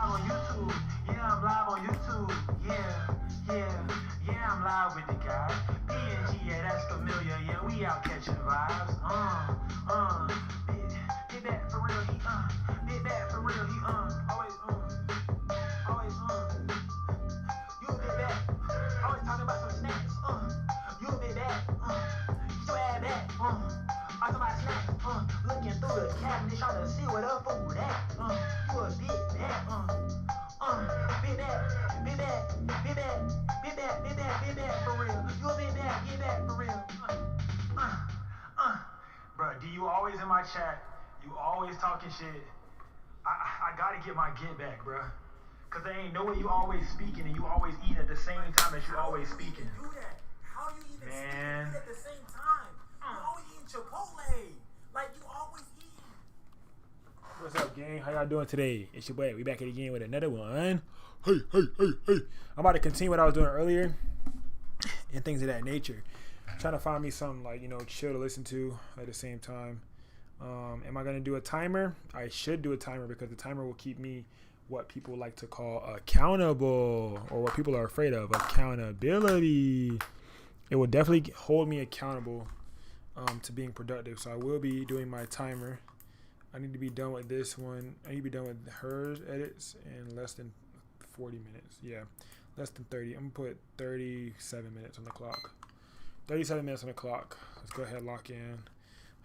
live on YouTube. Yeah, I'm live on YouTube. Yeah, I'm live with the guys. PNG, yeah, that's familiar. Yeah, we out catching vibes. Big bad for real, big bad for real, always, you a bit bad, always talking about some snacks, you a bit bad, get your ass back, talking about snacks, looking through the cabinet, trying to see where the food at, you a bit bad, big bad, big bad, big bad, big bad, big bad, big bad for real, you a bit bad, get back for real, bro, do you always in my chat, you always talking shit, I gotta get my get back, bro. Cause there ain't no way you always speaking and you always eat at the same time as you always speaking. Do that? How do you even speak and eat at the same time? You always eating Chipotle. Like you always eating. What's up, gang? How y'all doing today? It's your boy. We back at it again with another one. Hey. I'm about to continue what I was doing earlier and things of that nature. I'm trying to find me something like, chill to listen to at the same time. Am I going to do a timer? I should do a timer because the timer will keep me what people like to call accountable, or what people are afraid of, accountability. It will definitely hold me accountable to being productive. So I will be doing my timer. I need to be done with this one. I need to be done with her edits in less than 40 minutes. Yeah, less than 30. I'm going to put 37 minutes on the clock. 37 minutes on the clock. Let's go ahead and lock in.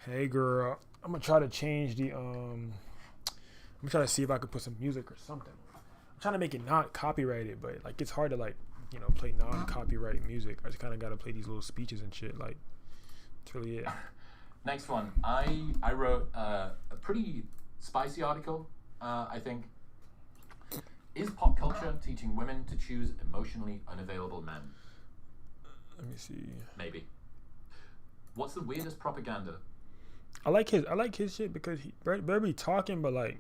Hey, girl. I'm going to try to change the... I'm trying to see if I could put some music or something. I'm trying to make it not copyrighted, but like it's hard to play non-copyright music. I just kind of got to play these little speeches and shit. Like, that's really it. Next one. I wrote a pretty spicy article, I think. Is pop culture teaching women to choose emotionally unavailable men? Let me see. Maybe. What's the weirdest propaganda? I like his shit because he better be talking, but like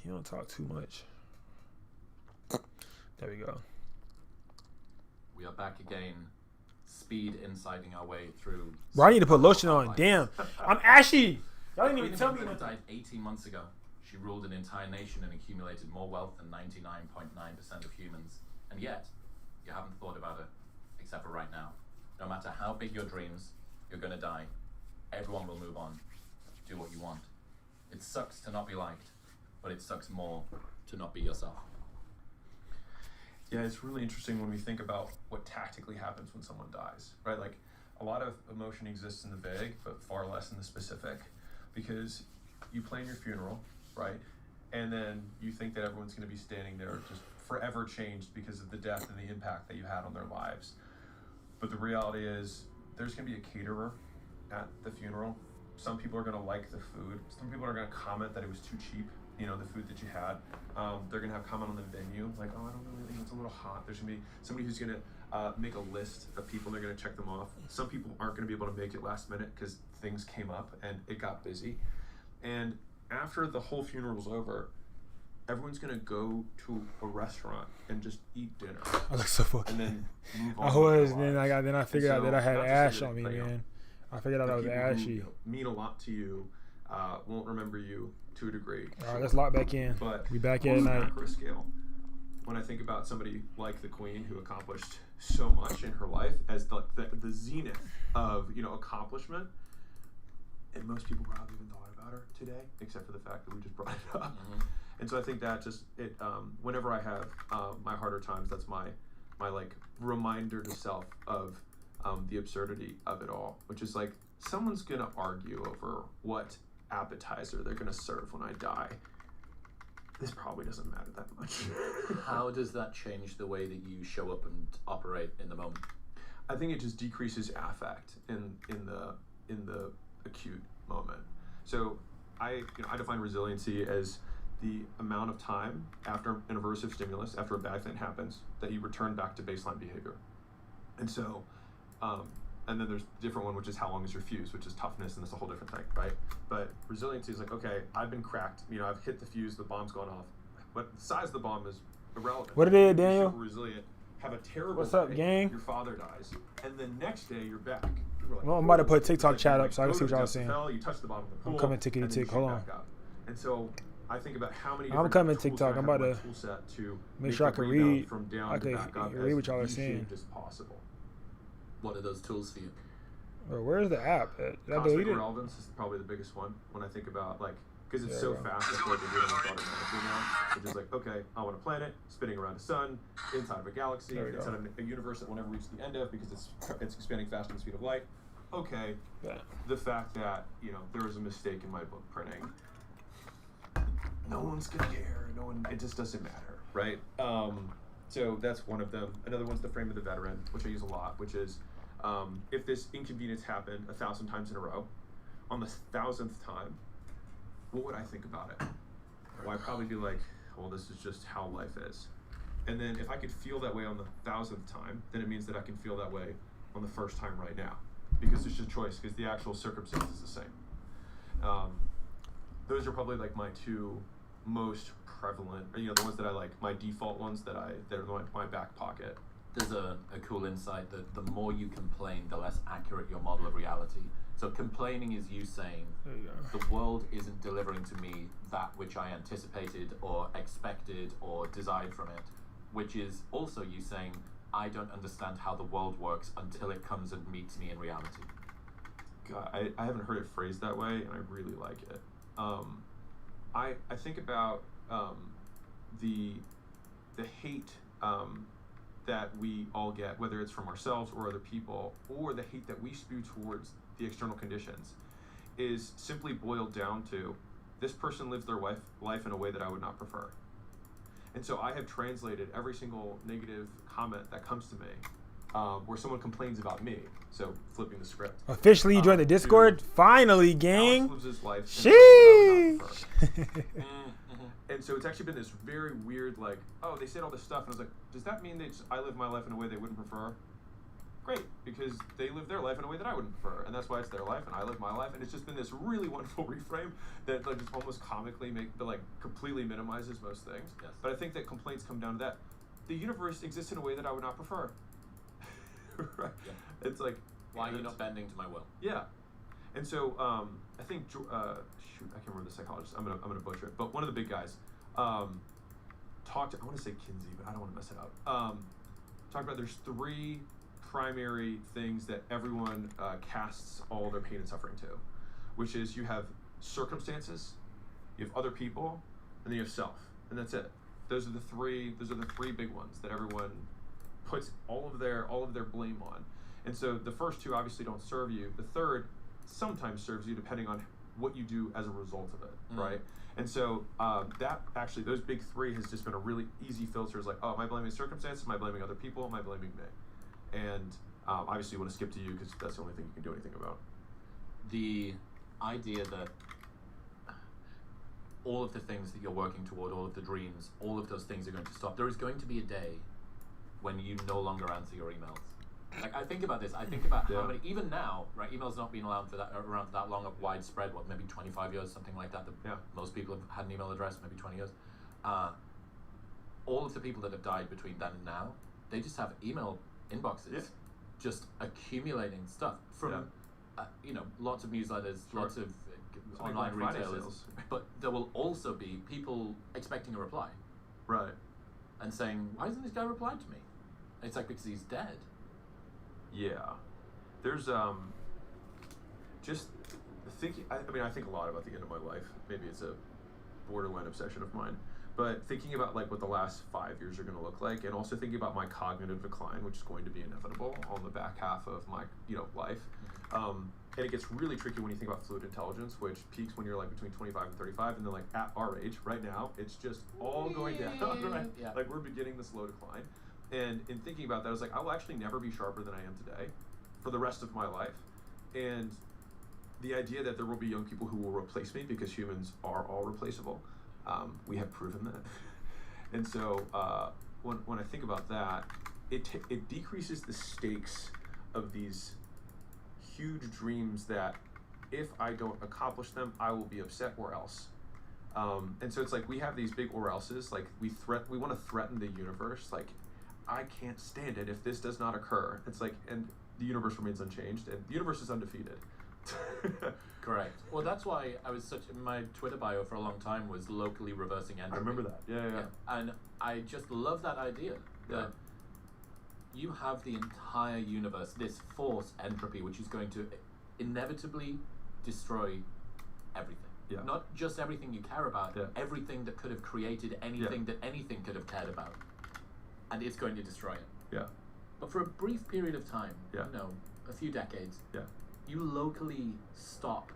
he don't talk too much. There we go. We are back again. Speed inciting our way through. Bro, I need to put lotion on. Damn, I'm ashy. Y'all didn't even tell me England that. died 18 months ago. She ruled an entire nation and accumulated more wealth than 99.9% of humans. And yet, you haven't thought about it, except for right now. No matter how big your dreams, you're gonna die. Everyone will move on. Do what you want. It sucks to not be liked, but it sucks more to not be yourself. Yeah, it's really interesting when we think about what tactically happens when someone dies, right? Like, a lot of emotion exists in the vague, but far less in the specific, because you plan your funeral, right? And then you think that everyone's going to be standing there just forever changed because of the death and the impact that you had on their lives. But the reality is there's going to be a caterer at the funeral. Some people are going to like the food. Some people are going to comment that it was too cheap, the food that you had. They're going to have comment on the venue, like, oh, I don't really think it's a little hot. There's going to be somebody who's going to make a list of people. They're going to check them off. Some people aren't going to be able to make it last minute because things came up and it got busy. And after the whole funeral's over, everyone's going to go to a restaurant and just eat dinner. I look so fucking. And then move on. I was. Then I figured out that I had not to ash say on me, that, man. I figured out the I was people ashy. who mean a lot to you won't remember you to a degree. All right, let's lock back in. But We back here on the tonight. macro scale, when I think about somebody like the Queen who accomplished so much in her life as the zenith of accomplishment, and most people probably haven't even thought about her today, except for the fact that we just brought it up. Mm-hmm. And so I think that whenever I have my harder times, that's my like reminder to self of the absurdity of it all, which is like someone's gonna argue over what appetizer they're gonna serve when I die. This probably doesn't matter that much. How does that change the way that you show up and operate in the moment? I think it just decreases affect in the acute moment. So I define resiliency as the amount of time after an aversive stimulus, after a bad thing happens, that you return back to baseline behavior. And so, and then there's a different one, which is how long is your fuse, which is toughness, and that's a whole different thing, right? But resiliency is like, okay, I've been cracked, I've hit the fuse, the bomb's gone off, but the size of the bomb is irrelevant. What it is, You're Daniel? super resilient, have a terrible What's up, day, gang? your father dies, and the next day you're back. Well, I'm about to put TikTok chat up so I can see what y'all are saying. You touch the bottom of the pool, I'm coming tickety and then you tick. Hold shoot on. back up. And so I think about how many. I'm different coming tools TikTok. I I'm have about in my to tool set to make sure I the can rebound read. from down I to can back up read what y'all are as saying. V-shaped as possible. What are those tools for you? Bro, where's the app? Did I Cosmic delete it? relevance is probably the biggest one when I think about like because it's There so we go. fast. I feel like we're doing it automatically now. It's just like okay, I want a planet spinning around a sun inside of a galaxy, There we inside go. of a universe that will never reach the end of because it's expanding faster than the speed of light. Okay, Yeah. the fact that there was a mistake in my book printing, no one's gonna care. No one. It just doesn't matter, right? So that's one of them. Another one's the frame of the veteran, which I use a lot, which is if this inconvenience happened 1,000 times in a row, on the 1,000th time, what would I think about it? Well, I'd probably be like, well, this is just how life is. And then if I could feel that way on the 1,000th time, then it means that I can feel that way on the first time right now. Because it's just a choice, because the actual circumstance is the same. Those are probably like my two most prevalent, or, the ones that I like, my default ones that are my back pocket. There's a cool insight that the more you complain, the less accurate your model of reality. So complaining is you saying, There you go. the world isn't delivering to me that which I anticipated or expected or desired from it, which is also you saying, I don't understand how the world works until it comes and meets me in reality. God, I haven't heard it phrased that way, and I really like it. I think about the hate that we all get, whether it's from ourselves or other people, or the hate that we spew towards the external conditions, is simply boiled down to this person lives their life in a way that I would not prefer. And so I have translated every single negative comment that comes to me, where someone complains about me. So flipping the script. Officially, you joined the Discord. Finally, gang. Alex lives his life in a way that I would not Sheesh. prefer. And so it's actually been this very weird, like, oh, they said all this stuff, and I was like, does that mean that I live my life in a way they wouldn't prefer? Great, because they live their life in a way that I wouldn't prefer, and that's why it's their life, and I live my life, and it's just been this really wonderful reframe that like just almost comically completely minimizes most things. Yes. But I think that complaints come down to that. The universe exists in a way that I would not prefer. Right? Yeah. It's like, Why are you not bending to my will? yeah. And so I think shoot, I can't remember the psychologist. I'm gonna butcher it. But one of the big guys talked. I want to say Kinsey, but I don't want to mess it up. Talked about there's 3 primary things that everyone casts all their pain and suffering to, which is you have circumstances, you have other people, and then you have self, and that's it. Those are the three big ones that everyone puts all of their blame on. And so the first 2 obviously don't serve you. The third sometimes serves you depending on what you do as a result of it, right? And so that actually, those big 3 has just been a really easy filter. It's like, oh, am I blaming circumstances? Am I blaming other people? Am I blaming me? And obviously you want to skip to you because that's the only thing you can do anything about. The idea that all of the things that you're working toward, all of the dreams, all of those things are going to stop. There is going to be a day when you no longer answer your emails. Like, I think about this. I think about how many, even now, right? Email's not been around for that long, of widespread. What, maybe 25 years, something like that. Most people have had an email address, maybe 20 years. All of the people that have died between then and now, they just have email inboxes, just accumulating stuff from, lots of newsletters, lots of online retailers. But there will also be people expecting a reply, Right. and saying, "Why hasn't this guy replied to me?" And it's like, because he's dead. Yeah. There's just thinking. I mean, I think a lot about the end of my life. Maybe it's a borderline obsession of mine. But thinking about like what the last 5 years are going to look like, and also thinking about my cognitive decline, which is going to be inevitable on the back half of my life. And it gets really tricky when you think about fluid intelligence, which peaks when you're like between 25 and 35, and then like at our age right now, it's just all going down. Right? Yeah. Like we're beginning the slow decline. And in thinking about that, I was like, I will actually never be sharper than I am today for the rest of my life. And the idea that there will be young people who will replace me, because humans are all replaceable. We have proven that. And so when I think about that, it decreases the stakes of these huge dreams that if I don't accomplish them, I will be upset or else. And so it's like we have these big or else's, like we want to threaten the universe, like I can't stand it if this does not occur. It's like, and the universe remains unchanged, and the universe is undefeated. Correct. Well, that's why I was my Twitter bio for a long time was locally reversing entropy. I remember that. Yeah. And I just love that idea that you have the entire universe, this force entropy, which is going to inevitably destroy everything. Yeah. Not just everything you care about, everything that could have created anything that anything could have cared about. And it's going to destroy it. Yeah. But for a brief period of time, a few decades, you locally stop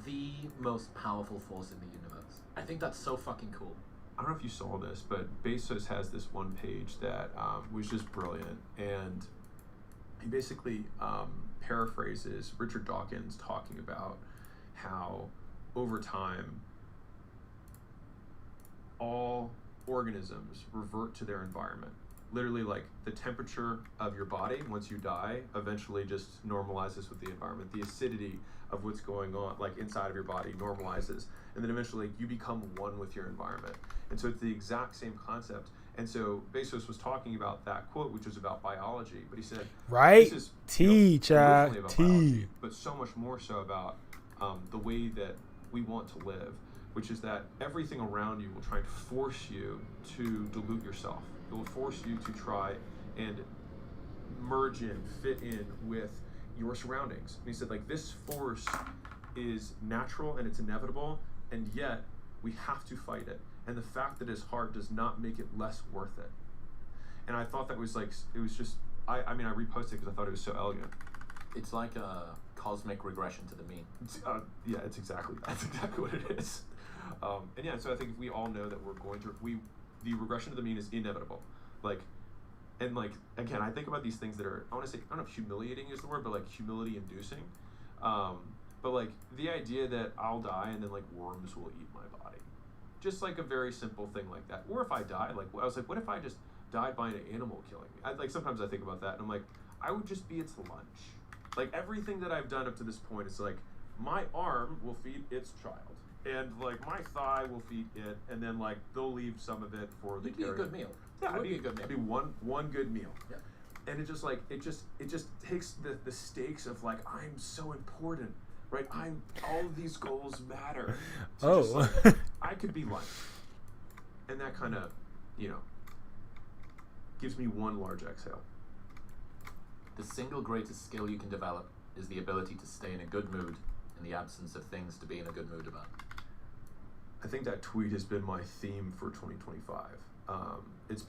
the most powerful force in the universe. I think that's so fucking cool. I don't know if you saw this, but Bezos has this one page that was just brilliant, and he basically paraphrases Richard Dawkins talking about how over time all organisms revert to their environment. Literally, like the temperature of your body once you die eventually just normalizes with the environment. The acidity of what's going on like inside of your body normalizes, and then eventually you become one with your environment. And so it's the exact same concept. And so Bezos was talking about that quote, which was about biology, but he said, right, this is teach, originally about biology, but so much more so about the way that we want to live, which is that everything around you will try to force you to dilute yourself. It will force you to try and merge in, fit in with your surroundings. And he said, like, this force is natural and it's inevitable, and yet we have to fight it. And the fact that it's hard does not make it less worth it. And I thought that was like, it was just, I mean, I reposted it because I thought it was so elegant. It's like a cosmic regression to the mean. That's exactly what it is. And yeah, so I think if we all know that we're going to, the regression to the mean is inevitable. Like, and like, again, I think about these things that are, I want to say, I don't know if humiliating is the word, but like humility inducing. But like the idea that I'll die and then like worms will eat my body. Just like a very simple thing like that. Or if I die, like, I was like, what if I just died by an animal killing me? Like sometimes I think about that and I'm like, I would just be its lunch. Like everything that I've done up to this point, it's like, my arm will feed its child. And like my thigh will feed it, and then like they'll leave some of it for the carrier. It'd be a good meal. Yeah, it'd be a good meal. It'd be one good meal. Yeah. And it just like it just takes the stakes of like I'm so important, right? All of these goals matter. So just, like, I could be lunch, and that kind of, gives me one large exhale. The single greatest skill you can develop is the ability to stay in a good mood in the absence of things to be in a good mood about. I think that tweet has been my theme for 2025. It's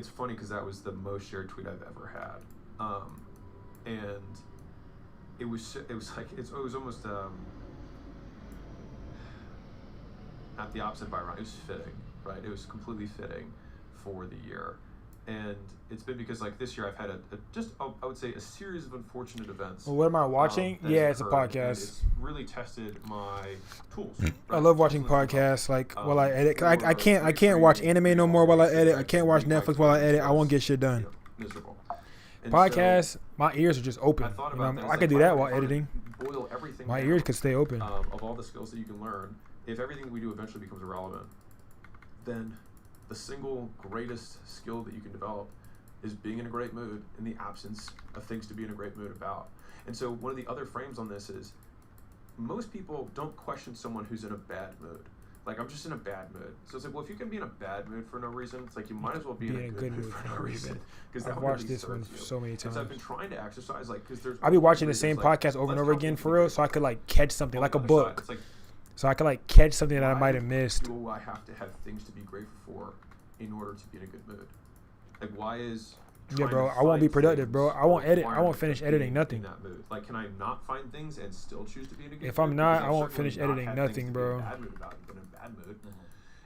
funny because that was the most shared tweet I've ever had, and it was almost at the opposite of ironic. It was fitting, right? It was completely fitting for the year. And it's been because like this year I've had I would say a series of unfortunate events. Well, what am I watching? Yeah, it's a podcast. It's really tested my tools. Right? I love watching podcasts like while I edit. I can't watch anime no more while I edit. I can't watch Netflix while I edit. I won't get shit done. Miserable. Podcasts, my ears are just open. I could do that while editing. Boil everything my down, ears could stay open. Of all the skills that you can learn, if everything we do eventually becomes irrelevant, then the single greatest skill that you can develop is being in a great mood in the absence of things to be in a great mood about. And so one of the other frames on this is most people don't question someone who's in a bad mood. Like, I'm just in a bad mood. So it's like, well, if you can be in a bad mood for no reason, it's like you might as well be in a good mood for no reason. Because I've watched this one so many times. So I've been trying to exercise, like, because there's... I'll be watching the same podcast over and over again for real, so I could like catch something, like a book. It's like, so I could like catch something that I might have missed. Do I have to have things to be grateful for in order to be in a good mood? Like, why is... Yeah, bro, I won't be productive, bro. I won't edit. I won't finish editing nothing. That mood. Like, can I not find things and still choose to be in a good mood? If I'm not, I won't finish editing nothing, bro.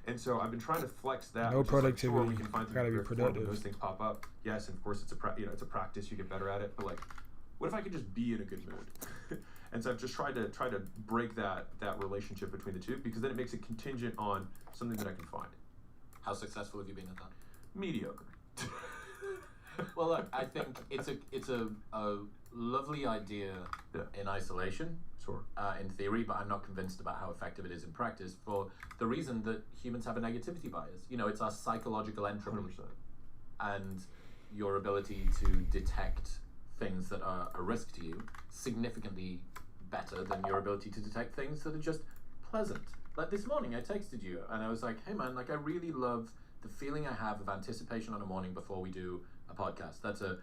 And so I've been trying to flex that. No productivity. Like, sure, we can find gotta be productive. Those things pop up. Yes, and of course it's a practice. You get better at it. But like, what if I could just be in a good mood? And so I've just tried to break that relationship between the two, because then it makes it contingent on something that I can find. How successful have you been at that? Mediocre. Well, look, I think it's a lovely idea in isolation, sure, in theory, but I'm not convinced about how effective it is in practice, for the reason that humans have a negativity bias. It's our psychological entropy 100%. And your ability to detect things that are a risk to you significantly better than your ability to detect things that are just pleasant. Like this morning, I texted you and I was like, hey man, like I really love the feeling I have of anticipation on a morning before we do a podcast. That's a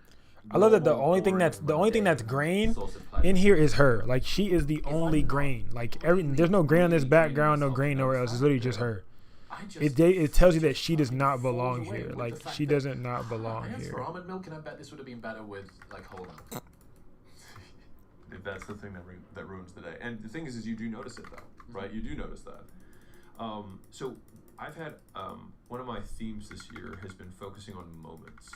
I love that the normal, only thing boring, that's mundane grain source of pleasure. in here is her. Like she is the only not grain. Like really, there's no grain on this really background, no myself grain to nowhere notice else. It's that, literally dude. just her. I just, It tells you that just she does fucking not falls belong away here. with Like the fact she that, doesn't not belong I asked here. for almond milk, and I bet this would have been better with like whole milk. That's the thing that ruins the day. And the thing is you do notice it though, right? You do notice that. So I've had one of my themes this year has been focusing on moments,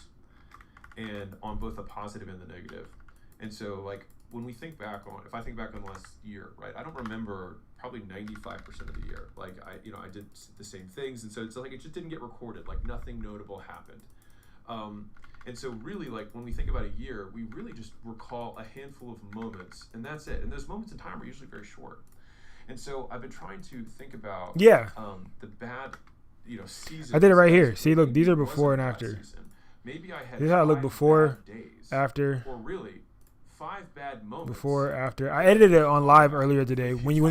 and on both the positive and the negative. And so like when we think back on, if I think back on last year, right, I don't remember probably 95% of the year. Like I did the same things, and so it's like it just didn't get recorded. Like nothing notable happened. And so really, like when we think about a year, we really just recall a handful of moments, and that's it. And those moments in time are usually very short. And so I've been trying to think about the bad, seasons. I did it right here. as See, look, maybe these are it before wasn't and a bad after. season. Maybe I had This is how I look 5 before, bad days, after, or really 5 bad moments. before, after. I edited it on live earlier today. When you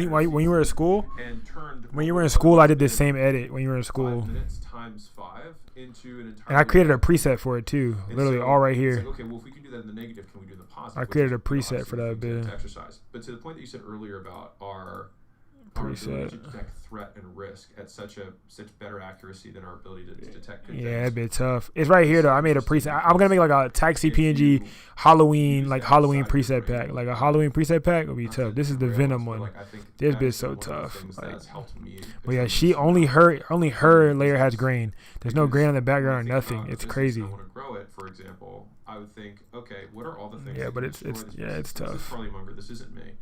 were at school, And turned when you were in school, I did the same edit when you were in 5 school, minutes times 5 into an entire. and I created a preset for it too. And Literally so all right it's here. like, okay, well, if we can do that in the negative, can we do the positive? I Which created is, a preset obviously for the that thing to bit. exercise. But to the point that you said earlier about our Preset. ability to detect threat and risk at such better accuracy than our ability to detect good Yeah, things. that'd be tough. It's right here though. I made a preset. I'm gonna make like a taxi PNG Halloween preset pack. Like a Halloween preset pack would be tough. This is the Venom one. This bit's so tough. Like, but yeah, she only her layer has grain. There's no grain on the background or nothing. It's crazy. I want to grow it, for example. I would think, okay, what are all the things? Yeah, that but can it's destroy this business? it's This is tough. Charlie Munger. This isn't me.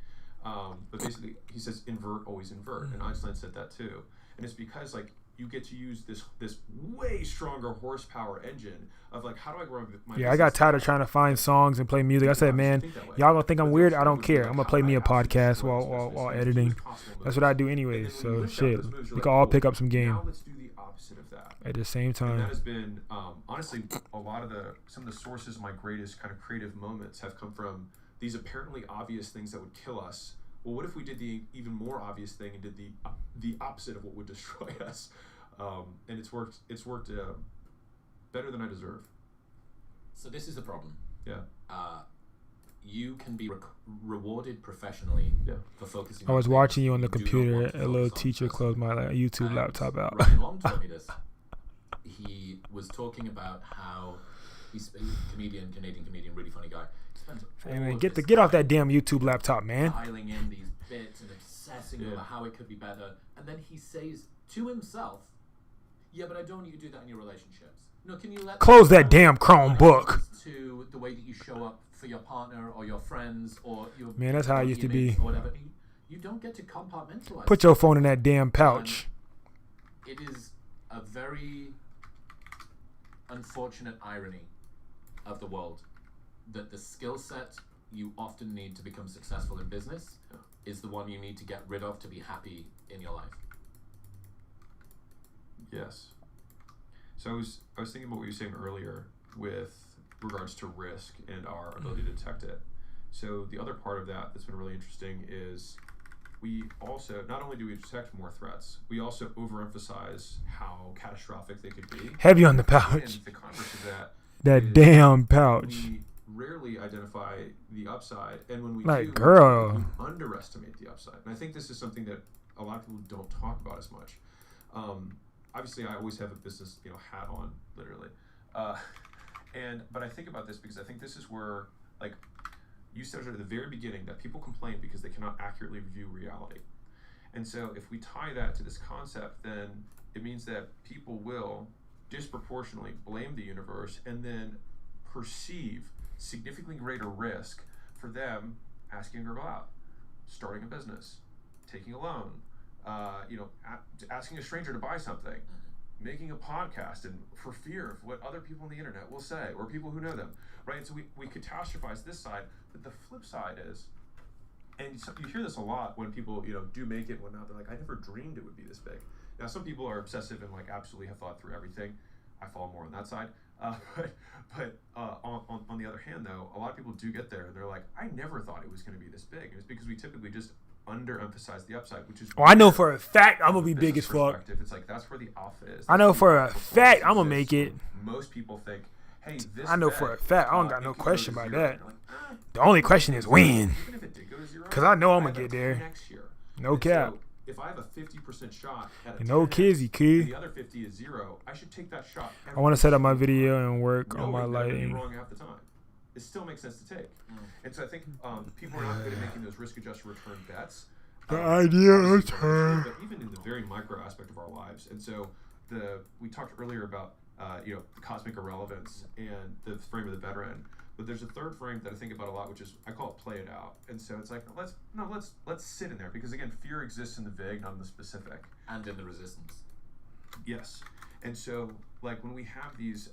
But basically, he says invert, always invert, and Einstein said that too. And it's because like you get to use this way stronger horsepower engine of like, how do I grow my Yeah, I got tired of trying to find songs and play music. I said, man, y'all gonna think I'm weird. I don't care. I'm gonna play me a podcast while editing. That's what I do anyways. So shit, we can all pick up some game Now let's do the opposite of that. at the same And that time. has been honestly a lot of some of the sources of my greatest kind of creative moments have come from these apparently obvious things that would kill us. Well, what if we did the even more obvious thing and did the opposite of what would destroy us? And it's worked better than I deserve. So this is the problem. Yeah. You can be rewarded professionally for focusing. I was on watching things you on the do not computer. want to A little focus on teacher first. closed my YouTube And laptop out. Ryan Long told me this. He was talking about how he's a Canadian comedian, really funny guy. Spends Hey all man, of get his off that time damn YouTube laptop, man. dialing in these bits and obsessing over how it could be better, and then he says to himself, "Yeah, but I don't want you to do that in your relationships. No, can you let Close that damn Chromebook." To the way that you show up for your partner or your friends or your Man, that's how I used to be. or whatever. You don't get to compartmentalize. Put your phone in that damn pouch. It is a very unfortunate irony of the world that the skill set you often need to become successful in business is the one you need to get rid of to be happy in your life. Yes. So I was thinking about what you were saying earlier with regards to risk and our ability to detect it. So the other part of that's been really interesting is we also, not only do we detect more threats, we also overemphasize how catastrophic they could be. Heavy on the And pouch. the converse of that That is damn pouch. we rarely identify the upside, and when we Like, do, girl. we underestimate the upside. And I think this is something that a lot of people don't talk about as much. Obviously, I always have a business, hat on, literally. But I think about this because I think this is where, like, you said at the very beginning that people complain because they cannot accurately view reality. And so if we tie that to this concept, then it means that people will disproportionately blame the universe and then perceive significantly greater risk for them asking a girl out, starting a business, taking a loan, asking a stranger to buy something, making a podcast, and for fear of what other people on the internet will say or people who know them, right? And so we catastrophize this side, but the flip side is, and so you hear this a lot when people do make it and whatnot. They're like, I never dreamed it would be this big. Now some people are obsessive and like absolutely have thought through everything. I fall more on that side. But on the other hand, though, a lot of people do get there and they're like, I never thought it was going to be this big. And it's because we typically just underemphasize the upside, which is. Oh, I know for a fact I'm gonna be big as fuck. It's like that's where the alpha is. I know for a fact I'm gonna make it. Most people think, hey, this. I know for a fact. I don't got no question about that. The only question is when. Even if it did go to zero, Cause I know I'm gonna get there. next year. No cap. So if I have a 50% shot at a No 10x, kizzy, and kid. the other 50 is zero, I should take that shot. I want to set up my video and work on my knowing that I'm gonna be lighting. wrong half the time. It still makes sense to take. And so I think people are not good at making those risk-adjusted return bets. The idea is her. But even in the very micro aspect of our lives. And so we talked earlier about the cosmic irrelevance and the frame of the veteran. But there's a third frame that I think about a lot, which is I call it play it out. And so it's like let's sit in there, because again, fear exists in the vague, not in the specific, and in the resistance. Yes. And so like when we have these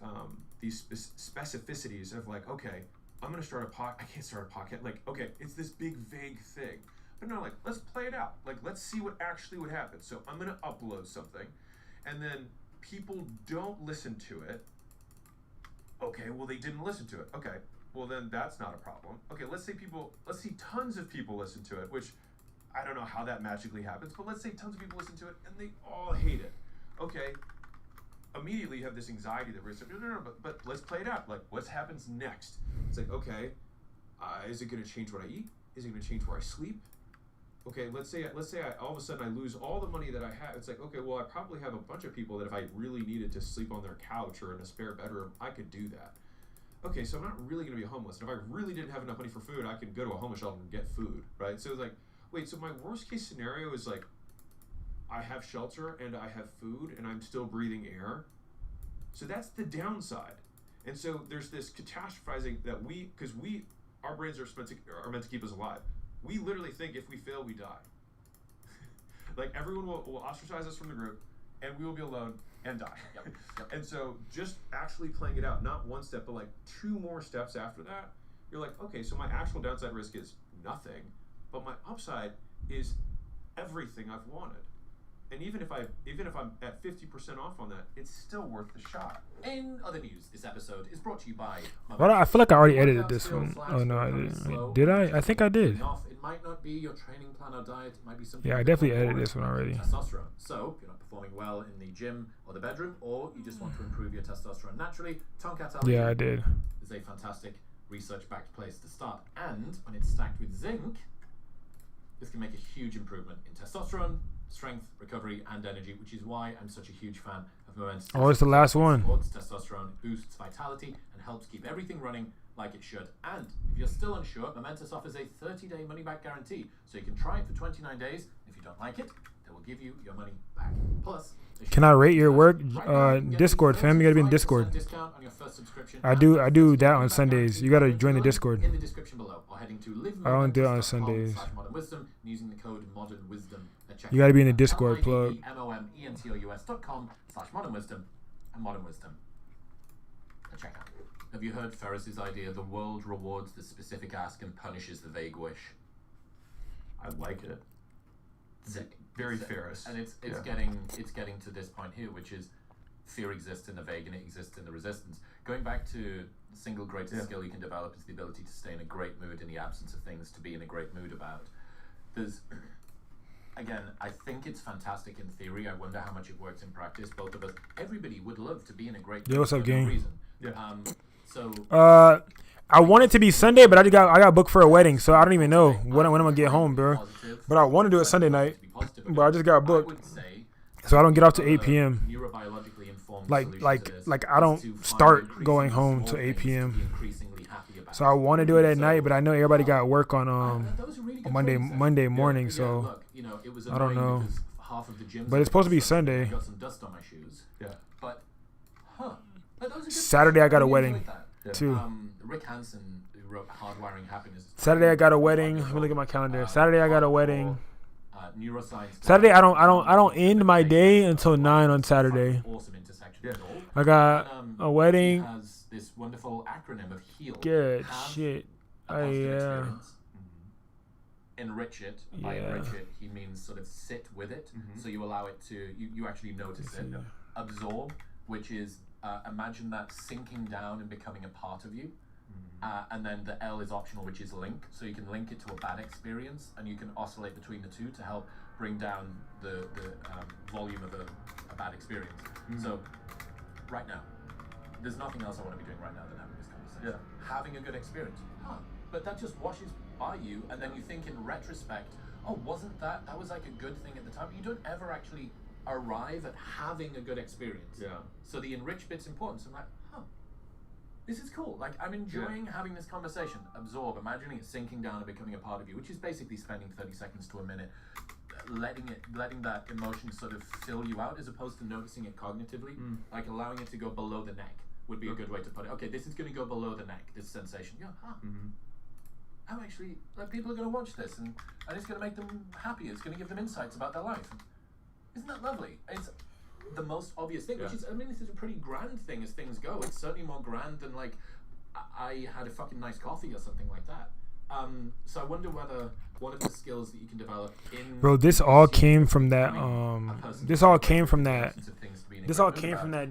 specificities of like, okay, I'm gonna start a pocket. I can't start a pocket. Like, okay, it's this big vague thing. But no, like, let's play it out. Like, let's see what actually would happen. So I'm gonna upload something, and then people don't listen to it. Okay, well, they didn't listen to it. Okay, well, then that's not a problem. Okay, let's see tons of people listen to it, which I don't know how that magically happens, but let's say tons of people listen to it and they all hate it. Okay, immediately you have this anxiety that we're saying, no, but let's play it out. Like, what happens next? It's like, okay, is it gonna change what I eat? Is it gonna change where I sleep? Okay, let's say all of a sudden I lose all the money that I have. It's like, okay, well, I probably have a bunch of people that if I really needed to sleep on their couch or in a spare bedroom, I could do that. Okay, so I'm not really going to be homeless. And if I really didn't have enough money for food, I could go to a homeless shelter and get food, right? So it's like, wait, so my worst case scenario is like, I have shelter and I have food and I'm still breathing air. So that's the downside. And so there's this catastrophizing that our brains are meant to keep us alive. We literally think if we fail, we die. Like everyone will ostracize us from the group, and we will be alone and die. Yep. And so just actually playing it out, not one step, but like 2 more steps after that, you're like, okay, so my actual downside risk is nothing, but my upside is everything I've wanted. And even if I'm at 50% off on that, it's still worth the shot. In other news, this episode is brought to you by. Well, I feel like I already edited this one. Oh no, I didn't. Did I? I think I did. It might not be your training plan or diet. It might be something. Yeah, I definitely edited this one already. Testosterone. So if you're not performing well in the gym or the bedroom, or you just want to improve your testosterone naturally, Tomcat. Yeah, I did. Is a fantastic research-backed place to start, and when it's stacked with zinc, this can make a huge improvement in testosterone, strength, recovery, and energy, which is why I'm such a huge fan of Momentous. Oh, it's the last one. Supports testosterone, boosts vitality, and helps keep everything running like it should. And if you're still unsure, Momentous offers a 30-day money-back guarantee, so you can try it for 29 days. If you don't like it, they will give you your money back. Plus, can I rate your work? Discord, fam. You gotta be in Discord. I do that on Sundays. You gotta join the Discord. In the description below, or heading to I don't do it on Sundays. /modernwisdom, using the code modernwisdom. You gotta be in the Discord, plug. momentous.com/modernwisdom and modern wisdom. Check out. Have you heard Ferris's idea? The world rewards the specific ask and punishes the vague wish. I like it. Very Ferris. And it's getting to this point here, which is fear exists in the vague and it exists in the resistance. Going back to the single greatest skill you can develop is the ability to stay in a great mood in the absence of things to be in a great mood about. Again, I think it's fantastic in theory. I wonder how much it works in practice. Both of us, everybody would love to be in a great mood. Yeah, what's up, for no gang? reason. Yeah. I want it to be Sunday, but I got booked for a wedding, so I don't even know when I'm gonna get home, bro. But I want to do it Sunday night, but I just got booked, so I don't get off to 8 p.m. Like I don't start going home to 8 p.m. So I want to do it at night, but I know everybody got work on Monday morning, so I don't know. But it's supposed to be Sunday. Saturday I got a wedding too. Rick Hansen, who wrote Hardwiring Happiness. Saturday I got a wedding. Let me look at my calendar. Saturday I got a wedding. Neuroscience. Saturday I don't end my day until 9 on Saturday. Awesome intersection. I got a wedding. Has this wonderful acronym of HEAL. Good shit. Enrich it. By enrich it, he means sort of sit with it. So you allow it to, you actually notice it. Absorb, which is imagine that sinking down and becoming a part of you. And then the L is optional, which is link. So you can link it to a bad experience, and you can oscillate between the two to help bring down the volume of a bad experience. So right now, there's nothing else I want to be doing right now than having this conversation. Having a good experience. But that just washes by you, and then you think in retrospect, oh, wasn't that was like a good thing at the time? You don't ever actually arrive at having a good experience. So the enrich bit's important. So I'm like, this is cool. Like, I'm enjoying having this conversation. Absorb, imagining it sinking down and becoming a part of you, which is basically spending 30 seconds to a minute, letting that emotion sort of fill you out, as opposed to noticing it cognitively. Like allowing it to go below the neck would be a good way to put it. Okay, this is going to go below the neck, this sensation. I'm actually, like, people are going to watch this, and it's going to make them happy. It's going to give them insights about their life. Isn't that lovely? It's the most obvious thing, which is, I mean, this is a pretty grand thing as things go. It's certainly more grand than, like, I had a fucking nice coffee or something like that. So I wonder whether one of the skills that you can develop in... Bro, this all came from that, this all came from that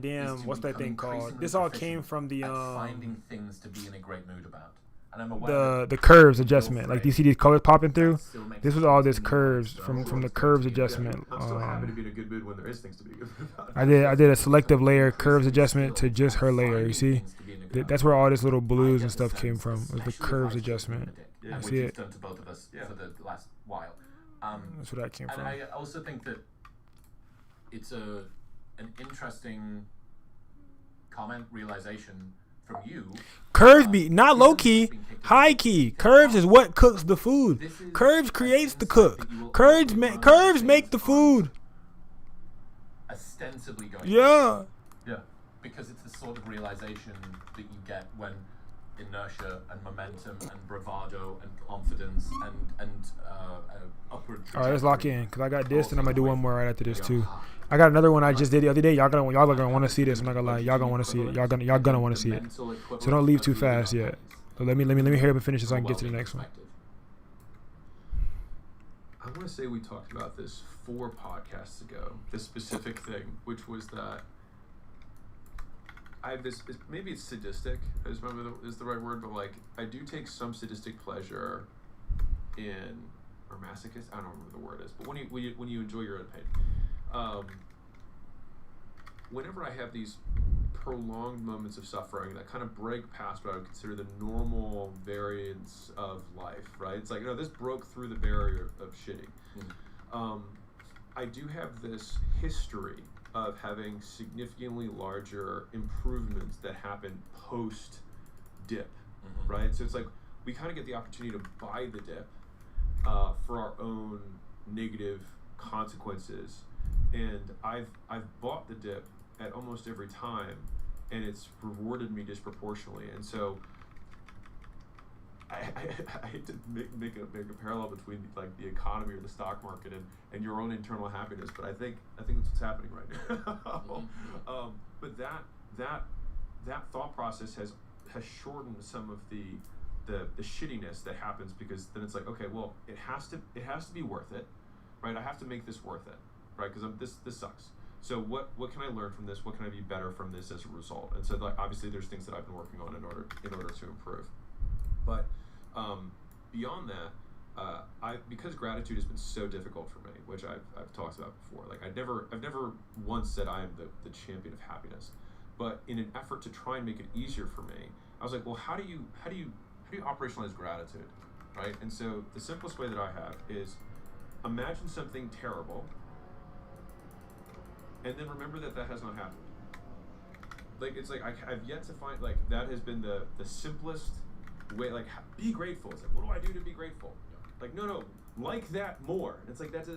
damn, what's that thing called? This all came from the, finding things to be in a great mood about. And I'm aware the curves adjustment. Like, do you see these colors popping through? This was all this curves from the curves adjustment. I'm still happy to be in a good mood when there is things to be good about. I did a selective layer curves adjustment to just her layer. You see, that's where all this little blues and stuff came from. Was the curves adjustment. And See which it? it's done to both of us for the last while. That's where that came And from. I also think that it's an interesting comment, realization from you. Curves be not low key, high key. Curves is what cooks the food. Curves creates the cook. Curves make the food. Ostensibly going. Yeah. Because it's the sort of realization that you get when inertia and momentum and bravado and confidence and upward trajectory. All right, let's lock in, because I got this and I'm gonna do one more right after this too. I got another one I just did the other day. Y'all are gonna want to see this. I'm not gonna lie. Y'all gonna want to see it. Y'all gonna want to see it. So don't leave too fast yet. So let me hurry up and finish this so I can get to the next one. I want to say we talked about this 4 podcasts ago. This specific thing, which was that I have this. Maybe it's sadistic. I just remember is the right word, but like I do take some sadistic pleasure in, or masochist. I don't remember the word is, but when you enjoy your own pain. Whenever I have these prolonged moments of suffering that kind of break past what I would consider the normal variance of life, right? It's like, this broke through the barrier of shitty. I do have this history of having significantly larger improvements that happen post dip, right? So it's like we kind of get the opportunity to buy the dip for our own negative consequences. And I've bought the dip at almost every time, and it's rewarded me disproportionately. And so I hate to make a parallel between like the economy or the stock market and your own internal happiness, but I think that's what's happening right now. But that thought process has shortened some of the shittiness that happens, because then it's like, okay, well, it has to be worth it, right? I have to make this worth it. Right, because this sucks. So what can I learn from this? What can I be better from this as a result? And so like obviously there's things that I've been working on in order to improve. But beyond that, because gratitude has been so difficult for me, which I've talked about before. Like I've never once said I am the champion of happiness, but in an effort to try and make it easier for me, I was like, well, how do you operationalize gratitude, right? And so the simplest way that I have is imagine something terrible. And then remember that has not happened. Like, it's like I've yet to find, like, that has been the simplest way. Like, be grateful. It's like, what do I do to be grateful? Like, no, like that more. It's like it's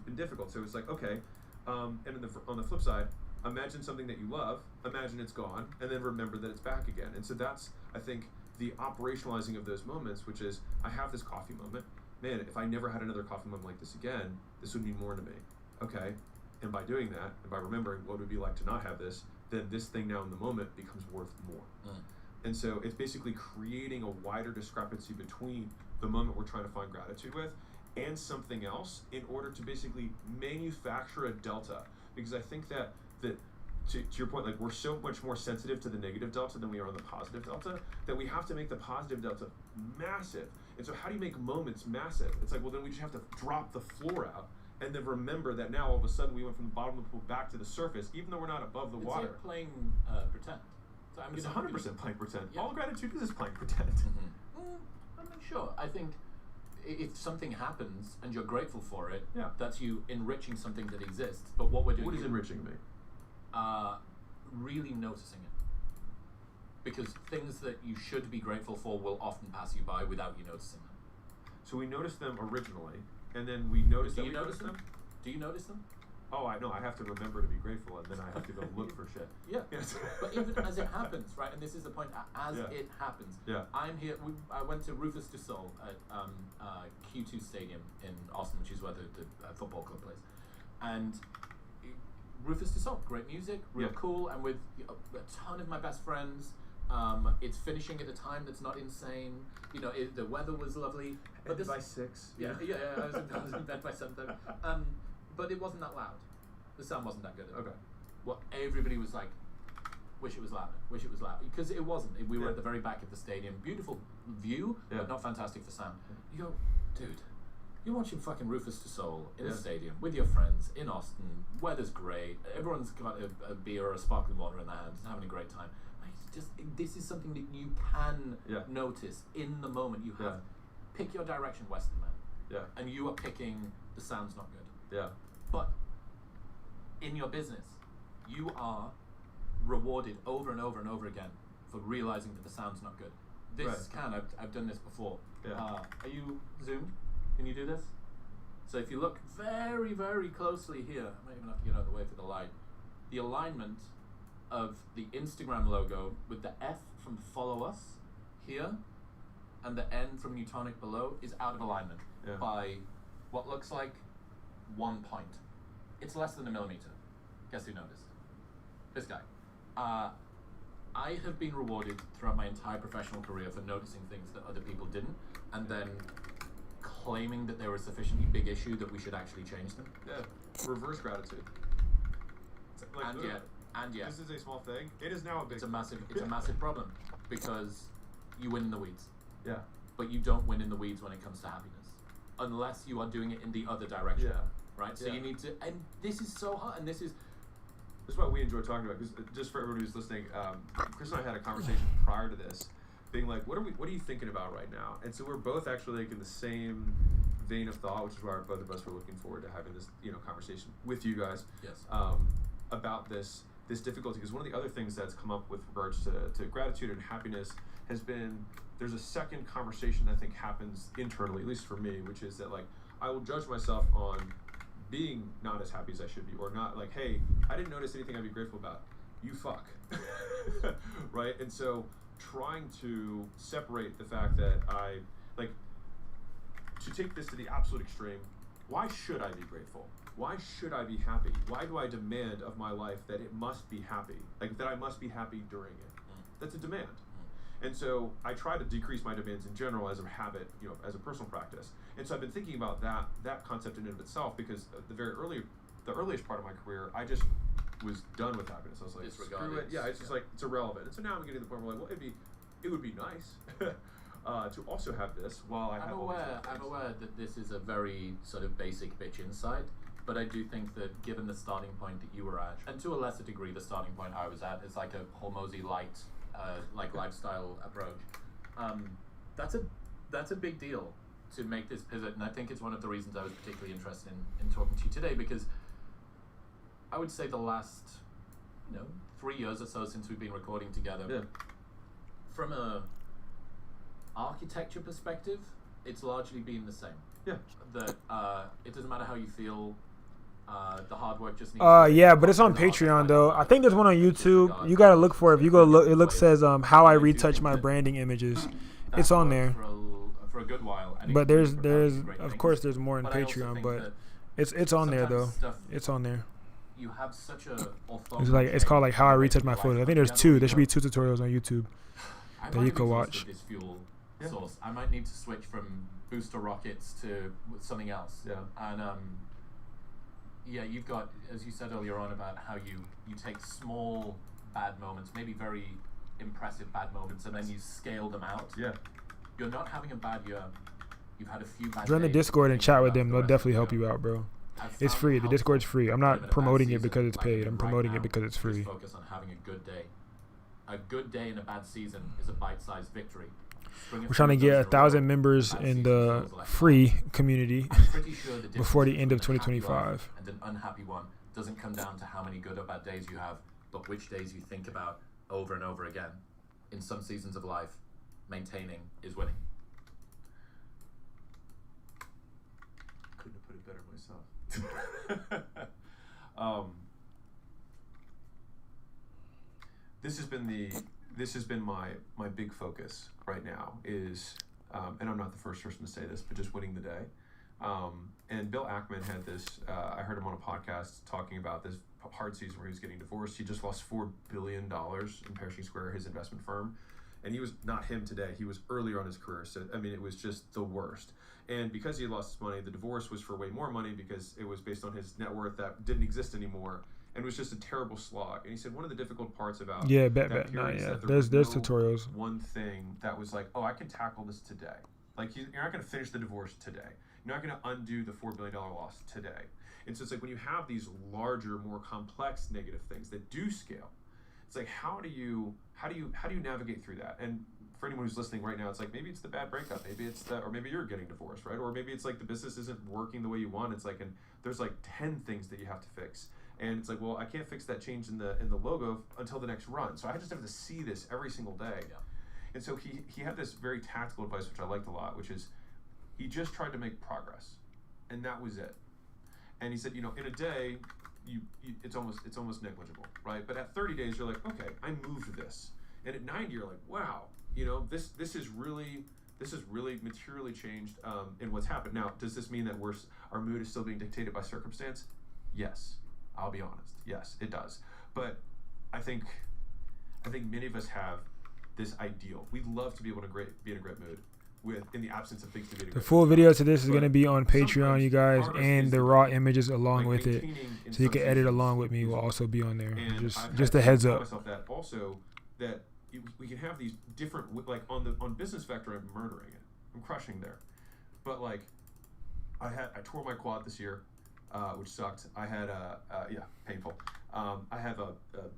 been difficult. So it's like, okay. And on the flip side, imagine something that you love. Imagine it's gone, and then remember that it's back again. And so that's, I think, the operationalizing of those moments, which is I have this coffee moment. Man, if I never had another coffee moment like this again, this would mean more to me. Okay. And by doing that, and by remembering what it would be like to not have this, then this thing now in the moment becomes worth more. And so it's basically creating a wider discrepancy between the moment we're trying to find gratitude with and something else in order to basically manufacture a delta. Because I think that to your point, like we're so much more sensitive to the negative delta than we are on the positive delta, that we have to make the positive delta massive. And so how do you make moments massive? It's like, well, then we just have to drop the floor out and then remember that now all of a sudden we went from the bottom of the pool back to the surface, even though we're not above the water. It's like playing pretend. So It's 100% playing pretend. Yeah. All gratitude is playing pretend. I'm not sure. I think if something happens and you're grateful for it, Yeah. that's you enriching something that exists. But what we're doing What is is enriching me? really noticing it. Because things that you should be grateful for will often pass you by without you noticing them. So we noticed them originally, and then we noticed Do that you we notice noticed them. Do you notice them? Oh, I know. I have to remember to be grateful, and then I have to go look for shit. Yeah. Yes. But even as it happens, right? And this is the point. As Yeah. it happens, Yeah. I'm here. I went to Rufus du Sol at Q2 Stadium in Austin, which is where the football club plays. And Rufus du Sol, great music, real Yeah. cool, and with a ton of my best friends. It's finishing at a time that's not insane. You know, the weather was lovely. But Ended by 6. yeah, I was in bed by 7:30. But it wasn't that loud. The sound wasn't that good. Okay. Well, everybody was like, wish it was louder, wish it was louder. Because it wasn't. We were Yeah. at the very back of the stadium. Beautiful view, Yeah. but not fantastic for sound. You go, dude, you're watching fucking Rufus du Sol in Yeah. a stadium with your friends in Austin. Weather's great. Everyone's got a beer or a sparkling water in their hands and having a great time. This is something that you can Yeah. notice in the moment. You have Yeah. pick your direction, Western man, Yeah. and you are picking the sound's not good. Yeah. But in your business, you are rewarded over and over and over again for realizing that the sound's not good. This I've done this before. Yeah. Are you zoomed? Can you do this? So if you look very, very closely here, I might even have to get out of the way for the light. The alignment of the Instagram logo with the F from follow us here and the N from Newtonic below is out of alignment Yeah. by what looks like 1 point. It's less than a millimeter. Guess who noticed? This guy. I have been rewarded throughout my entire professional career for noticing things that other people didn't, and then claiming that they were a sufficiently big issue that we should actually change them. Yeah. Reverse gratitude. Like, And yet, this is a small thing. It is now a big. it's a massive problem because you win in the weeds, Yeah. but you don't win in the weeds when it comes to happiness, unless you are doing it in the other direction. Yeah. Right. So Yeah. you need to, and this is so hard, and this is. This is what we enjoy talking about, because just for everyone who's listening, Chris and I had a conversation prior to this, being like, what are you thinking about right now? And so we're both actually like in the same vein of thought, which is why both of us were looking forward to having this, conversation with you guys. Yes. About this difficulty, because one of the other things that's come up with regards to gratitude and happiness has been, there's a second conversation that I think happens internally, at least for me, which is that like I will judge myself on being not as happy as I should be, or not like, hey, I didn't notice anything I'd be grateful about. You fuck. Right? And so trying to separate the fact that I like to take this to the absolute extreme. Why should I be grateful? Why should I be happy? Why do I demand of my life that it must be happy? Like that I must be happy during it. That's a demand. And so I try to decrease my demands in general as a habit, as a personal practice. And so I've been thinking about that concept in and of itself, because the earliest part of my career, I just was done with happiness. I was like, screw it. Yeah, it's just like, it's irrelevant. And so now I'm getting to the point where like, well, it would be nice to also have this while I have all these other things. I'm aware that this is a very sort of basic bitch insight, but I do think that given the starting point that you were at, and to a lesser degree the starting point I was at, is like a Hormozy light, like lifestyle approach. That's a big deal to make this pivot, and I think it's one of the reasons I was particularly interested in talking to you today, because I would say the last 3 years or so since we've been recording together, from a architecture perspective, it's largely been the same. Yeah. That it doesn't matter how you feel. The hard work just needs. Yeah, but it's on Patreon though. I think there's one on YouTube. You gotta look for it. If you go look, it says how I retouch my branding images. It's on there. For a good while. But there's of course there's more in Patreon, but it's on there though. It's on there. You have such a It's called like how I retouch my photos. I think there's 2. There should be 2 tutorials on YouTube that you can watch. This fuel source. I might need to switch from booster rockets to something else. Yeah. And Yeah, you've got, as you said earlier on, about how you take small bad moments, maybe very impressive bad moments, and then you scale them out. Yeah. You're not having a bad year. You've had a few bad Join the days. Discord and chat with them. The They'll rest definitely of help the you year. out, bro. I've It's found free. it The Discord's helpful, free. I'm even in a not bad promoting it season, because it's like paid. I'm right promoting now, it because it's just free. focus on having a good day. A good day in a bad season is a bite-sized victory. We're trying to get 1,000 members in the free community I'm pretty sure the before the difference end of between a happy 2025. life and an unhappy one doesn't come down to how many good or bad days you have, but which days you think about over and over again. In some seasons of life, maintaining is winning. Couldn't have put it better myself. This has been my big focus right now is, and I'm not the first person to say this, but just winning the day. And Bill Ackman had this. I heard him on a podcast talking about this hard season where he was getting divorced. He just lost $4 billion in Pershing Square, his investment firm. And he was not him today. He was earlier on his career. So, I mean, it was just the worst. And because he had lost his money, the divorce was for way more money because it was based on his net worth that didn't exist anymore. And it was just a terrible slog. And he said one of the difficult parts about Yeah, that bet. No, period is yeah. that There's was no tutorials. one thing that was like, oh, I can tackle this today. Like, you're not going to finish the divorce today. You're not going to undo the $4 billion loss today. And so it's like when you have these larger, more complex negative things that do scale, it's like how do you navigate through that? And for anyone who's listening right now, it's like maybe it's the bad breakup, maybe it's the, or maybe you're getting divorced, right? Or maybe it's like the business isn't working the way you want. It's like, and there's like 10 things that you have to fix. And it's like, well, I can't fix that change in the logo until the next run. So I just have to see this every single day. Yeah. And so he had this very tactical advice, which I liked a lot, which is he just tried to make progress, and that was it. And he said, you know, in a day, it's almost negligible, right? But at 30 days, you're like, okay, I moved this, and at 90, you're like, wow, you know, this is really materially changed in what's happened. Now, does this mean that our mood is still being dictated by circumstance? Yes, I'll be honest. Yes, it does. But I think many of us have this ideal. We'd love to be able to be in a great mood in the absence of things to be in a The great full mood. video to this is But going to be on Patreon, sometimes you guys, progress and is the the raw goal. images along Like with it, maintaining in so you some can edit seasons along with me. is Will the also goal. be on there. And Just I've a heads tell up. myself that also that we can have these different, like on Business Vector, I'm murdering it. I'm crushing there. But like I tore my quad this year, which sucked. I had painful. I have a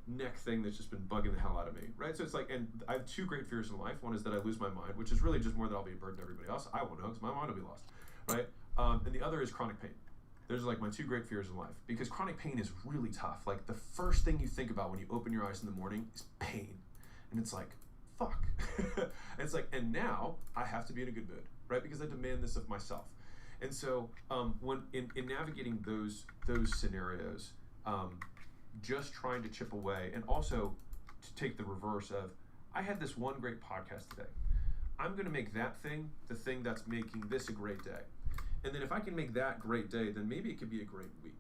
neck thing that's just been bugging the hell out of me, right? So it's like, and I have two great fears in life. One is that I lose my mind, which is really just more that I'll be a burden to everybody else. I won't know because my mind will be lost, right? And the other is chronic pain. Those are like my two great fears in life because chronic pain is really tough. Like the first thing you think about when you open your eyes in the morning is pain, and it's like, fuck. And it's like, and now I have to be in a good mood, right? Because I demand this of myself. And so when in navigating those scenarios, just trying to chip away, and also to take the reverse of, I had this one great podcast today. I'm going to make that thing the thing that's making this a great day. And then if I can make that great day, then maybe it could be a great week.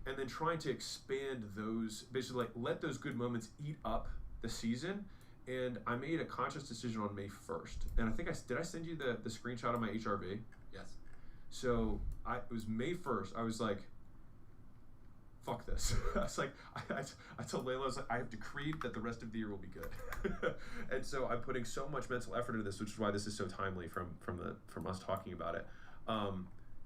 And then trying to expand those, basically like let those good moments eat up the season. And I made a conscious decision on May 1st. And I think did I send you the screenshot of my HRV? Yes. So it was May 1st. I was like, fuck this. I was like, I told Layla, I was like, I have decreed that the rest of the year will be good. And so I'm putting so much mental effort into this, which is why this is so timely from us talking about it.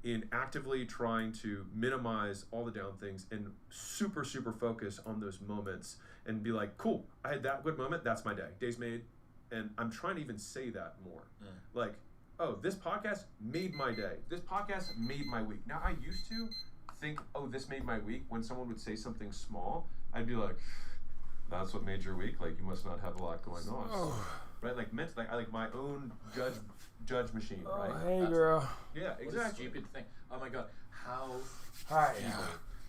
In actively trying to minimize all the down things and super focus on those moments and be like, cool, I had that good moment, that's my day. Day's made. And I'm trying to even say that more. Like, oh, this podcast made my day. This podcast made my week. Now, I used to think, oh, this made my week. When someone would say something small, I'd be like, that's what made your week? Like, you must not have a lot going on. Oh. Right? Like, mentally, I like my own judge machine, right? Hey, That's- girl. Yeah, What a exactly. stupid thing. Oh my god, how Hi. evil,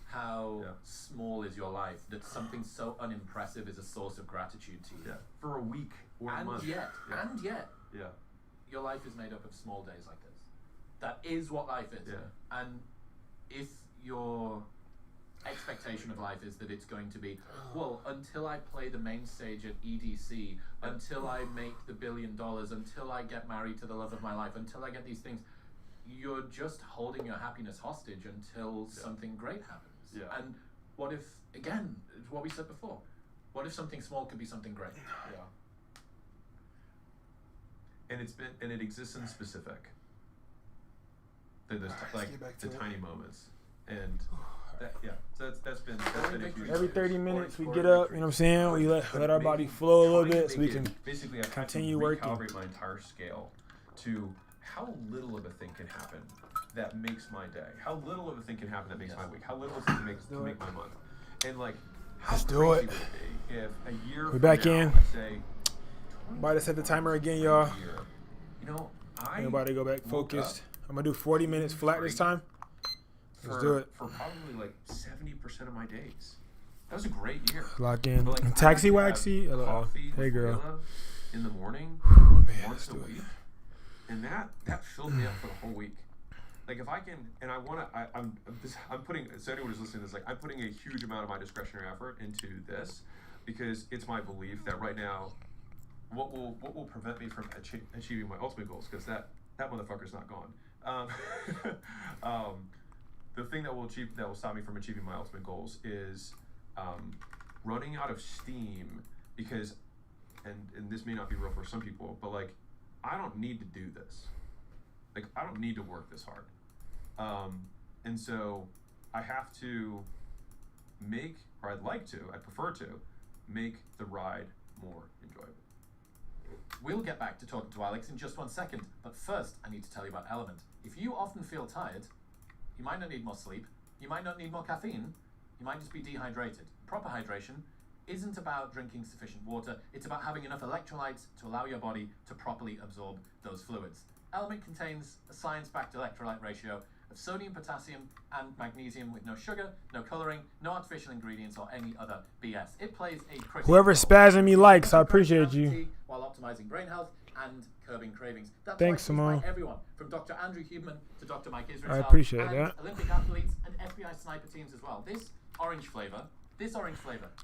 how Yeah. small is your life that something so unimpressive is a source of gratitude to you. Yeah, for a week or a And month. yet, Yeah. Yeah. your life is made up of small days like this. That is what life is. Yeah. And if your expectation of life is that it's going to be, well, until I play the main stage at EDC, until I make the $1 billion, until I get married to the love of my life, until I get these things, you're just holding your happiness hostage until something great happens. Yeah. And what if, again, it's what we said before, what if something small could be something great? Yeah. And it exists in the specific. Like get back the to it. tiny moments, and so that's been a huge Every thing. 30 minutes we Or get up, victory. you know what I'm saying? We let our body flow a little bit so we can basically I've had to continue working. recalibrate my entire scale to how little of a thing can happen that makes my day. How little of a thing can happen that makes my week. How little of a thing can make my month. And like, how Let's do crazy it. would it be if a year We from back now, in. I say, About to set the timer again, y'all. year, you know, I Everybody go back woke focused. up I'm gonna do 40 minutes flat this time. Let's do it. for probably like 70% of my days. That was a great year. Lock in. But, like, Taxi I had waxy. coffee Hey with girl. Layla in the morning Man, once let's a do it. week, and that filled me up for the whole week. Like if I can, and I want to, I'm putting. So anyone who's listening to this, like I'm putting a huge amount of my discretionary effort into this because it's my belief that right now, what will prevent me from achieving my ultimate goals? Because that motherfucker's not gone. The thing that will stop me from achieving my ultimate goals is running out of steam because, and this may not be real for some people, but like I don't need to do this. Like I don't need to work this hard, and so I have to make, or I'd prefer to make the ride more enjoyable. We'll get back to talking to Alex in just 1 second, but first I need to tell you about Element. If you often feel tired, you might not need more sleep, you might not need more caffeine, you might just be dehydrated. Proper hydration isn't about drinking sufficient water, it's about having enough electrolytes to allow your body to properly absorb those fluids. Element contains a science-backed electrolyte ratio of sodium, potassium, and magnesium with no sugar, no coloring, no artificial ingredients, or any other BS. It plays a critical Whoever role spazzing me in likes, I reducing appreciate you. fatigue while optimizing brain health and curbing cravings. That's Thanks, why it's used Simone. by everyone, from Dr. Andrew Huberman to Dr. Mike Israel. I appreciate and that. Olympic athletes and FBI sniper teams as well. This orange flavor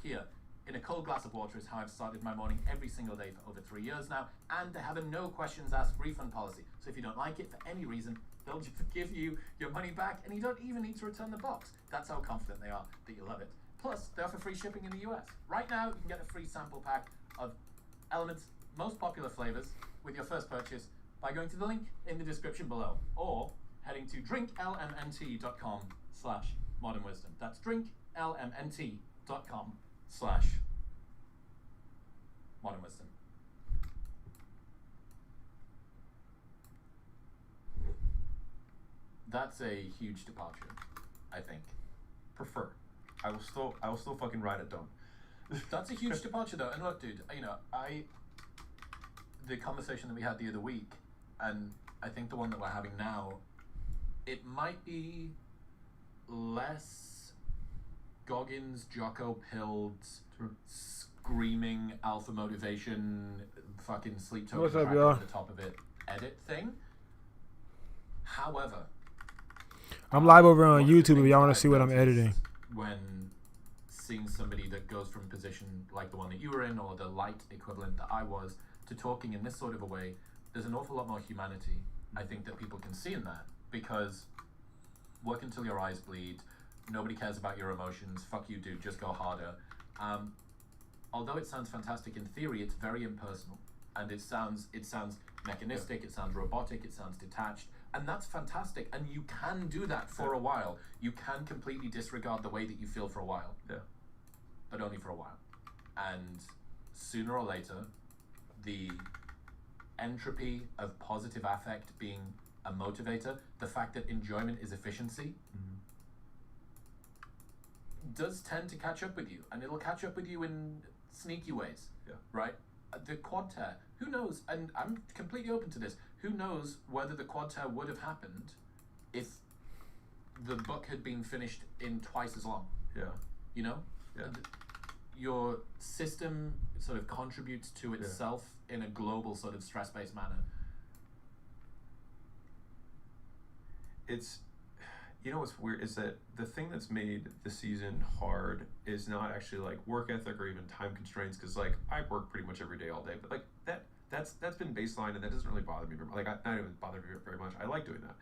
here in a cold glass of water is how I've started my morning every single day for over 3 years now, and they have a no questions asked refund policy. So if you don't like it for any reason, they'll just give you your money back, and you don't even need to return the box. That's how confident they are that you love it. Plus, they offer free shipping in the US. Right now, you can get a free sample pack of Element's most popular flavors with your first purchase by going to the link in the description below, or heading to drinklmnt.com/modernwisdom. That's drinklmnt.com/modernwisdom. That's a huge departure, I think. Prefer. I will still fucking ride it, don't. That's a huge departure, though. And look, dude, the conversation that we had the other week, and I think the one that we're having now, it might be less Goggins, Jocko pilled, screaming alpha motivation, fucking sleep token What's up, track y'all? over the top of it edit thing. However, I'm live over on one of the YouTube if things y'all want that to see what I'm I've noticed editing. when seeing somebody that goes from a position like the one that you were in, or the light equivalent that I was, to talking in this sort of a way, there's an awful lot more humanity, I think, that people can see in that, because work until your eyes bleed, nobody cares about your emotions, fuck you dude, just go harder. Although it sounds fantastic in theory, it's very impersonal, and it sounds mechanistic, it sounds robotic, it sounds detached, and that's fantastic, and you can do that for a while. You can completely disregard the way that you feel for a while. Yeah. But only for a while. And sooner or later, the entropy of positive affect being a motivator, the fact that enjoyment is efficiency, does tend to catch up with you, and it'll catch up with you in sneaky ways. Yeah. Right? The quad tear, who knows, and I'm completely open to this, who knows whether the quad tear would have happened if the book had been finished in twice as long. Yeah. You know? Yeah. Your system sort of contributes to itself in a global sort of stress-based manner. It's, you know what's weird is that the thing that's made the season hard is not actually like work ethic or even time constraints, because like I work pretty much every day all day, but like that's been baseline, and that doesn't really bother me very much. Like not even bother me very much. I like doing that.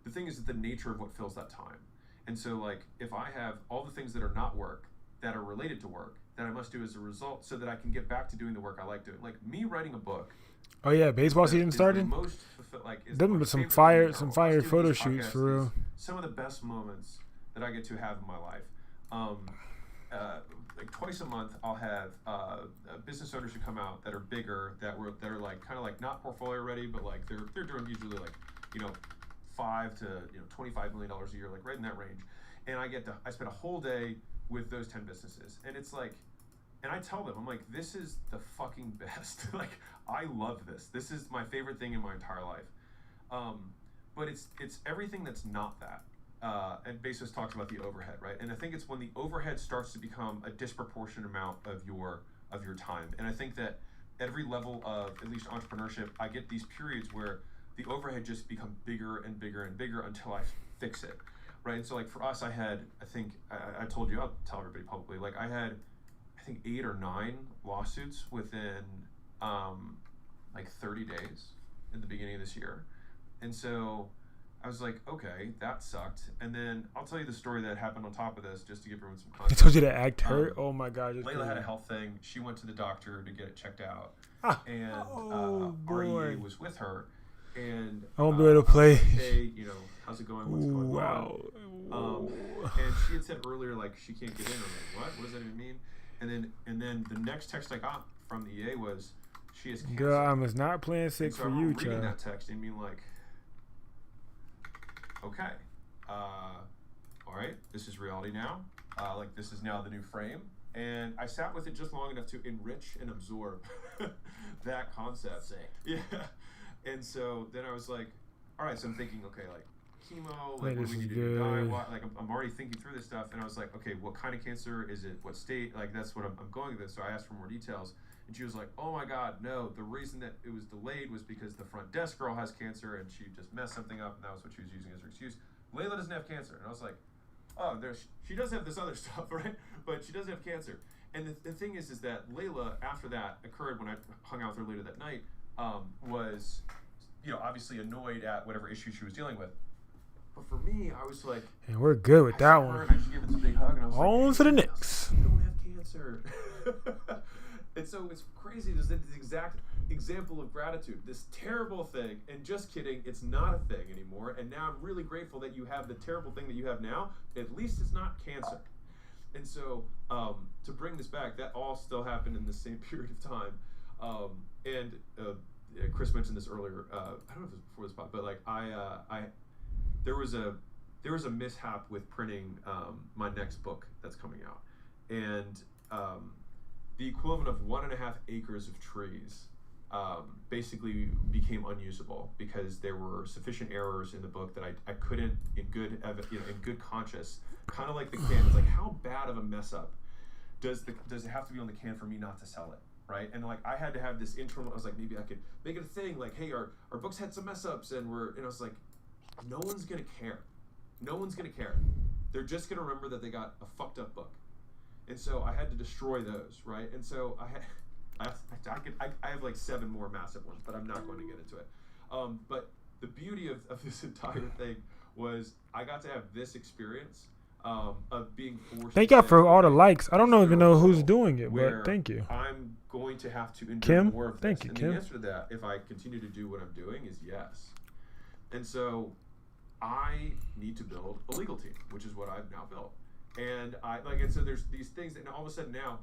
The thing is that the nature of what fills that time, And so like if I have all the things that are not work that are related to work that I must do as a result so that I can get back to doing the work I like doing. Like me writing a book. Oh yeah, baseball season started. Them with some fire photo shoots for real. Some of the best moments that I get to have in my life. Like twice a month, I'll have business owners who come out that are bigger, that are like kind of like not portfolio ready, but like they're doing usually like $5 to $25 million a year, like right in that range. And I spend a whole day with those 10 businesses, and it's like, and I tell them, I'm like, this is the fucking best. Like, I love this. This is my favorite thing in my entire life. But it's everything that's not that. And Bezos talks about the overhead, right? And I think it's when the overhead starts to become a disproportionate amount of your time. And I think that at every level of at least entrepreneurship, I get these periods where the overhead just become bigger and bigger and bigger until I fix it, right? And so like for us, I told you, I'll tell everybody publicly, like I had, I think 8 or 9 lawsuits within like 30 days in the beginning of this year. And so I was like, okay, that sucked. And then I'll tell you the story that happened on top of this, just to give everyone some They context. told you to act hurt. Oh my God! Layla had a health thing. She went to the doctor to get it checked out, and boy. REA was with her. And I won't be able to play. Hey, how's it going? What's going Wow. on? And she had said earlier, like, she can't get in. I'm like, what? What does that even mean? And then the next text I got from the EA was, she has cancer. Girl, I was not playing sick so for I'm you, reading child. that text and being like, okay, all right, this is reality now. Like, this is now the new frame. And I sat with it just long enough to enrich and absorb that concept. Sick. Yeah. And so then I was like, all right, so I'm thinking, okay, like chemo, like Wait, what this do we is need to do? good. Like I'm already thinking through this stuff. And I was like, okay, what kind of cancer is it? What state? Like, that's what I'm going with. So I asked for more details. And she was like, oh my God, no. The reason that it was delayed was because the front desk girl has cancer and she just messed something up. And that was what she was using as her excuse. Layla doesn't have cancer. And I was like, oh, she does have this other stuff, right? But she doesn't have cancer. And the thing is that Layla, after that occurred, when I hung out with her later that night, was, obviously annoyed at whatever issue she was dealing with. But for me, I was like, And we're good with that one. I just gave her this big hug, and I was On like, to the next. I don't have cancer. And so it's crazy. There's this exact example of gratitude. This terrible thing, and just kidding, it's not a thing anymore. And now I'm really grateful that you have the terrible thing that you have now. At least it's not cancer. And so to bring this back, that all still happened in the same period of time. And Chris mentioned this earlier. I don't know if it was before this pod, but like there was a mishap with printing my next book that's coming out, and the equivalent of 1.5 acres of trees basically became unusable because there were sufficient errors in the book that I couldn't, in good conscience, kind of like the can. It's like, how bad of a mess up does it have to be on the can for me not to sell it? Right? And like, I had to have this internal, I was like, maybe I could make it a thing, like, hey, our books had some mess ups, and I was like, no one's gonna care. No one's gonna care. They're just gonna remember that they got a fucked up book. And so I had to destroy those, right? And so I have like 7 more massive ones, but I'm not going to get into it. But the beauty of this entire thing was I got to have this experience of being forced. Thank to y'all say, for all the okay, likes. I don't even know who's doing it, where but thank you. I'm going to have to endure Kim? more of this. Thank you, and Kim. the answer to that, if I continue to do what I'm doing, is yes. And so I need to build a legal team, which is what I've now built. And so there's these things that all of a sudden now,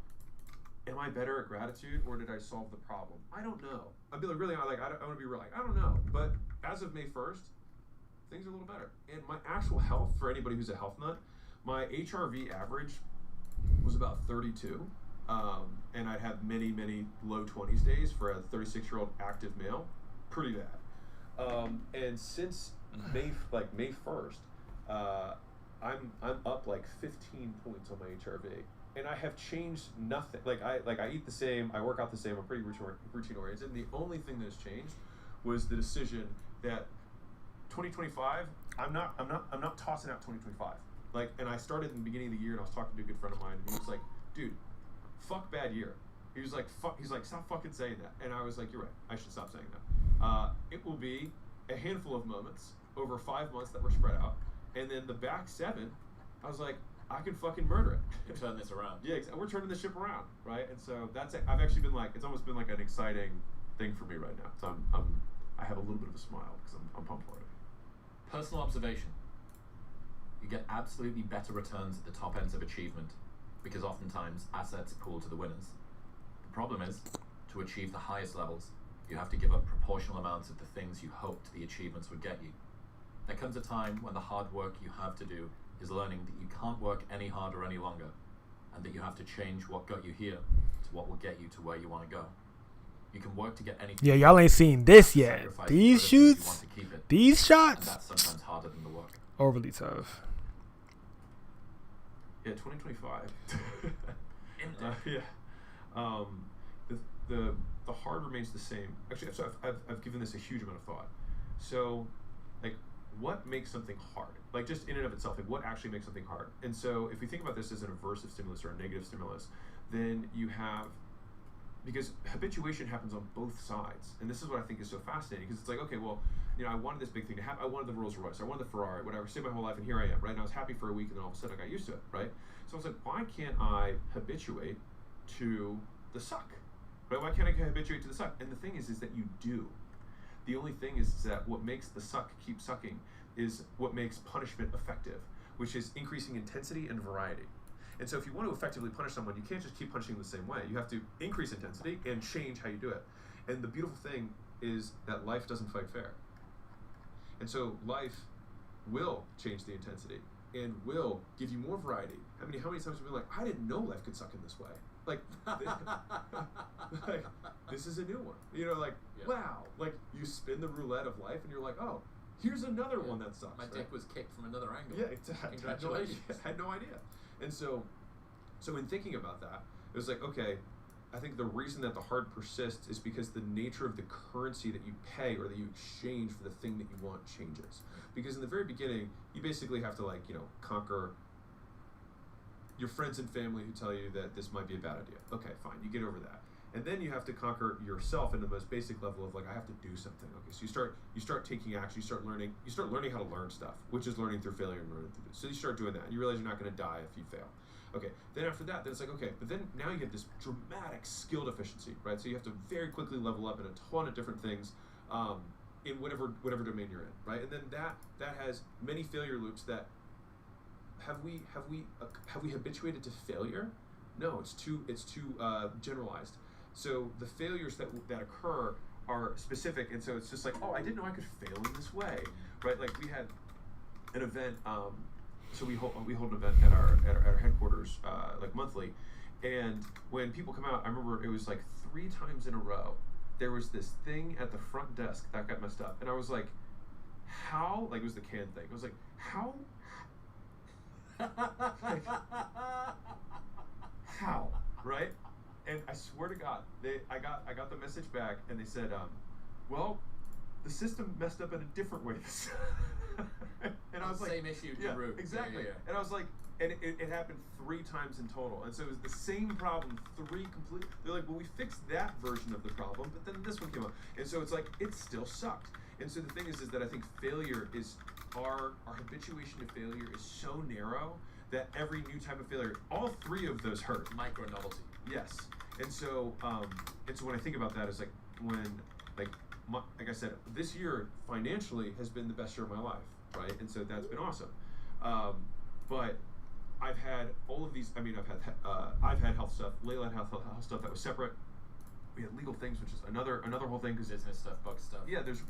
am I better at gratitude, or did I solve the problem? I don't know. I want to be real, I don't know. But as of May 1st, things are a little better. And my actual health, for anybody who's a health nut, my HRV average was about 32. And I'd have many, many low 20s days for a 36-year-old active male. Pretty bad. And since May 1st, I'm up like 15 points on my HRV, and I have changed nothing. I eat the same, I work out the same. I'm pretty routine oriented. And the only thing that's changed was the decision that 2025, I'm not tossing out 2025. And I started in the beginning of the year, and I was talking to a good friend of mine, and he was like, dude, fuck bad year. He was like, stop fucking saying that. And I was like, you're right, I should stop saying that. It will be a handful of moments over 5 months that were spread out, and then the back 7 I was like, I can fucking murder it. You turn this around. Yeah, we're turning the ship around, right? And so that's it. I've actually been like, it's almost been like an exciting thing for me right now. So I have a little bit of a smile because I'm pumped for it. Personal observation. You get absolutely better returns at the top ends of achievement because oftentimes assets pool to the winners. The problem is, to achieve the highest levels, you have to give up proportional amounts of the things you hoped the achievements would get you. There comes a time when the hard work you have to do is learning that you can't work any harder any longer, and that you have to change what got you here to what will get you to where you want to go. You can work to get anything. Yeah, y'all ain't seen this yet. sacrifice These for the things you shoots, want to keep it, these and shots, that's sometimes harder than the work. overly tough. Yeah, 2025. In The hard remains the same. Actually, so I've given this a huge amount of thought. So, like, what makes something hard? Like, just in and of itself, like, what actually makes something hard? And so, if we think about this as an aversive stimulus or a negative stimulus, then you have, because habituation happens on both sides, and this is what I think is so fascinating, because it's like, okay, well, you know, I wanted this big thing to happen. I wanted the Rolls Royce, I wanted the Ferrari, whatever. I stayed my whole life, and here I am, right? And I was happy for a week, and then all of a sudden I got used to it, right? So I was like, why can't I habituate to the suck? Right? Why can't I habituate to the suck? And the thing is that you do. The only thing is that what makes the suck keep sucking is what makes punishment effective, which is increasing intensity and variety. And so if you want to effectively punish someone, you can't just keep punishing the same way. You have to increase intensity and change how you do it. And the beautiful thing is that life doesn't fight fair. And so life will change the intensity and will give you more variety. How many times have we been like, I didn't know life could suck in this way. Like, like, this is a new one. You know, like, wow. Like, you spin the roulette of life and you're like, oh, here's another one that sucks. My dick was kicked from another angle. Yeah, exactly. Congratulations. I had no idea. And so in thinking about that, it was like, okay, I think the reason that the hard persists is because the nature of the currency that you pay or that you exchange for the thing that you want changes. Because in the very beginning, you basically have to, like, you know, conquer your friends and family who tell you that this might be a bad idea. Okay, fine, you get over that. And then you have to conquer yourself in the most basic level of, like, I have to do something. Okay, so you start taking action, you start learning how to learn stuff, which is learning through failure and learning through this. So you start doing that, and you realize you're not going to die if you fail. Okay, then after that, then it's like, okay, but then now you get this dramatic skill deficiency, right? So you have to very quickly level up in a ton of different things in whatever domain you're in, right? And then that has many failure loops that have we habituated to failure? No, it's too generalized. So the failures that occur are specific, and so it's just like, oh, I didn't know I could fail in this way, right? Like, we had an event. So we hold an event at our headquarters like monthly, and when people come out, I remember it was like 3 times in a row there was this thing at the front desk that got messed up, and I was like, how? Like, it was the can thing. I was like, how? Like, how? Right? And I swear to God, I got the message back, and they said, well, the system messed up in a different way. And I was like, same issue, yeah, root. exactly. Yeah. And I was like, and it happened 3 times in total, and so it was the same problem, 3 complete. They're like, well, we fixed that version of the problem, but then this one came up, and so it's like, it still sucked. And so the thing is that I think failure is our habituation to failure is so narrow that every new type of failure, all 3 of those hurt. Micro novelty. Yes. And so when I think about that, it's like when, like I said, this year financially has been the best year of my life, right? And so that's been awesome. But I've had all of these. I mean, I've had health stuff. Layla had health stuff that was separate. We had legal things, which is another whole thing. Cause Business stuff, book stuff. Yeah, there's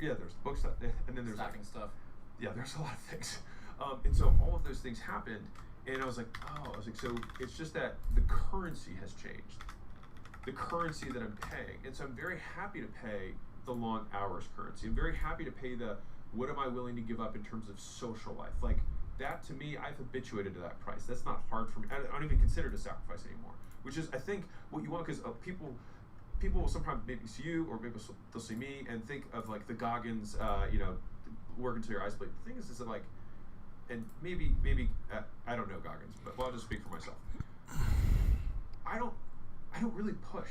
book stuff, and then there's Stacking stuff. Yeah, there's a lot of things. And so all of those things happened, and I was like, so it's just that the currency has changed. The currency that I'm paying. And so I'm very happy to pay the long hours currency. I'm very happy to pay the what am I willing to give up in terms of social life. Like, that, to me, I've habituated to that price. That's not hard for me. I don't even consider it a sacrifice anymore, which is, I think, what you want, because people will sometimes maybe see you, or maybe they'll see me and think of, like, the Goggins, working till your eyes bleed. The thing is that, like, and maybe I don't know Goggins, but I'll just speak for myself. I don't really push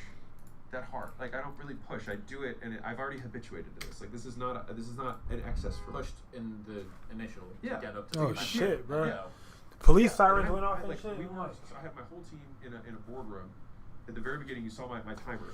that hard. Like, I don't really push. I do it, and I've already habituated to this. Like, this is not an excess for me. Pushed in the initial Yeah. to get up to Oh the shit, bro. Yeah. Police Yeah, sirens and went off I, and like, shit. we were, so I had my whole team in a boardroom. At the very beginning, you saw my timer.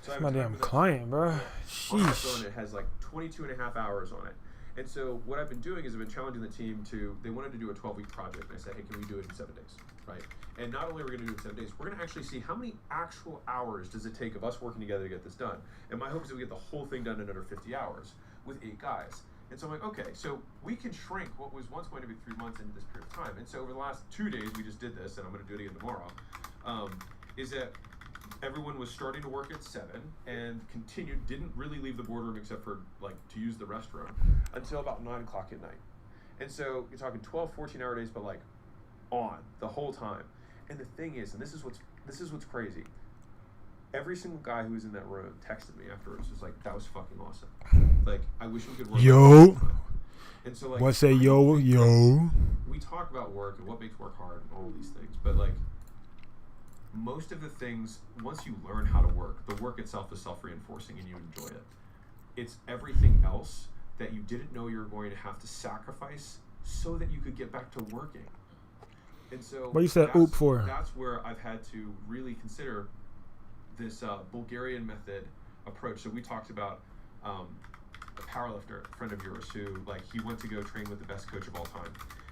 So I have My a damn timer that's client, bro. on my phone. Sheesh. It has like 22 and a half hours on it. And so what I've been doing is I've been challenging the team to, they wanted to do a 12-week project. And I said, hey, can we do it in 7 days, right? And not only are we going to do it in 7 days, we're going to actually see how many actual hours does it take of us working together to get this done. And my hope is that we get the whole thing done in under 50 hours with 8 guys. And so I'm like, okay, so we can shrink what was once going to be 3 months into this period of time. And so over the last 2 days, we just did this, and I'm going to do it again tomorrow, is that everyone was starting to work at 7 and continued, didn't really leave the boardroom except for like to use the restroom until about 9 o'clock at night. And so you're talking 12, 14-hour days, but like on the whole time. And the thing is, and this is what's crazy. Every single guy who was in that room texted me afterwards, was like, that was fucking awesome. Like, I wish we could work. Yo. And so like, What say yo, yo? we talk about work and what makes work hard and all of these things, but like most of the things, once you learn how to work, the work itself is self-reinforcing and you enjoy it. It's everything else that you didn't know you were going to have to sacrifice so that you could get back to working. And so What you said oop for? That's where I've had to really consider this Bulgarian method approach. So we talked about a powerlifter, a friend of yours, who like he went to go train with the best coach of all time.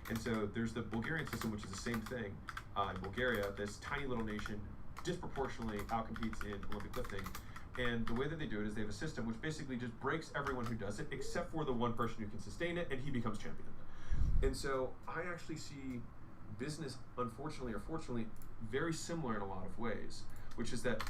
And so there's the Bulgarian system, which is the same thing. In Bulgaria, this tiny little nation disproportionately outcompetes in Olympic lifting. And the way that they do it is they have a system which basically just breaks everyone who does it, except for the one person who can sustain it, and he becomes champion. And so I actually see business, unfortunately or fortunately, very similar in a lot of ways, which is that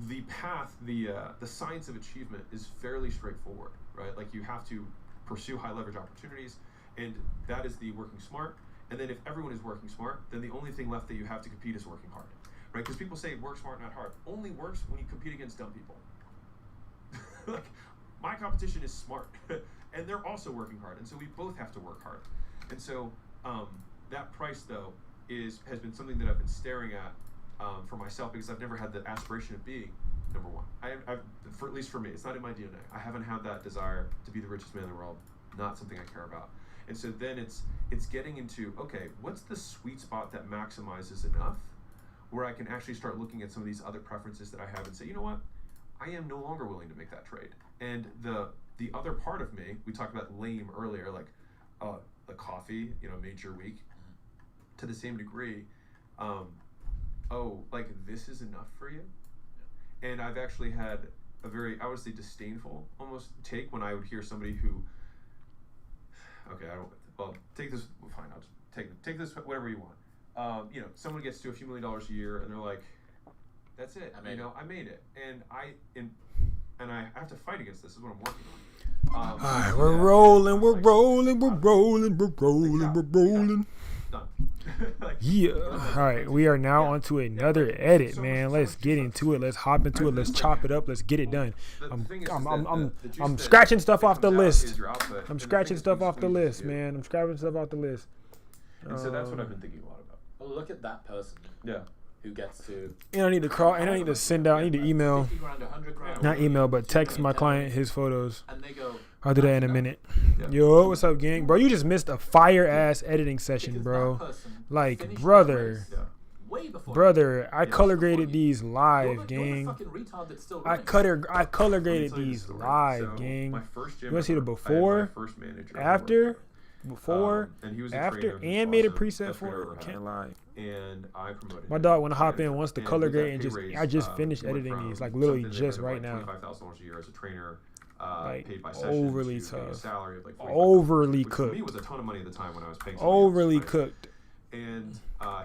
the path, the science of achievement is fairly straightforward, right? Like you have to pursue high leverage opportunities, and that is the working smart. And then if everyone is working smart, then the only thing left that you have to compete is working hard, right? Because people say work smart, not hard. Only works when you compete against dumb people. Like, my competition is smart, and they're also working hard, and so we both have to work hard. And so that price, though, has been something that I've been staring at for myself, because I've never had the aspiration of being number one. I've, for at least for me, it's not in my DNA. I haven't had that desire to be the richest man in the world. Not something I care about. And so then it's getting into, okay, what's the sweet spot that maximizes enough where I can actually start looking at some of these other preferences that I have and say, you know what, I am no longer willing to make that trade. And the other part of me, we talked about lame earlier, like the coffee, made your week. To the same degree, like this is enough for you? And I've actually had a very, I would say, disdainful almost take when I would hear somebody who, take this, fine, I'll just take this, whatever you want. Someone gets to a few $1 million a year and they're like, that's it, I made it. And I have to fight against this. This is what I'm working on. All right, we're rolling. Done. Yeah. All right, we are now onto another edit, man. Let's get into it. Let's hop into it. Let's chop it up. Let's get it done. I'm scratching stuff off the list. I'm scratching stuff off the list, man. I'm scratching stuff off the list. And so that's what I've been thinking a lot about. Well, look at that person. Yeah. Who gets to. And I need to call. And I need to send out. I need to email. 50 grand, 100 grand. Not email, but text my client his photos. And they go. I'll do that in a minute. Yeah. Yo, what's up, gang? Bro, you just missed a fire ass editing session, Because bro. that person Like, finished brother. that race way before. Brother, I color before graded you. these You're live, the gang. fucking retard that's still I running. color Let me graded tell you the these story. live, So, gang. my first gym You wanna see the ever, I had before, my first manager After, before, and he was a after, trainer who was and made a awesome. preset Best trainer for I it. ever Can't had. lie. And I promoted My him. dog wanna hop Manager. in, wants to And color with that grade and pay just. raise, I just finished he went editing from these, like literally something that just could have, right now. $25,000 a year as a trainer, Like, paid by session, overly to getting a tough. salary of like $45,000, Overly which for me cooked. was a ton of money at the time when I was paying somebody else, Overly right? cooked. And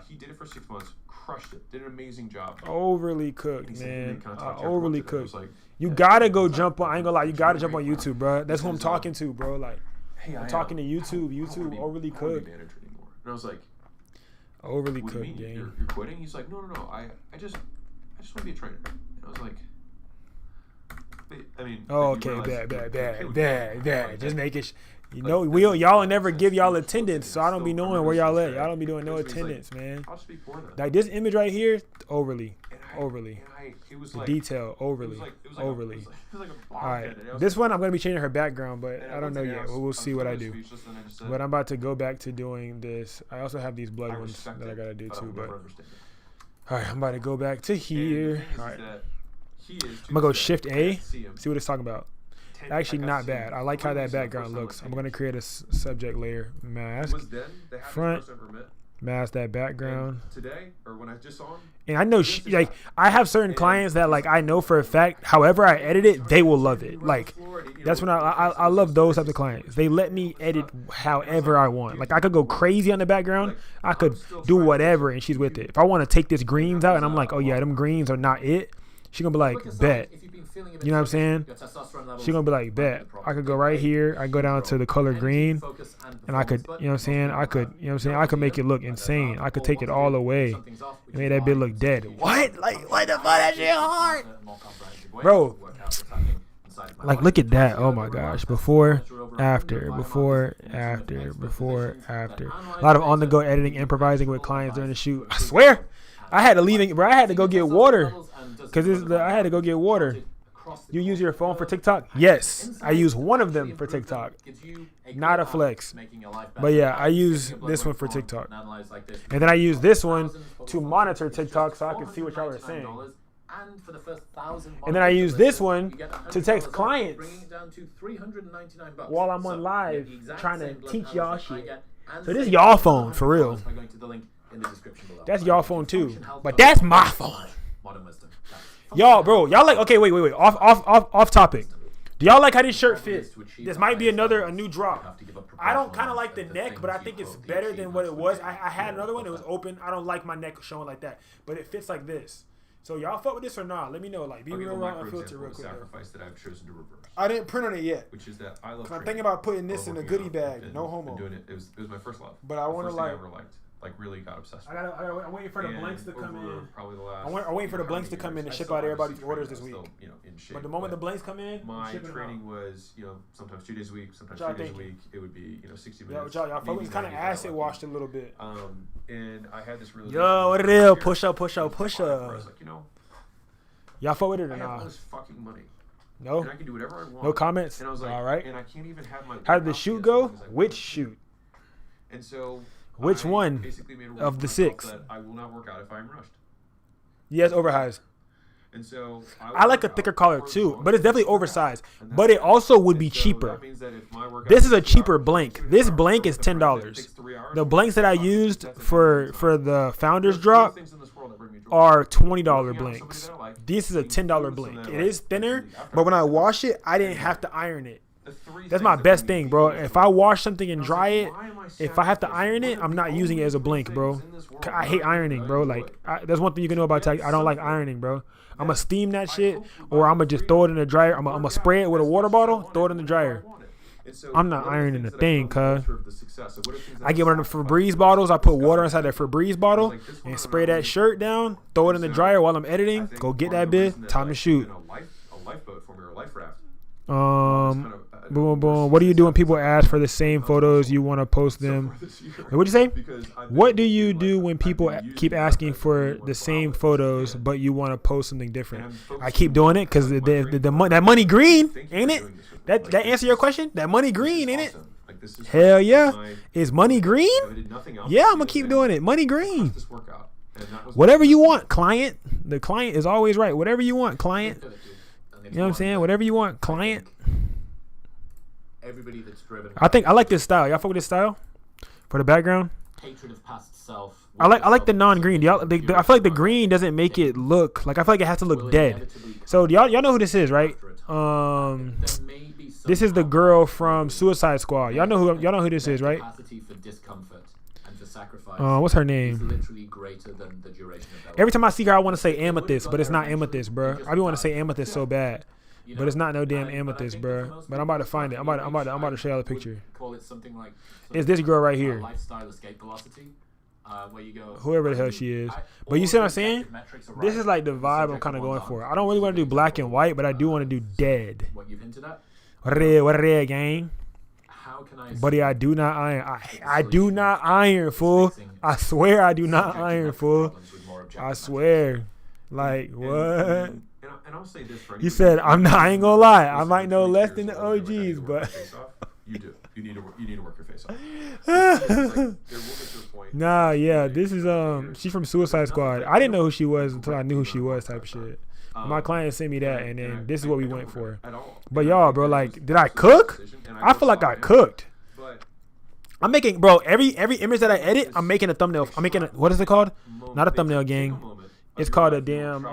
he did it for 6 months, crushed it, did an amazing job. Overly And cooked, he said, "Hey, man. can I talk to you Overly afterwards?" And I was cooked. like, You "Yeah, gotta go what's up?" jump on. I ain't gonna lie. You gotta It's jump on really YouTube, bro. That's who I'm Because, talking to, bro. Like, Hey, I'm talking to YouTube. I don't wanna YouTube be- overly I don't wanna cooked. be manager anymore. And I was like, Overly what do you cooked, mean? gang. You're quitting? He's like, no, I just want to be a trainer. And I was like, I mean. Oh, then you okay, realize bad. like, Just make it. like, Y'all will never give y'all attendance, so I don't be knowing where y'all at. Y'all don't be doing no He's like, attendance, man. I'll just be poor then. Like this image right here, overly. And overly. It was The like detail it overly. was like a Overly. bomb All right. head, and I was This like- one I'm gonna be changing her background, but and I don't once know again, yet. was- We'll see what I do. speechless, and I just said, But I'm about to go back to doing this. I also have these blood I ones respect that I it, gotta do but too. I'll But never understand it. all right, I'm about to go back to And the here. thing is All right, that he is I'm gonna go to this day, Shift I A. can't see him. See what it's talking about. Actually, Like, I've not seen bad. I like how three that weeks the background first time looks. I I'm think. gonna create a subject layer mask. Was then they had Front. his first ever met. Mask that background. And today, or when I just saw him, And I know, This is like, not- I have certain and clients that, like, I know for a fact, however I edit it, they will love it. Like, that's when I love those types of clients. They let me edit however I want. Like, I could go crazy on the background. I could do whatever, and she's with it. If I want to take this greens out, and I'm like, oh, yeah, them greens are not it, she going to be like, bet. You know what I'm saying? She going to be like, bet. I could go right here. I go down to the color green, and I could, you know what I'm saying? I could, you know what I'm saying? I could make it look insane. I could take it all away. Made that bit look dead. What? Like, what the fuck? That shit hard. Bro, like, look at that. Oh my gosh. Before, after, before, after, before, after. A lot of on the go editing, improvising with clients during the shoot. I swear, I had to leave it, bro. I had to go get water. Because I had to go get water. You use your phone for TikTok? Yes. I use one of them for TikTok. Not a flex. But yeah, I use this one for TikTok. And then I use this one to monitor TikTok so I can see what y'all are saying. And then I use this one to text clients while I'm on live trying to teach y'all shit. So this is y'all phone, for real. That's y'all phone too. But that's my phone. Y'all, bro, y'all like, okay, wait. Off topic. Do y'all like how this shirt fits? This might be a new drop. I don't kind of like the neck, but I think it's better than what it was. I had another one, it was open. I don't like my neck showing like that, but it fits like this. So y'all fuck with this or not? Let me know. Like, be real raw filter real quick. sacrifice that I've chosen to reverse, I didn't print on it yet. which is that I love. I'm training. thinking about putting this Or in a working goodie out. bag. Been- No been homo. doing it. It was my first love. But I The want to first thing I like. ever liked. Like really got obsessed with. I'm waiting for the And blanks to come over in. Probably the last. I'm waiting for the how blanks to many come in years, and I ship still out everybody's obviously orders train, this I'm week. still, in shape, But the moment the but blanks come in, I'm my shipping them training out. was, sometimes 2 days a week, sometimes What y'all 3 days a thinking? week. It would be, 60 Yo, minutes. y'all maybe focus kind of 90 if I got acid lucky. washed a little bit. And I had this really. Yo, what it is? Push up. I was like, Y'all fuck with it or I have all not? this fucking money, No? and I can do whatever I want. No comments? And I was like, All right. and I can't even have my. How did the outfit shoot as go? long as I Which want. shoot? And so. Which I one basically made a rule of for the myself 6? that I will not work out if I'm rushed. Yes, oversized. And so I like a thicker collar too, but it's definitely oversized. But it also would be cheaper. This This is a cheaper blank. This blank is $10. The blanks that I used for the founders drop are $20 blanks. This is a $10 blank. It is thinner, but when I wash it, I didn't have to iron it. That's my best thing, bro. If I wash something and dry it, if I have to iron it, I'm not using it as a blank, bro. I hate ironing, bro. Like, that's one thing you can know about tech. I don't like ironing, bro. I'm going to steam that shit, or I'm going to just throw it in the dryer. I'm going to spray it with a water bottle, throw it in the dryer. I'm not ironing a thing, cuz. I get one of the Febreze bottles. I put water inside that Febreze bottle and spray that shirt down, throw it in the dryer while I'm editing, go get that bit, time to shoot. A lifeboat for me or a life raft. Boom, boom. What do you do when people ask for the same photos? You want to post them? What'd you say? What do you do when people keep asking for the same photos, but you want to post something different? I keep doing it because that money green, ain't it? That answer your question? That money green, ain't it? Hell yeah. Is money green? Yeah, I'm going to keep doing it. Money green. Whatever you want, client. The client is always right. Whatever you want, client. You know what I'm saying? Whatever you want, client. Everybody that's driven. I like this style. Y'all fuck with this style for the background. Hatred of past self. I like the non-green. I feel like the green doesn't make it look like. I feel like it has to look dead. So y'all know who this is, right? This is the girl from Suicide Squad. Y'all know who this is, right? What's her name? Every time I see her, I want to say Amethyst, but it's not Amethyst, bro. I be want to say Amethyst so bad, but it's not no damn Amethyst, bro. But I'm about to find it. I'm about to show y'all the picture. Call it something like. It's this girl right here. Lifestyle escape velocity. Where you go. Whoever the hell she is. But you see what I'm saying? This is like the vibe I'm kind of going for. I don't really want to do black and white, but I do want to do dead. What you've hinted at. What red, gang? Buddy, I do not iron. I do not iron, fool. I swear I do not iron, fool. I swear. Like what? And I'll say this for You anybody said who's I'm not. I ain't gonna lie. I listen, might know 20 less years than the ago, when they OGs, were but working face off, you do. You need to work your face off. There will get to a point. nah, yeah. This is she's from Suicide Squad. I didn't know who she was until I knew who she was. Type shit. My client sent me that, and then this is what we went for. But y'all, bro, like, did I cook? I feel like I cooked. But I'm making, bro, every image that I edit, I'm making a thumbnail. I'm making a, what is it called? Not a thumbnail, gang. It's called a damn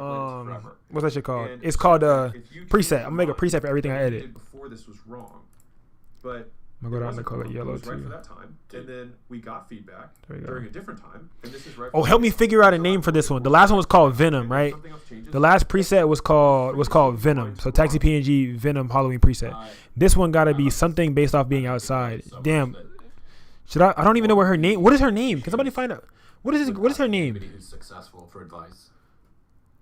what's that shit called? It's called a preset. I'm gonna make a preset for everything I edit. Before this was wrong, but I'm gonna go down and call it yellow was right for too. that time, and then we got feedback There we go. during a different time, and this is right. Oh, help me figure out a name for this one. The last one was called Venom, right? The last preset was called Venom. So Taxi PNG Venom Halloween preset. This one gotta be something based off being outside. Damn. Should I don't even know what her name. What is her name? Can somebody find out? What is her name? Anybody who's successful for advice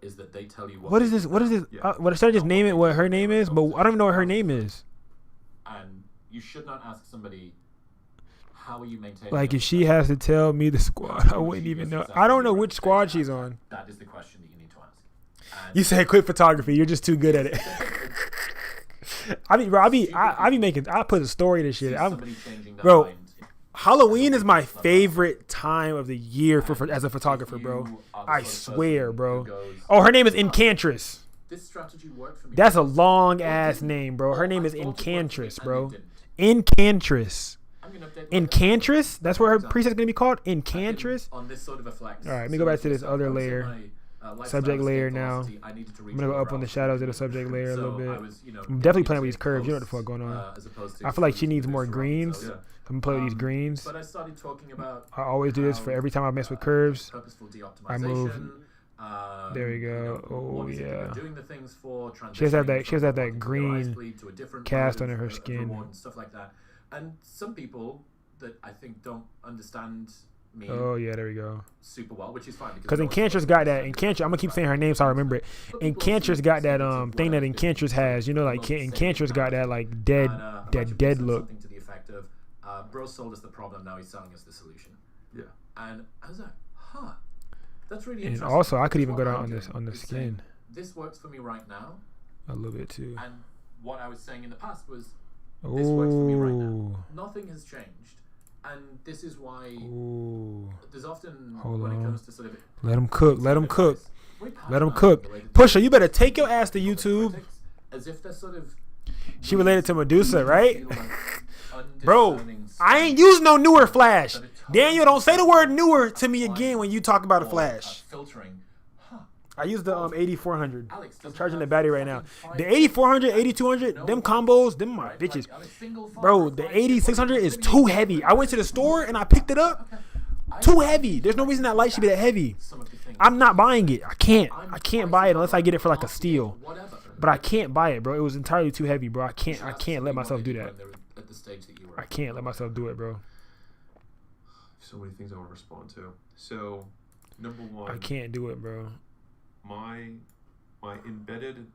is that they tell you What is this? What is this? Should I just name it what her name is? But I don't even know what her name is. And you should not ask somebody, how are you maintaining Like, your if she has to tell me the squad, I wouldn't even know. I don't know which squad she's on. That is the question that you need to ask. And You said quit photography. You're just too good at it. I put a story to shit. somebody changing their Bro, mind. Halloween is my favorite time of the year for as a photographer, bro. You are the I sort of swear, person bro. who goes, Oh, her name is Encantress. this strategy worked for me. That's a long ass name, bro. Her name is Encantress, bro. didn't. Encantress. I'm gonna update Encantress? That's what her preset's gonna be called? Encantress? on this sort of a flex. All right, let me go back to this So other I was in layer. my, lifestyle Subject layer escape now. velocity. I needed to reach I'm gonna go more up on the browsers. shadows of the subject layer a So little bit. I was, I'm definitely playing with into these curves. You know what the posts, fuck going on. as opposed to I feel like she extrusions needs with more this greens. so, yeah. I'm gonna play with these greens. But I started talking about. I always do this for every time I mess with curves. Purposeful I move. de-optimization. There we go. Oh, what is it that yeah. you're doing the things for? She has that transitioning from green one eye to a different cast mode under her of skin. reward and stuff like that. And some people that I think don't understand me Oh yeah, there we go. super well, which is fine Because no one's Encantress supposed got to that. understand Enchantress. me. I'm gonna keep saying her name so I remember it. But people Enchantress seem got that to thing that whatever Enchantress different has. You know, like most same Enchantress got that like dead, And, a bunch that of people dead said look. Something to the effect of, bro sold us the problem, now he's selling us the solution. Yeah. And I was like, huh, that's really And interesting. also, I could even What go down I'm on doing the is skin saying, this works for me right now. a little bit too. And what I was saying in the past was, this works for me right now. Ooh, Nothing has changed. And this is why ooh. there's often, Hold when on. it comes to sort of Let him cook. Let him cook. very Let him passionate cook. about the way that Pusha, they you better take your ass to public YouTube. critics, as if they're sort of She related to Medusa, right? feel like Bro, undiscerning I ain't used no newer Flash. that are Daniel, don't say the word newer to me applying again when you talk about a or, Flash. filtering. Huh. I use the 8400. Alex, I'm does it charging the have battery right now. fucking The five- 8400, 8200, them combos, them my Right? bitches. Like, on a single phone, Bro, it's the like, 8600 what is are you too doing? heavy. I went to the store and I picked it up. Too heavy. There's no reason that light should be that heavy. Some of the things. I'm not buying it. I can't I'm buy it unless I pricing get it for like a off steal. whatever. But I can't buy it, bro. It was entirely too heavy, bro. I can't let Absolutely myself do wanted that. when they were at the stage that you were I at. can't let myself do it, bro. So many things I want to respond to. So, number one, I can't do it, bro. my embedded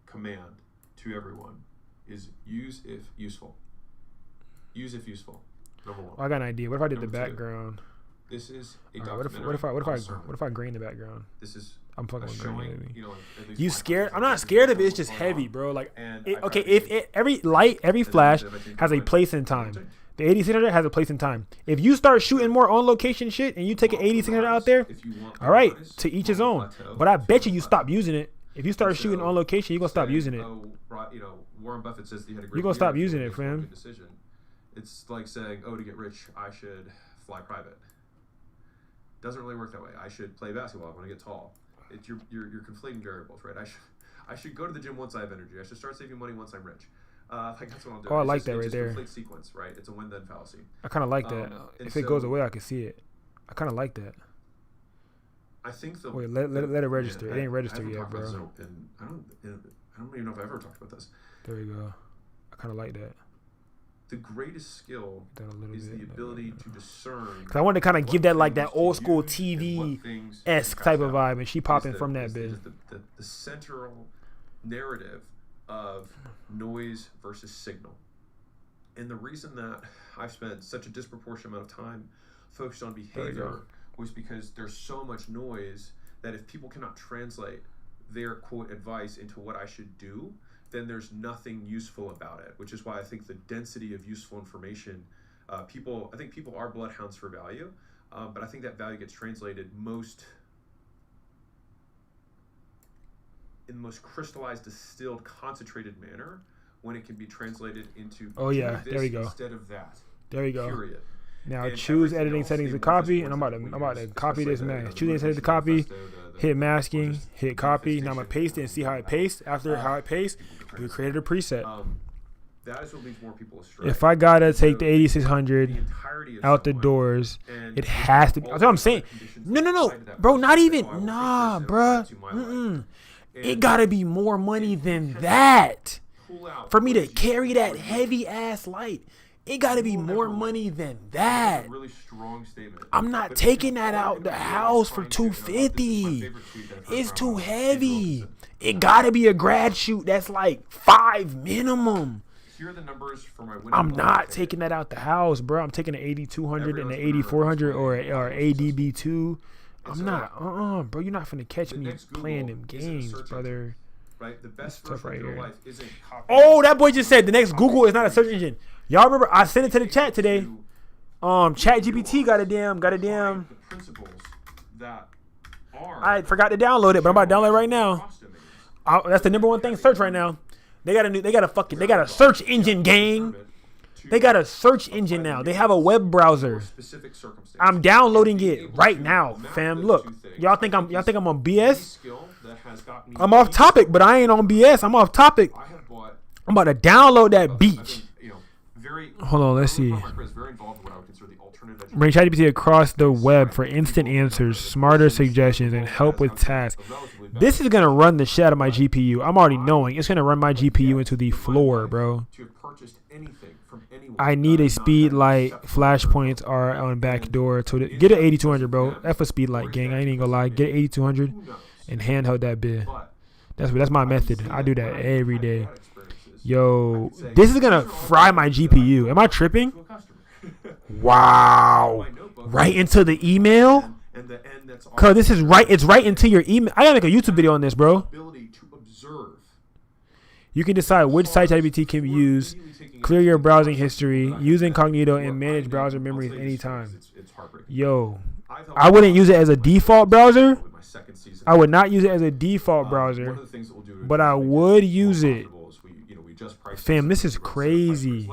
command to everyone is use if useful. Use if useful. Number one. I got an idea. What if I did the Number two. background? This is a Alright, documentary. what if I green the background? This is I'm fucking a with green. showing. Maybe. You know, at least You my scared? thoughts I'm on not this, scared of it. what's It's just going heavy, on. bro. Like, And it, I okay, try to if be- it, every light, every and then flash if I change has a my place and mind, time. change. The 8600 has a place and time. If you start shooting more on location shit and you take an 8600 out there, If you want all right, artists, to each his on the own. plateau, But I bet to you the stop plateau. using it. If you start shooting on location, you're gonna stop Saying, using it. Oh, right, you know, Warren Buffett says he had a great You're gonna stop year, using so it, makes one fam. good decision. It's like saying, oh, to get rich, I should fly private. Doesn't really work that way. I should play basketball when I get tall. You're conflating variables, right? I should go to the gym once I have energy. I should start saving money once I'm rich. Like that's what I'll do. Oh, I It's like just, that it right just there. conflates sequence, right? It's a when-then fallacy. I kind of like that. and If it goes so- away, I can see it. I kind of like that. I think the Wait, let it register. It ain't I registered haven't yet, talked about bro. this in- I don't even know if I ever talked about this. There we go. I kind of like that. The greatest skill That a little is bit. the ability to discern. Cause I wanted to kind of what give that like that things to old school use and TV what things esque to type cut of out. vibe, and she popping Is from the- that is bit. the central narrative of noise versus signal. And the reason that I've spent such a disproportionate amount of time focused on There you behavior go. was because there's so much noise that if people cannot translate their quote advice into what I should do, then there's nothing useful about it, which is why I think the density of useful information, I think people are bloodhounds for value, but I think that value gets translated in the most crystallized, distilled, concentrated manner when it can be translated into there we go. Instead of that. There we go. Period. Now And choose everything editing else, settings the to copy, amorphous and I'm words about to that we copy use, this especially man. the Choose editing settings to copy, manifesto, the hit masking, just hit copy. Now I'm gonna manifestation. paste it and see how it pastes. After how it pastes, we created a preset. That is what leads more people astray. If I gotta take So the 8600 entirety of out the someone, doors, and it has to be. That's what I'm saying. No, bro, not even. Nah, bruh. It gotta be more money than that for me to carry that heavy ass light. It gotta be more money than that. Really strong statement. I'm not taking that out the house for $250. It's too heavy. It gotta be a grad shoot that's like $5 minimum. Here are the numbers for my window. I'm not taking that out the house, bro. I'm taking the 8200 and the 8400 or ADB2. I'm not, bro. You're not finna catch me playing them games, brother. Right, the best That's tough version right of your here. life isn't copying. Oh, that boy just said the next Google is not a search engine. Y'all remember I sent it to the chat today. Chat GPT got a damn. The principles that are I forgot to download it, but I'm about to download it right now. That's the number one thing search right now. They got a search engine, gang. They got a search engine now. They have a web browser. specific circumstances. I'm downloading it right now, fam. Look, y'all think I'm on BS? I'm off topic, but I ain't on BS. I'm off topic. I have bought. I'm about to download that beach. Very. Hold on, let's see. Very involved in what I would consider the alternative education. Bring ChatGPT across the web for instant answers, smarter suggestions, and help with tasks. This is gonna run the shit out of my GPU. I'm already knowing it's gonna run my GPU into the floor, bro. To have purchased anything from anyone. I need a speed light. Flashpoints are on back door. Get an 8200, bro. F a speed light, gang. I ain't even gonna lie. Get an 8200 and handheld that bit. That's my method. I do that every day. Yo, this is gonna fry my GPU. Am I tripping? Wow. Right into the email? Cause this is right. It's right into your email. I gotta make a YouTube video on this, bro. Ability to observe. You can decide which site ChatGPT can be used. Clear your browsing history, use incognito, and manage browser memories anytime. Yo, I wouldn't use it as a default browser. I would not use it as a default browser, but I would use it. Fam, this is crazy.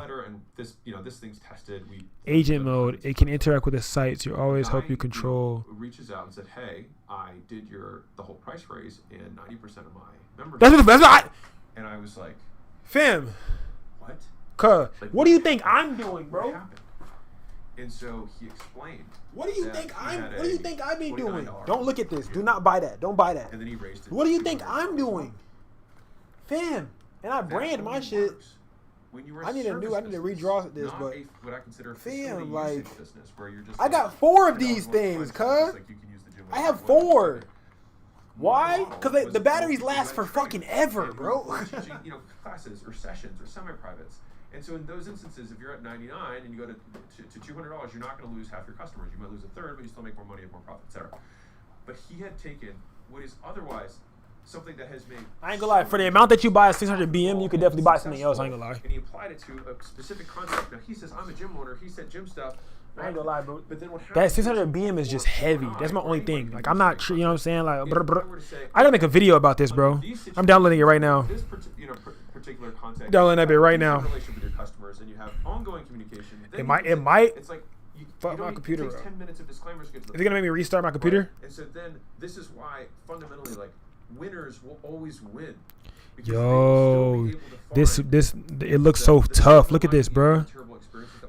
Agent mode. It can interact with the sites. You always help you control. Reaches out and said, "Hey, I did the whole price raise, and 90% of my members." That's not. And I was like, Fam. "What? What do you think I'm doing, bro? What happened?" And so he explained. What do you think I've been doing? $49 Don't look at this. Do not buy that. Don't buy that. And then he raised it. What do you think I'm doing? Fam. And I brand my shit. I need to redraw this, but what I consider fam, like, business where you're just I got 4 of these things, cuz. I have 4. Why? Because the batteries last for fucking ever, bro. Teaching, classes or sessions or semi-privates. And so in those instances, if you're at 99 and you go to $200, you're not going to lose half your customers. You might lose a third, but you still make more money and more profit, etc. But he had taken what is otherwise something that has made. I ain't gonna lie. For the amount that you buy a 600 BM, you could definitely buy something else. I ain't gonna lie. And he applied it to a specific concept. Now he says, "I'm a gym owner." He said gym stuff. I ain't gonna lie, bro. But then what that 600 BM is just heavy. That's my only thing. Like, I'm not sure. You know what I'm saying? Like, I gotta make a video about this, bro. I'm downloading it right now. This particular context. Downloading that bit right now. Relationship with your customers, and you have ongoing communication. It might. It's like. Fuck my computer. It takes 10 minutes of disclaimers to get to the Is it gonna make me restart my computer? Right? And so then this is why fundamentally, like, winners will always win. Yo, this it looks so tough. Look at this, bro.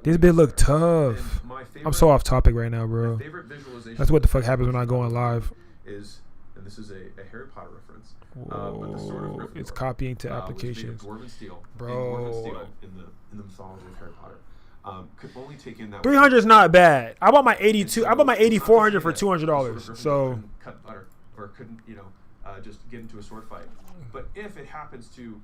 This bit look tough. I'm so off topic right now, bro. That's what the fuck happens when I go on live. And this is a Harry Potter reference. Whoa, the sword of Gryffindor, it's copying to applications, dwarven steel, bro. In the mythology of Harry Potter. Could only take in that 300 is not bad. I bought my 82. I bought my 8400 for $200. So cut butter or couldn't just get into a sword fight. But if it happens to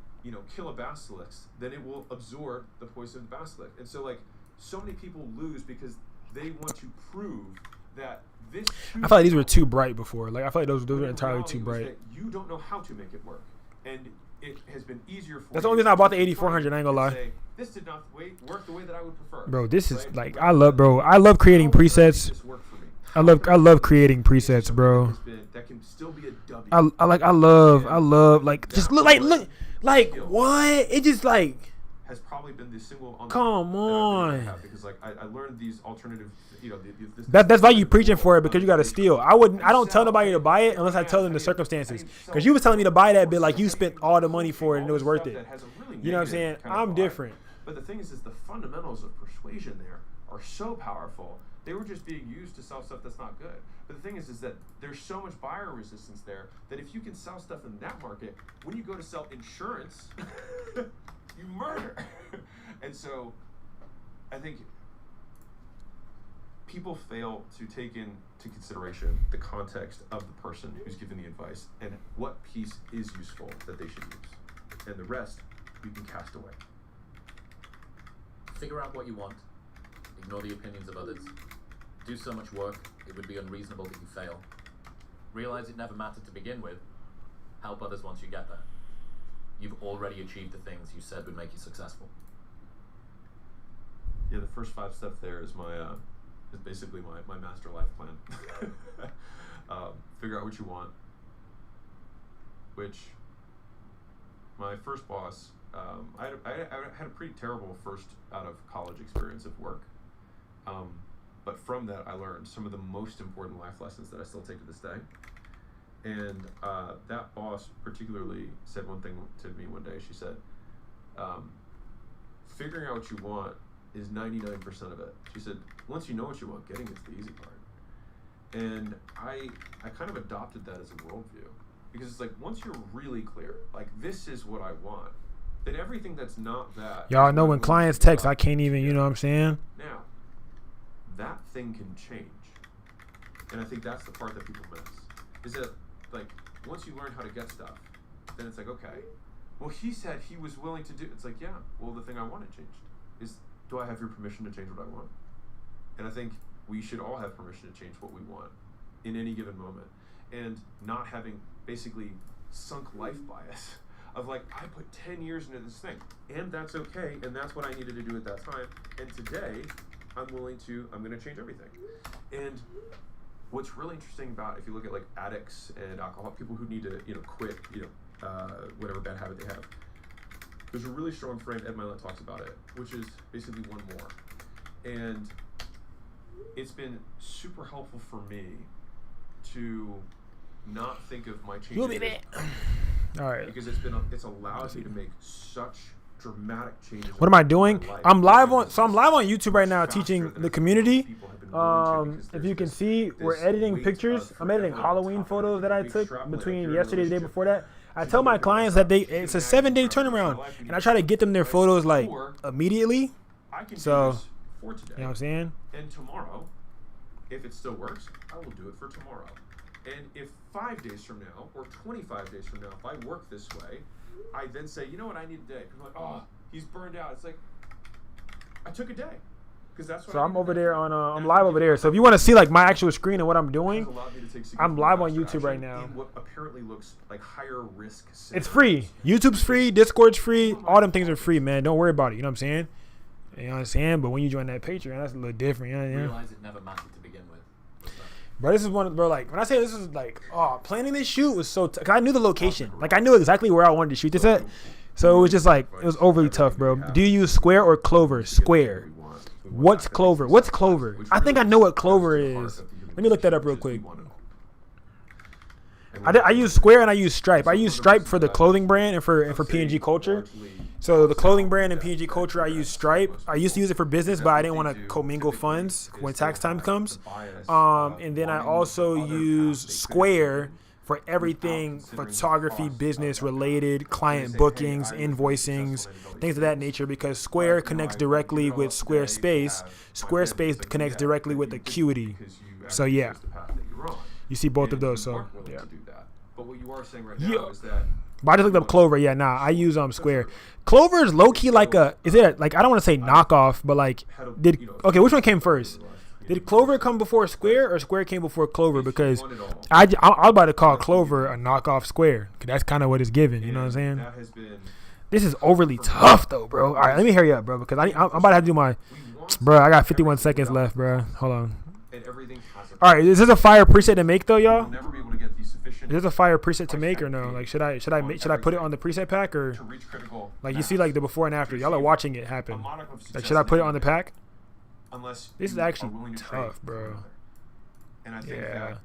kill a basilisk, then it will absorb the poison of the basilisk. And so so many people lose because they want to prove that this. I felt like these were too bright before. Like I felt like those were entirely too reality was bright. that you don't know how to make it work, and it has been easier for. That's the you only reason I bought the to 8400. I ain't gonna lie. say, this did not work the way that I would prefer. Bro, this is right? like Right? I love creating How can I make presets. this work for me? I love creating presets, bro. That can still be a W. I love like just look like what? It just like has probably been the single. Come on. Because like I learned these alternative, that's why you preaching for it, because you got to steal. I don't tell nobody to buy it unless I tell them the circumstances. Because you was telling me to buy that bit like you spent all the money for it and it was worth it. You know what I'm saying? I'm different. But the thing is the fundamentals of persuasion there are so powerful. They were just being used to sell stuff that's not good. But the thing is that there's so much buyer resistance there that if you can sell stuff in that market, when you go to sell insurance, you murder. And so I think people fail to take into consideration the context of the person who's giving the advice and what piece is useful that they should use. And the rest you can cast away. Figure out what you want. Ignore the opinions of others. Do so much work, it would be unreasonable that you fail. Realize it never mattered to begin with. Help others once you get there. You've already achieved the things you said would make you successful. Yeah, the first 5 steps there is is basically my master life plan. Figure out what you want. Which my first boss, I had a pretty terrible first out of college experience of work. But from that, I learned some of the most important life lessons that I still take to this day. And that boss particularly said one thing to me one day. She said, figuring out what you want is 99% of it. She said, once you know what you want, getting it's the easy part. And I kind of adopted that as a worldview. Because it's like, once you're really clear, like, this is what I want, then everything that's not that. Y'all know when clients text, I can't even, you know what I'm saying? Now, that thing can change. And I think that's the part that people miss. Is that, like, once you learn how to get stuff, then it's like, okay, well, he said he was willing to do. It's like, yeah, well, the thing I wanted changed. Is, do I have your permission to change what I want? And I think we should all have permission to change what we want in any given moment. And not having basically sunk life bias of like, I put 10 years into this thing, and that's okay, and that's what I needed to do at that time. And today, I'm going to change everything. And what's really interesting about, if you look at like addicts and alcohol, people who need to, quit, whatever bad habit they have, there's a really strong frame, Ed Milet talks about it, which is basically one more. And it's been super helpful for me to not think of my changes. You'll be there. All right. Because it's allowed me to make such dramatic changes. What am I doing? I'm live on YouTube right now teaching the community. If you can see, we're editing pictures. I'm editing Halloween photos that I took between yesterday and the day before that. I tell my clients that it's a 7-day turnaround, and I try to get them their photos like immediately. So, you know what I'm saying? And tomorrow, if it still works, I will do it for tomorrow. And if 5 days from now, or 25 days from now, if I work this way, I then say, you know what, I need a day. People are like, oh, he's burned out. It's like, I took a day. Because that's what So I'm over there on, I'm live over there. So if you want to see like my actual screen and what I'm doing, I'm live on YouTube right now. In what apparently looks like higher risk scenarios. It's free. YouTube's free. Discord's free. All them things are free, man. Don't worry about it. You know what I'm saying? You know what I'm saying? But when you join that Patreon, that's a little different. Yeah. Realize it never mattered to begin with. Bro, this is one of, bro, like, when I say this is like, planning this shoot was so, cause I knew the location. Like, I knew exactly where I wanted to shoot this at. So it was just like, it was overly tough, bro. Do you use Square or Clover? Square. What's Clover? What's Clover? I think I know what Clover is. Let me look that up real quick. I use Square and I use Stripe. I use Stripe for the clothing brand and for PNG Culture. So the clothing brand and PNG Culture, I use Stripe. I used to use it for business, but I didn't want to commingle funds when tax time comes. And then I also use Square for everything photography, business related, client bookings, invoicings, things of that nature, because Square connects directly with Squarespace. Squarespace connects directly with Acuity. So yeah, you see both of those. So yeah. But what you are saying right now is that. But I just looked up Clover. Yeah, nah, I use Square. Clover is low key like a, is it like, I don't want to say knockoff, but like, okay, which one came first? Did Clover come before Square or Square came before Clover? If you Because want it all, I'm about to call Clover a knockoff Square. 'Cause that's kind of what it's given. You know what I'm and saying? That has been. This is overly tough though, bro. All right, let me hurry up, bro, because I'm about to have to do my. We want Bro, I got 51 everything seconds done left, bro. Hold on. And everything has a All right, is this a fire preset to make though, You'll y'all? never be able to get the sufficient Is this a fire preset to make or no? Like, should I put it on the preset pack or to reach critical. like you see like the before and after? Y'all are watching it A happen. monarch of Like, should I put it on the success pack? Unless This is you are actually willing to trade tough, for bro. another. And I think Yeah.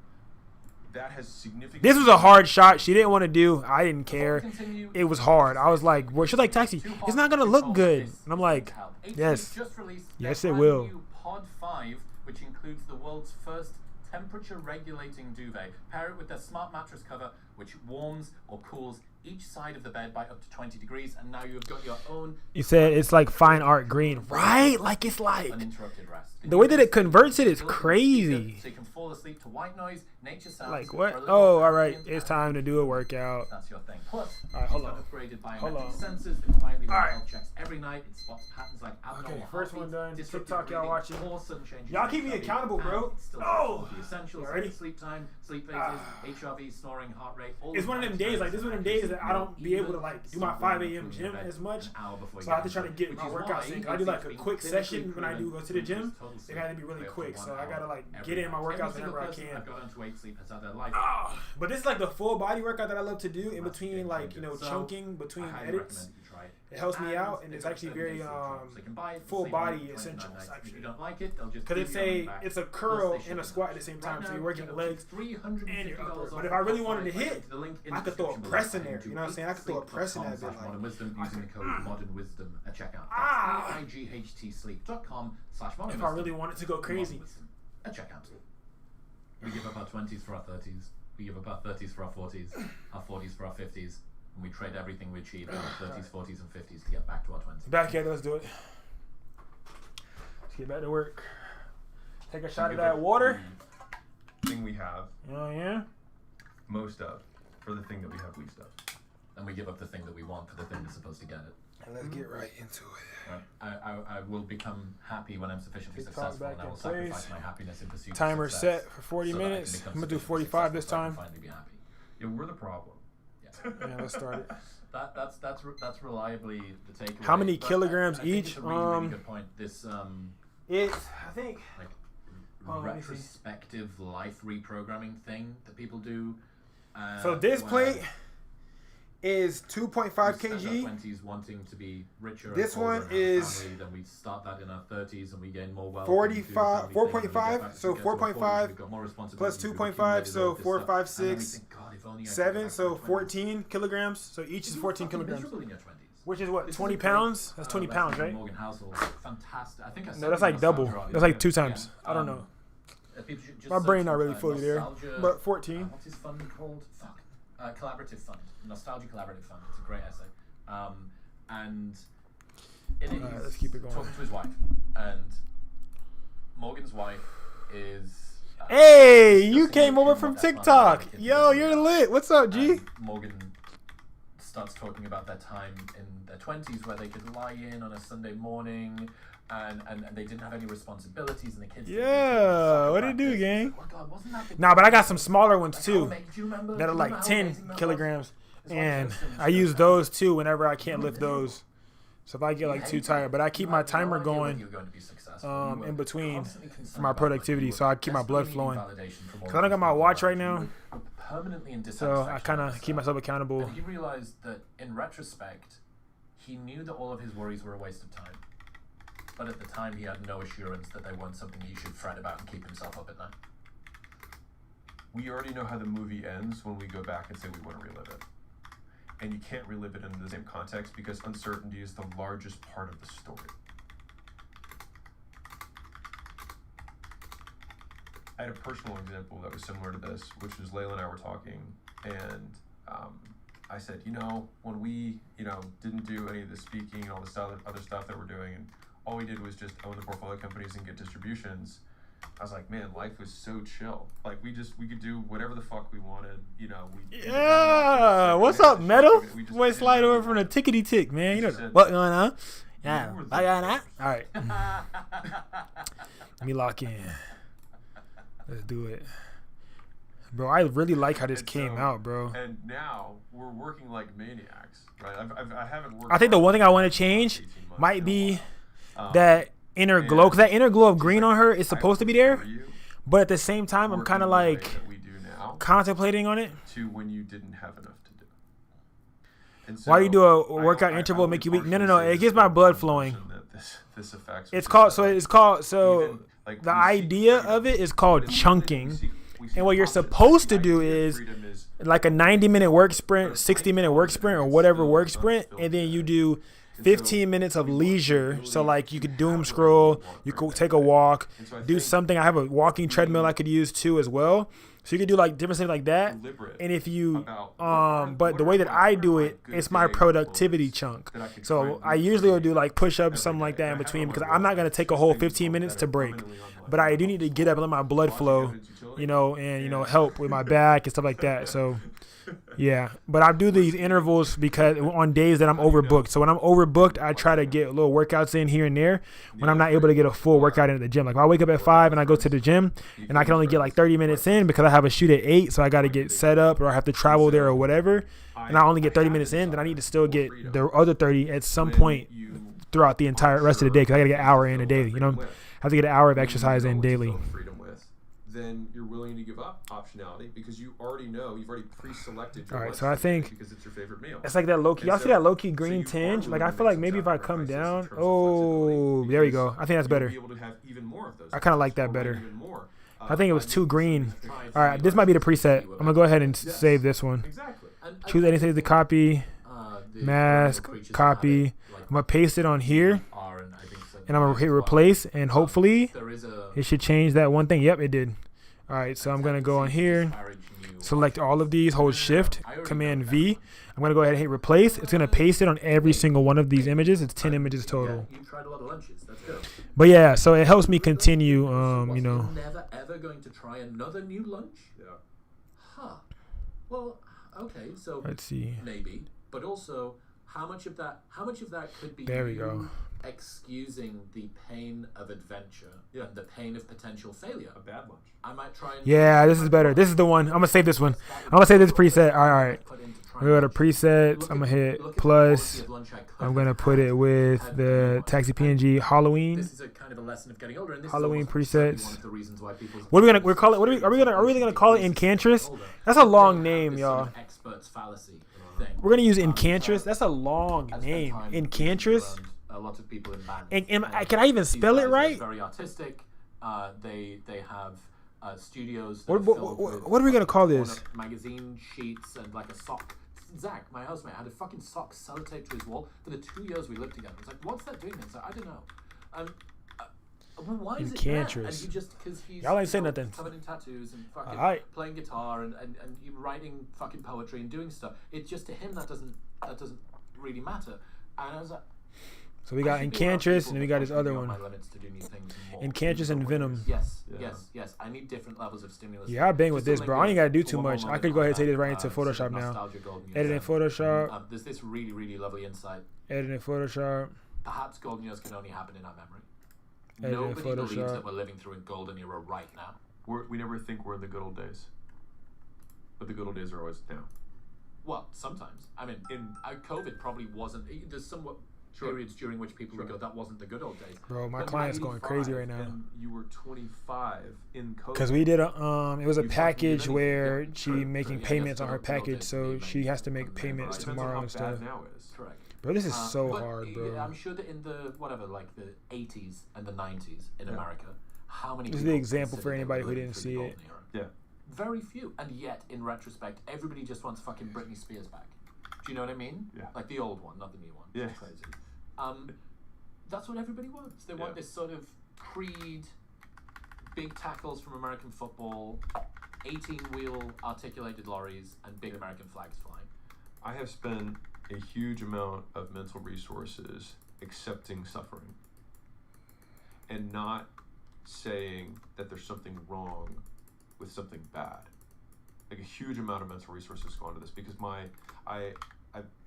that has significant. This was a hard shot. She didn't want to do. I didn't care. Continue. It was hard. I was like, well, she's like, Taxi, it's not gonna look good. And I'm like, yes. Just released Yes, their it brand will. new Pod 5, which includes the world's first temperature regulating duvet. Pair it with their smart mattress cover, which warms or cools each side of the bed by up to 20 degrees, and now you've got your own You said it's like fine art green, right? Like it's like uninterrupted rest. the way that it converts it is crazy. So you can fall asleep to white noise, nature sounds. Like or what? a little Oh, all right. ambient It's sound. time to do a workout. That's your thing. Plus, All right, hold it's on. got upgraded biometric Hold on. sensors that quietly run All right. health checks every night. It spots patterns like abnormal Okay, first one heartbeats, done. disrupted TikTok, y'all breathing, watching. or sudden changes Y'all in keep me HRV, accountable, and bro. it still Oh! has all the essentials You ready? like sleep time, sleep phases, HRV, snoring, heart rate. All It's the one of them factors days. Like this is one of them days that I don't be able to even like do my something 5 a.m. including gym bed as much. an hour before So you I have to get try to into get bed, my which is workouts why in. I do like a it's quick been session clinically when I do proven go to the to gym. induce total It sleep had to be really for up to quick, 1 so I gotta hour like every get in my night. workouts Every single whenever I person can. I've got onto 8 sleep has had their life. But this is like the full body workout that I love to do in That's between game like changer. So, chunking between I highly edits. recommend you try it. It helps me out and they've it's got actually 7 very days sleep trial, so you can buy it, full sleep on body it, 29 essentials nights. If actually. you don't like it, they'll just Because give it's you your money a back. it's a Plus, curl they ship and a it. squat at the same time, Right so now, you're working get the up to legs $350 and your upper. off But if I really wanted to Pod 5 hit, the link in I the could throw a description press below. in there. You know what I'm saying? I could throw a press in that bit. Modern Wisdom I using the could- code Modern Wisdom at checkout. Ah. That's IGHTsleep.com/Modern If I really wanted to go crazy. at checkout. We give up our 20s for our 30s. We give up our 30s for our 40s, our 40s for our 50s, and we trade everything we achieved in our 30s, 40s, and 50s to get back to our 20s. Back here, let's do it. Let's get back to work. Take a shot of that water. Thing we have Oh yeah. most of for the thing that we have least of. And we give up the thing that we want for the thing that's supposed to get it. And let's get right into it. Right? I will become happy when I'm sufficiently TikTok successful, back and I in will sacrifice place. my happiness in pursuit Timer of success. set for 40 so that I can minutes. become I'm gonna do sufficiently 45 this successful so I time. can finally be happy. Yeah, we're the problem. Yeah. Yeah, let's start it. That's reliably the takeaway. How many But kilograms I think each? It's a really good point. This It's I think like Oh, let me see. retrospective life reprogramming thing that people do. so. This where plate is 2.5 we spend our kg. 20s wanting to be richer. This and older one and have a is family, then we start that in our 30s and we gain more wealth. 45 and we do the family thing, and we 4.5, get back to so get to our 40s, 4.5 we've got more responsibilities, plus we've 2.5, accumulated so all this 4, stuff, 5, and then we 6, think, God, if only I could 7, get back so to my 20s. 14 kilograms. So each is You were 14 fucking kilograms. miserable in your 20s. Which is what, This is 20 a great, pounds? That's 20 pounds, lesson right? from Morgan Housel. Fantastic. I think I said No, that's it in like double. Nostalgia That's like 2 earlier. times. Yeah. I don't know. People should just My search brain for, not really fully there, Nostalgia- but 14. What's his fund called? Fuck. Collaborative Fund. Nostalgia Collaborative Fund. It's a great essay. And in it, Alright, he's let's keep it going. talking to his wife. And Morgan's wife is. Hey, you discussing came with over him from what their plans TikTok. are for the kids Yo, and you're that. lit. What's up, G? And Morgan starts talking about their time in their 20s where they could lie in on a Sunday morning and they didn't have any responsibilities and the kids didn't Yeah, what need do to you do, gang? Oh God, wasn't that the Nah, but I got some smaller ones like, too how amazing- do you remember- that do are you like remember how 10 amazing that was? kilograms. His wife And goes to him and I says, use those too whenever I can't lift those. So if I get like too tired, but I keep my timer going in between for my productivity, so I keep my blood flowing. Cause I don't got my watch right now, so I kind of keep myself accountable. And he realized that in retrospect, he knew that all of his worries were a waste of time. But at the time, he had no assurance that they weren't something he should fret about and keep himself up at night. We already know how the movie ends when we go back and say we want to relive it. And you can't relive it in the same context because uncertainty is the largest part of the story. I had a personal example that was similar to this, which was Layla and I were talking, and I said, when we, didn't do any of the speaking and all the other stuff that we're doing, and all we did was just own the portfolio companies and get distributions, I was like, man, life was so chill. Like, we could do whatever the fuck we wanted, Yeah, what's up, Metal? Boy, slide over from the tickety tick, man. You know what going on? Yeah. You were I got that. the All right. Let me lock in. Let's do it. Bro, I really like how this And came so- out, bro. And now we're working like maniacs, right? I haven't worked. I think the hard one thing I for want the to change 18 months might in a be while. that inner glow, because that inner glow of just green like, on her is I supposed to be there, prefer you but at the same time, I'm working kind of the way like that we do now contemplating on it. to when you didn't have enough to do. And Why do you do so a workout I interval would make you weak? No, partially say it this gets is my one blood flowing. person that This affects. It's which called is so. that, It's called so. even, like, The we seek idea freedom, of it is but called in the thing chunking. we seek And what you're options. supposed to The do idea of is freedom is like a 90-minute work sprint, 60-minute work sprint, or whatever work sprint, and then you do 15 minutes of leisure. So like you could doom scroll, you could take a walk, do something. I have a walking treadmill I could use too as well. So you could do like different things like that. deliberate And if you about but the way that I do it, it's my productivity chunk. So I usually will do like push-ups, something like that in between, because I'm not gonna take a whole 15 minutes to break. But I do need to get up and let my blood flow, you know, and you know, help with my back and stuff like that. So yeah, but I do these intervals because on days that I'm overbooked. So when I'm overbooked, I try to get little workouts in here and there when I'm not able to get a full workout in at the gym. Like if I wake up at 5 and I go to the gym and I can only get like 30 minutes in because I have a shoot at 8, so I got to get set up or I have to travel there or whatever, and I only get 30 minutes in, then I need to still get the other 30 at some point throughout the entire rest of the day, because I got to get an hour in a day, you know. I have to get an hour of exercise in daily. Then you're willing to give up optionality because you already know, you've already pre-selected your All right, lunch so I for the day think because it's your favorite meal. It's like that low key. Y'all see that low key green tinge? Like I feel like maybe if I come down, oh, there we go. I think that's better. I kind of like that better. I think it was too green. All right, this might be the preset. I'm gonna go ahead and save this one. Exactly. Choose anything to copy, mask, copy. I'm gonna paste it on here, and I'm gonna hit replace, and hopefully it should change that one thing. Yep, it did. All right, so I'm gonna go on here, select all of these, hold shift, command V. I'm gonna go ahead and hit replace. It's gonna paste it on every single one of these images. It's 10 images total. You tried a lot of lunches. That's good. But yeah, so it helps me continue, you know. Never ever going to try another new lunch? Yeah. Huh. Well, okay, so Let's see. maybe, but also how much of that could be There we go. excusing the pain of adventure and the pain of potential failure. A bad lunch. I might try and Yeah, this is better. This is the one. I'm gonna save this one. I'm gonna save this preset. All right. We go to presets. I'm gonna hit plus. I'm gonna put it with the taxi PNG Halloween. This is a kind of a lesson of getting older, and this Halloween is almost certainly presets. one of the reasons why people. What are we gonna? We're calling. What are we? Are we gonna? Are we gonna call it Incantress? That's a long name, y'all. Expert's fallacy thing. We're gonna use Incantress. That's a long I spent name. time Incantress. around a lot of people in bands. And can I even These spell it guys are right? Very artistic. They have studios. That What, are what, filled what, with what are we gonna call torn this? up magazine sheets and like a sock. Zach, my housemate, had a fucking sock sellotaped to his wall for the 2 years we lived together. It's like, what's that doing? It's like, I don't know. Well, why is it there? And Incantress. he just because he's Y'all ain't saying you know, nothing. covered in tattoos and fucking Alright. playing guitar and you writing fucking poetry and doing stuff. It's just to him that doesn't really matter. And I was like, So we got Incantress, and then we got this other one. Incantress and Venom. Yes, Yeah. yes. I need different levels of stimulus. Yeah, I bang with this, Just bro. something I ain't gotta do good too for one much. I moment could go ahead and take this on right that, into sort of Photoshop now. nostalgia golden years. Edit in Photoshop. There's this really, really lovely insight. Edit in Photoshop. Perhaps golden years can only happen in our memory. Edit in Nobody believes Photoshop. that we're living through a golden era right now. We never think we're in the good old days, but the good old days are always now. Well, sometimes. I mean, COVID probably wasn't. There's somewhat periods during which people would go, that wasn't the good old days. Bro, my But client's going crazy 95, right now. And you were 25 in COVID. Cause we did a it was a You fucking package did anything. where Yeah, she correct, making correct. payments Yeah, on her that's what package, I'm so doing. she has to make Right. payments Depends on tomorrow how and bad stuff. now is. Correct. Bro, this is so But hard, bro. I'm sure that in the like the 80s and the 90s in America, how many? This is the people example for considered they anybody were who living didn't through see the it. golden era? Yeah. Very few, and yet in retrospect, everybody just wants fucking Britney Spears back. Do you know what I mean? Yeah. Like the old one, not the new one. Yeah. It's crazy. That's what everybody wants. They want this sort of Creed, big tackles from American football, 18-wheel articulated lorries, and big American flags flying. I have spent a huge amount of mental resources accepting suffering and not saying that there's something wrong with something bad. Like a huge amount of mental resources go into this because I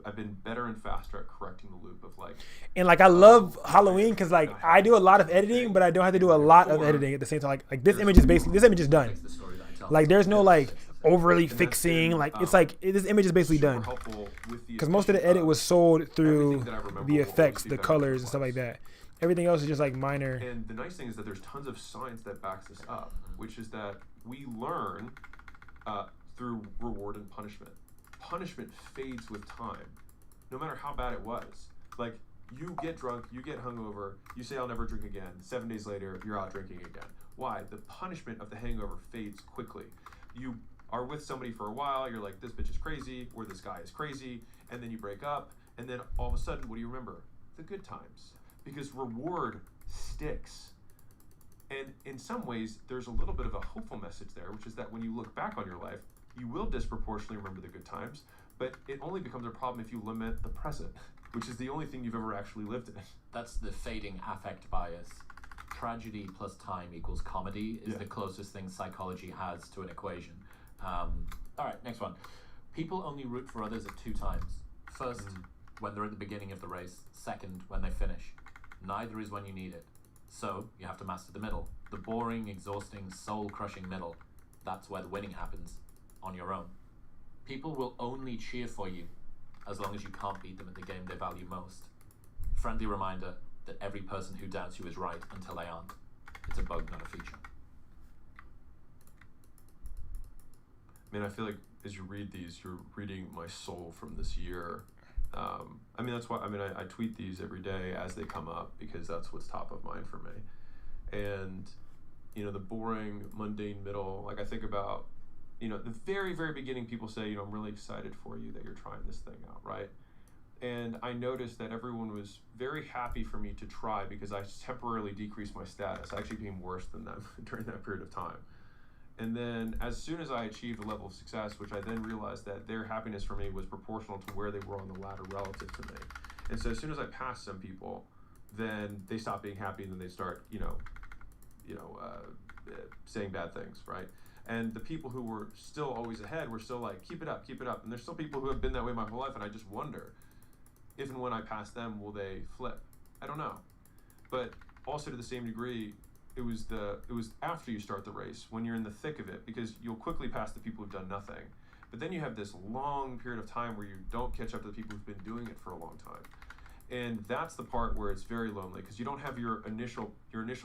I've been better and faster at correcting the loop of like. And like I love Halloween because like I do a lot of editing, but I don't have to do a lot of editing at the same time. Like this image is done. It's the story that I tell. Like there's no like overly fixing. Like it's like this image is basically done. Because most of the edit was sold through the effects, the colors, and stuff like that. Everything else is just like minor. And the nice thing is that there's tons of science that backs this up, which is that we learn through reward and punishment. Punishment fades with time, no matter how bad it was. Like, you get drunk, you get hungover, you say, I'll never drink again. 7 days later, you're out drinking again. Why? The punishment of the hangover fades quickly. You are with somebody for a while, you're like, this bitch is crazy, or this guy is crazy, and then you break up, and then all of a sudden, what do you remember? The good times. Because reward sticks. And in some ways, there's a little bit of a hopeful message there, which is that when you look back on your life, you will disproportionately remember the good times, but it only becomes a problem if you lament the present, which is the only thing you've ever actually lived in. That's the fading affect bias. Tragedy plus time equals comedy is the closest thing psychology has to an equation. All right, next one. People only root for others at 2 times. First, when they're at the beginning of the race. Second, when they finish. Neither is when you need it. So, you have to master the middle. The boring, exhausting, soul-crushing middle. That's where the winning happens. On your own. People will only cheer for you as long as you can't beat them at the game they value most. Friendly reminder that every person who doubts you is right until they aren't. It's a bug, not a feature. Man, I feel like as you read these, you're reading my soul from this year. I mean, that's why, I tweet these every day as they come up because that's what's top of mind for me. And, you know, the boring, mundane middle, like I think about, you know, the very, very beginning, people say, you know, I'm really excited for you that you're trying this thing out, right? And I noticed that everyone was very happy for me to try because I temporarily decreased my status. I actually became worse than them during that period of time. And then as soon as I achieved a level of success, which I then realized that their happiness for me was proportional to where they were on the ladder relative to me. And so as soon as I passed some people, then they stop being happy and then they start, saying bad things, right? And the people who were still always ahead were still like, keep it up, keep it up. And there's still people who have been that way my whole life, and I just wonder if and when I pass them, will they flip? I don't know. But also to the same degree, it was after you start the race, when you're in the thick of it, because you'll quickly pass the people who've done nothing. But then you have this long period of time where you don't catch up to the people who've been doing it for a long time. And that's the part where it's very lonely, because you don't have your initial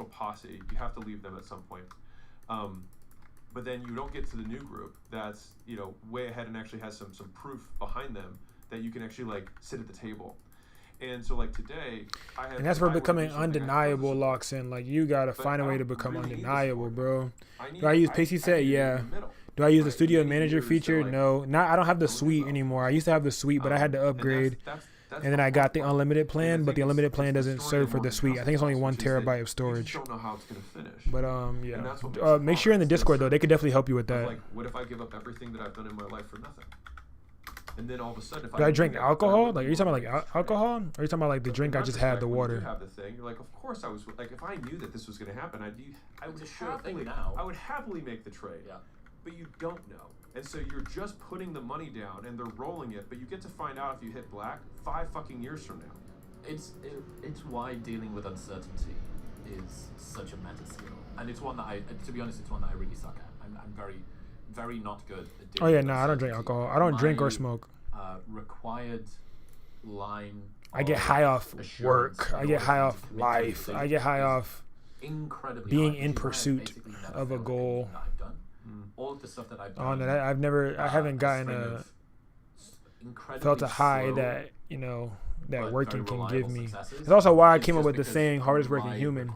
posse. You have to leave them at some point. But then you don't get to the new group that's, you know, way ahead and actually has some proof behind them that you can actually like sit at the table. And so like today, and that's where becoming undeniable locks in. Like you gotta find a way to become undeniable, bro. Do I use Pixieset? Yeah. Do I use the Studio Manager feature? No. I don't have the suite anymore. I used to have the suite, but I had to upgrade. And then I got the unlimited plan, but the unlimited plan doesn't serve for the suite. I think it's only 1 terabyte of storage. Don't know how it's gonna finish. But yeah. Make sure you're in the Discord though. They could definitely help you with that. Like, what if I give up everything that I've done in my life for nothing? And then all of a sudden, if do I drink alcohol? Like, are you talking about like alcohol? Or are you talking about like the drink I just had, the water? You have the thing. You're like, of course I was. Like, if I knew that this was gonna happen, I would happily make the trade. Yeah. But you don't know. And so you're just putting the money down and they're rolling it, but you get to find out if you hit black 5 fucking years from now. It's why dealing with uncertainty is such a meta skill, and it's one that to be honest, it's one that I really suck at. I'm very, very not good at dealing with I don't drink alcohol. I don't drink or smoke. Required line. I get high off work. I get high off life. I get high off being in pursuit of a goal. All of the stuff that I've done. I haven't gotten felt a high that, you know, that working can give me. It's also why I came up with the saying hardest working human.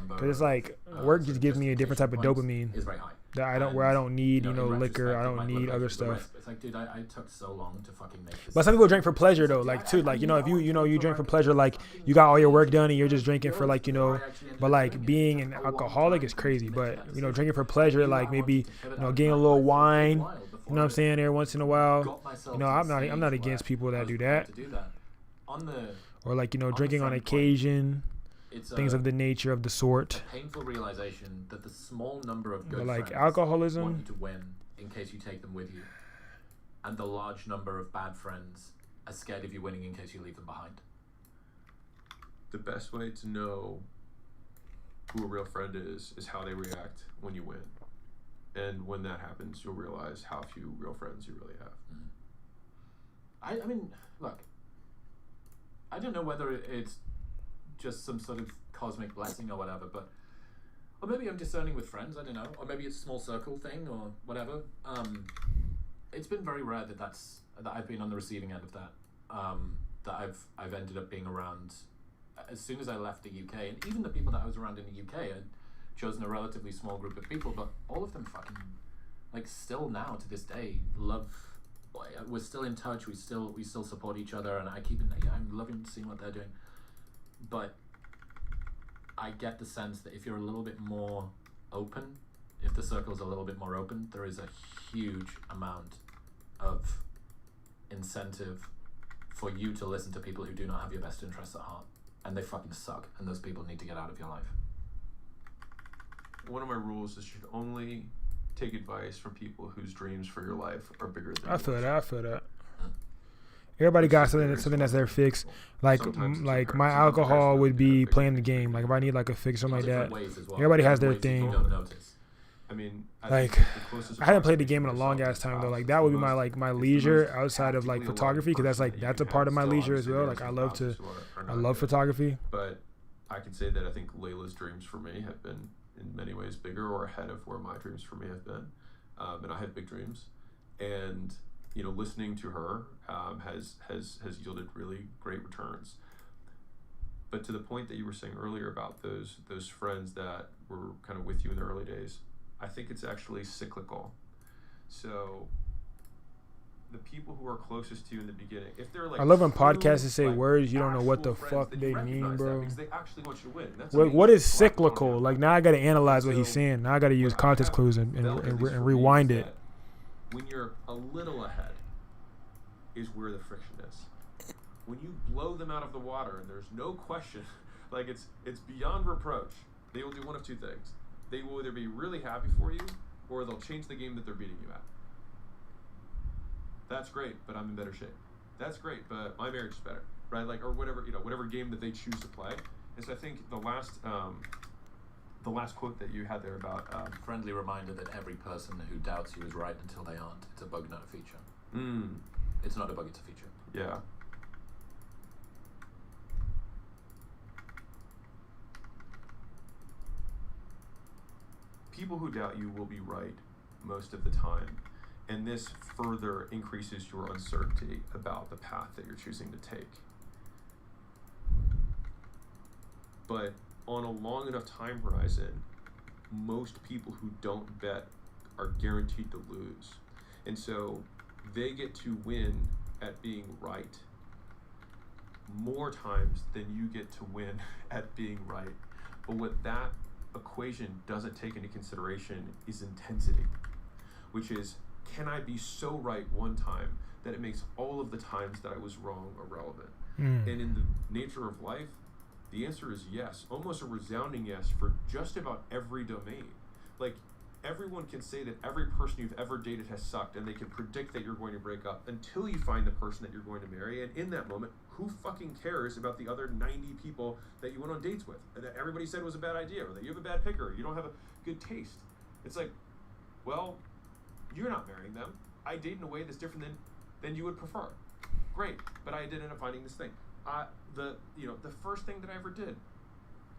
Because it's like work just gives me a different type of dopamine that I don't need, you know, liquor. I don't need other stuff. It's like, dude, I took so long to fucking make this. But some people drink for pleasure though, like too, like, you know, if you drink for pleasure, like you got all your work done and you're just drinking for like, you know, but like being an alcoholic is crazy. But, you know, drinking for pleasure, like maybe, you know, getting a little wine, you know what I'm saying, every once in a while. You know, I'm not against people that do that. Or like, you know, drinking on occasion. Things of the nature of the sort. Painful realization that the small number of good like friends alcoholism want you to win in case you take them with you, and the large number of bad friends are scared of you winning in case you leave them behind. The best way to know who a real friend is how they react when you win. And when that happens, you'll realize how few real friends you really have. I mean, look, I don't know whether it's just some sort of cosmic blessing or whatever, but, or maybe I'm discerning with friends, I don't know, or maybe it's a small circle thing or whatever. It's been very rare that I've been on the receiving end of that, that I've ended up being around. As soon as I left the UK, and even the people that I was around in the UK, I'd chosen a relatively small group of people, but all of them fucking, like, still now to this day love. We're still in touch. We still support each other, and I'm loving seeing what they're doing. But I get the sense that if you're a little bit more open, if the circle's a little bit more open, there is a huge amount of incentive for you to listen to people who do not have your best interests at heart. And they fucking suck, and those people need to get out of your life. One of my rules is you should only take advice from people whose dreams for your life are bigger than I feel yours. that. Everybody got something that's their fix. Like my alcohol would be playing the game. Like if I need like a fix or something like that. Everybody has their thing. I mean, Like I haven't played the game in a long ass time though. Like that would be my leisure outside of like photography, because that's a part of my leisure as well. Like I love photography. But I can say that I think Layla's dreams for me have been in many ways bigger or ahead of where my dreams for me have been, and I have big dreams, and you know, listening to her has yielded really great returns. But to the point that you were saying earlier about those friends that were kind of with you in the early days, I think it's actually cyclical. So the people who are closest to you in the beginning, if they're like, I love when podcasts say like words you don't know what the actual fuck friends, they then you mean, recognize that bro. because they actually want you to win. That's What amazing. is A lot of people don't cyclical? have Like that. now I gotta analyze what he's So, saying. Now I gotta use what I context have clues and felt, at least for me, rewind is it. that when you're a little ahead is where the friction is. When you blow them out of the water and there's no question, like it's beyond reproach, they will do one of two things. They will either be really happy for you or they'll change the game that they're beating you at. That's great, but I'm in better shape. That's great, but my marriage is better, right? Like, or whatever, you know, whatever game that they choose to play. And so I think the last quote that you had there about Friendly reminder that every person who doubts you is right until they aren't. It's a bug, not a feature. It's not a bug, it's a feature. Yeah. People who doubt you will be right most of the time, and this further increases your uncertainty about the path that you're choosing to take. But on a long enough time horizon, most people who don't bet are guaranteed to lose. And so they get to win at being right more times than you get to win at being right. But what that equation doesn't take into consideration is intensity, which is, can I be so right one time that it makes all of the times that I was wrong irrelevant? And in the nature of life, the answer is yes, almost a resounding yes for just about every domain. Like, everyone can say that every person you've ever dated has sucked, and they can predict that you're going to break up until you find the person that you're going to marry. And in that moment, who fucking cares about the other 90 people that you went on dates with, and that everybody said was a bad idea, or that you have a bad picker, or you don't have a good taste? It's like, well, you're not marrying them. I date in a way that's different than you would prefer. Great, but I did end up finding this thing. The first thing that I ever did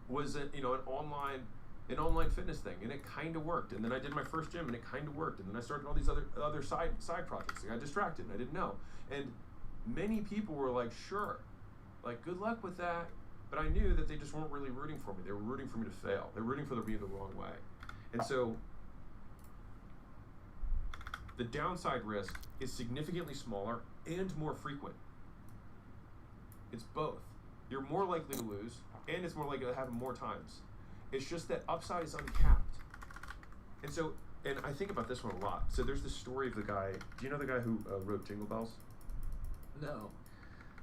was an online fitness thing, and it kind of worked. And then I did my first gym, and it kind of worked. And then I started all these other side projects. I got distracted, and I didn't know. And many people were like, sure, like, good luck with that. But I knew that they just weren't really rooting for me. They were rooting for me to fail. They were rooting for me the wrong way. And so the downside risk is significantly smaller and more frequent. It's both. You're more likely to lose, and it's more likely to happen more times. It's just that upside is uncapped. And I think about this one a lot. So there's this story of the guy. Do you know the guy who wrote Jingle Bells? No.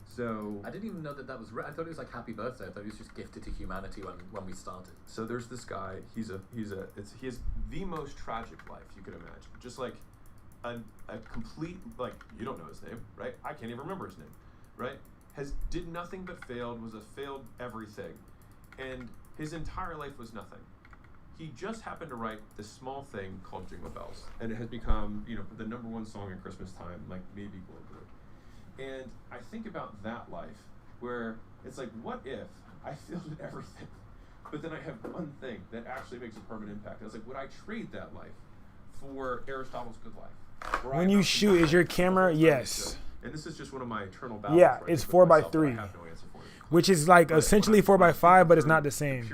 So I didn't even know that was I thought it was like Happy Birthday. I thought he was just gifted to humanity when we started. So there's this guy. He has the most tragic life you could imagine. Just like a complete, like, you don't know his name, right? I can't even remember his name. right? Did nothing but failed, was a failed everything. And his entire life was nothing. He just happened to write this small thing called Jingle Bells. And it has become, the #1 song at Christmas time, like maybe globally. And I think about that life, where it's like, what if I failed at everything, but then I have one thing that actually makes a permanent impact? I was like, would I trade that life for Aristotle's good life? When you shoot, is your camera? Yes. And this is just one of my eternal battles. Yeah, right? it's With 4x3. myself that I have no answer for. Which is like essentially 4x5, but it's not the same.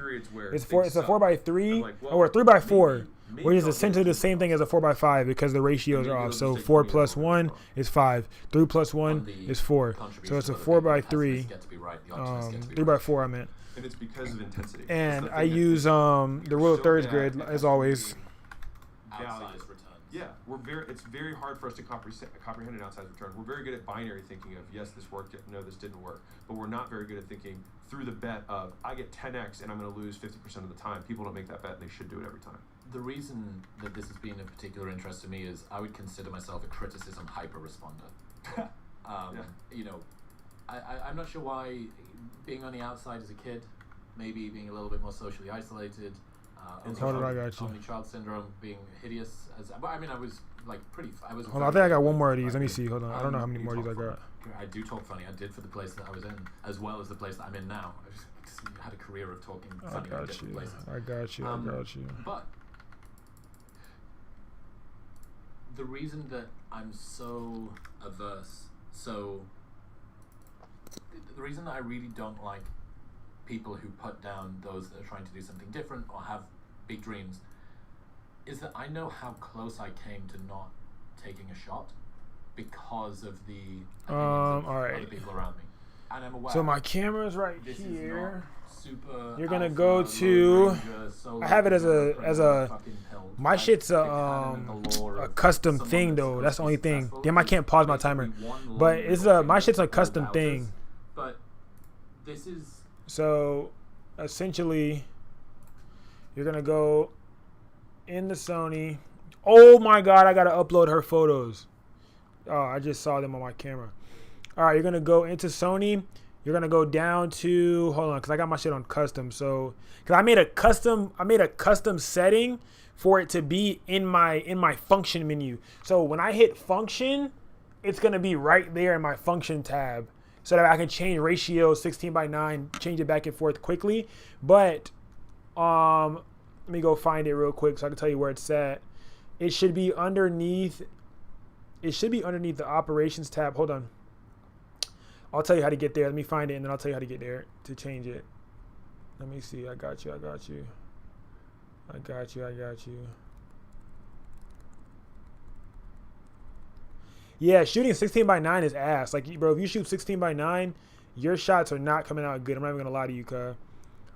It's a 4x3 or a 3x4, which is essentially the same thing as a 4x5 because the ratios are off. So 4 plus 1 is 5, 3 plus 1 is 4. So it's a 4x3, 3x4 I meant. And it's because of intensity. And I use the rule of thirds grid as always. Outsized returns. Yeah, it's very hard for us to comprehend an outsized return. We're very good at binary thinking of, yes, this worked, no, this didn't work. But we're not very good at thinking through the bet of, I get 10x and I'm going to lose 50% of the time. People don't make that bet and they should do it every time. The reason that this has been of particular interest to me is I would consider myself a criticism hyper-responder. I'm not sure why being on the outside as a kid, maybe being a little bit more socially isolated, only child syndrome, being hideous as I was like I was. Hold on, I think I got one more of these. Let me see. Hold on, I don't know how many more of these I got. I do talk funny. I did for the place that I was in, as well as the place that I'm in now. I just had a career of talking funny in different places. I got you. But the reason that I'm so averse, the reason that I really don't like people who put down those that are trying to do something different or have big dreams is that I know how close I came to not taking a shot because of the opinions of other people around me. And I'm aware. So my camera's right this here. Is not super You're gonna alpha, go to. Ranger, I have it as a. My shit's a custom someone thing that's though. That's the only thing. successful. Damn, I can't pause my timer. But it's my shit's a custom thing. But this is. So, essentially, you're gonna go in the Sony. Oh my God, I gotta upload her photos. Oh, I just saw them on my camera. All right, you're gonna go into Sony. You're gonna go down to because I got my shit on custom. So, because I made a custom setting for it to be in my function menu. So when I hit function, it's gonna be right there in my function tab. So that I can change ratio 16:9, change it back and forth quickly. But let me go find it real quick so I can tell you where it's at. It should be underneath. It should be underneath the operations tab. Hold on. I'll tell you how to get there. Let me find it and then I'll tell you how to get there to change it. Let me see. I got you. Yeah, shooting 16:9 is ass. Like, bro, if you shoot 16:9, your shots are not coming out good. I'm not even gonna lie to you, cuz.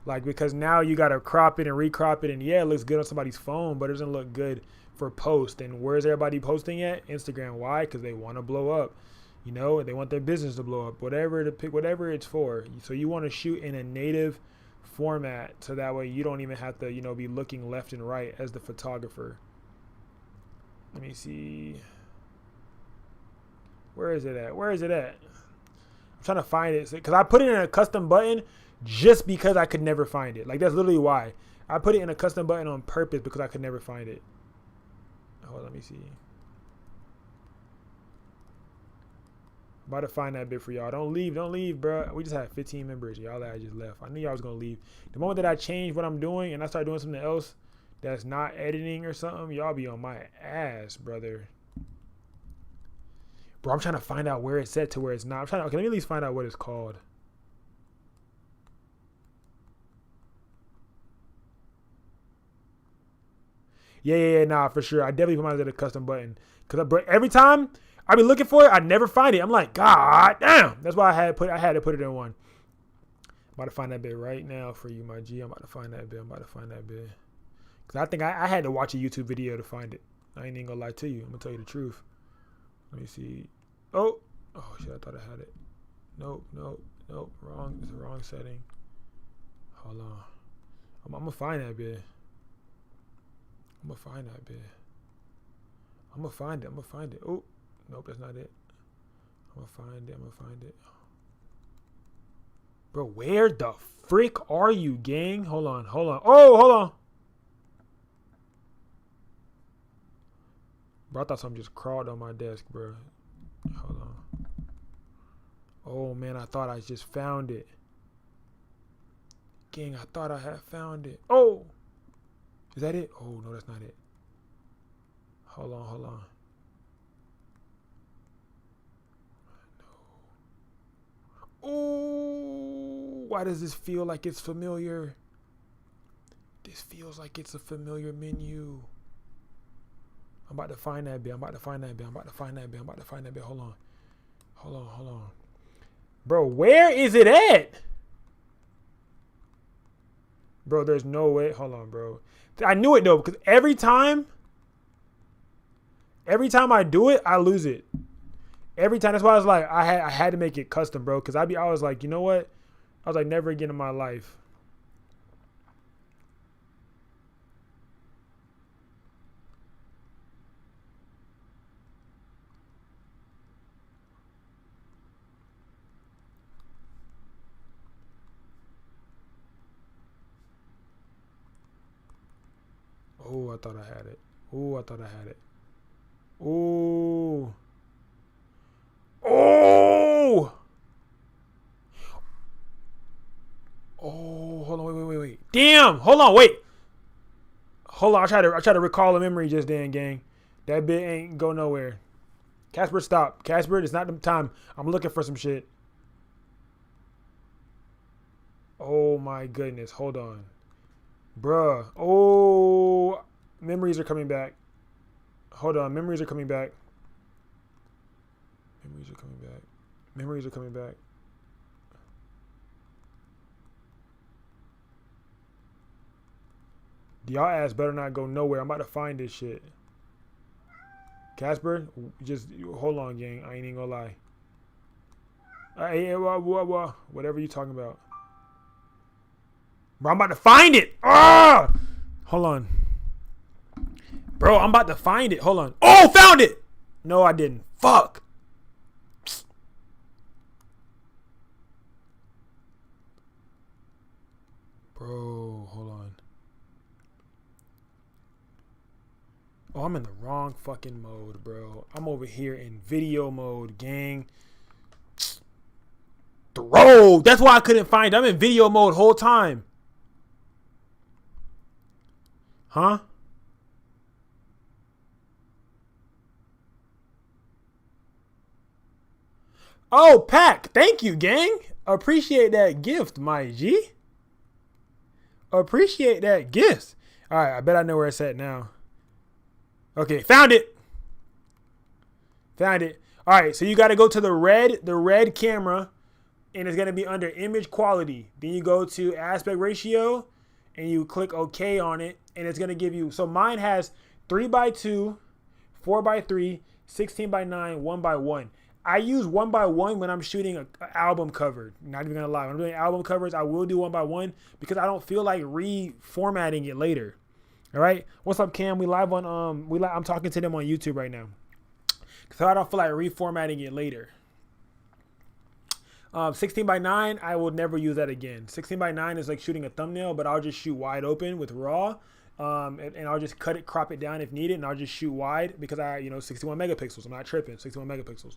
Like, because now you gotta crop it and recrop it, and yeah, it looks good on somebody's phone, but it doesn't look good for post. And where's everybody posting at? Instagram. Why? Because they want to blow up. They want their business to blow up. Whatever it's for. So you want to shoot in a native format, so that way you don't even have to, be looking left and right as the photographer. Let me see. Where is it at? I'm trying to find it because I put it in a custom button just because I could never find it. Like, that's literally why. I put it in a custom button on purpose because I could never find it. Hold on, let me see. I'm about to find that bit for y'all. Don't leave, bro. We just had 15 members. Y'all that I just left. I knew y'all was going to leave. The moment that I change what I'm doing and I start doing something else that's not editing or something, y'all be on my ass, brother. Bro, I'm trying to find out where it's set to where it's not. Okay, let me at least find out what it's called. Yeah, nah, for sure. I definitely put mine as a custom button. Because every time I be looking for it, I never find it. I'm like, God damn. That's why I had to put it in one. I'm about to find that bit right now for you, my G. I'm about to find that bit. Because I think I had to watch a YouTube video to find it. I ain't even going to lie to you. I'm going to tell you the truth. Let me see. Oh shit, I thought I had it. Nope. Wrong. It's the wrong setting. Hold on. I'm gonna find that bit. I'm gonna find it. Oh, nope, that's not it. I'm gonna find it. Bro, where the frick are you, gang? Hold on. Oh, hold on. Bro, I thought something just crawled on my desk, bro. Hold on. Oh, man, I thought I just found it. Gang, I thought I had found it. Oh! Is that it? Oh, no, that's not it. Hold on. No. Oh, why does this feel like it's familiar? This feels like it's a familiar menu. I'm about to find that bit. Hold on. Bro, where is it at? Bro, there's no way. Hold on, bro. I knew it, though, because every time I do it, I lose it. Every time. That's why I was like, I had to make it custom, bro, because I was like, you know what? I was like, never again in my life. Oh, I thought I had it. Oh. Oh, hold on, wait. Damn, hold on, wait. Hold on, I try to recall a memory just then, gang. That bit ain't go nowhere. Casper, stop. Casper, it's not the time. I'm looking for some shit. Oh my goodness, hold on. Bruh. Oh, memories are coming back. Hold on, memories are coming back. Y'all ass better not go nowhere. I'm about to find this shit. Casper, just hold on, gang. I ain't even gonna lie. Whatever you talking about. Bro, I'm about to find it. Ah! Hold on. Bro, I'm about to find it. Hold on. Oh, found it. No, I didn't. Fuck. Bro, hold on. Oh, I'm in the wrong fucking mode, bro. I'm over here in video mode, gang. Throw. That's why I couldn't find it. I'm in video mode whole time. Huh? Oh, Pack. Thank you, gang. Appreciate that gift, my G. Appreciate that gift. All right, I bet I know where it's at now. Okay, found it. All right, so you got to go to the red camera, and it's going to be under image quality. Then you go to aspect ratio, and you click OK on it, and it's going to give you, so mine has 3x2, 4x3, 16x9, 1x1. I use 1x1 when I'm shooting an album cover. Not even going to lie. When I'm doing album covers, I will do 1x1 because I don't feel like reformatting it later. All right. What's up, Cam? We live on, I'm talking to them on YouTube right now. So I don't feel like reformatting it later. 16x9, I will never use that again. 16x9 is like shooting a thumbnail, but I'll just shoot wide open with RAW. And I'll just cut it, crop it down if needed, and I'll just shoot wide because 61 megapixels. I'm not tripping, 61 megapixels.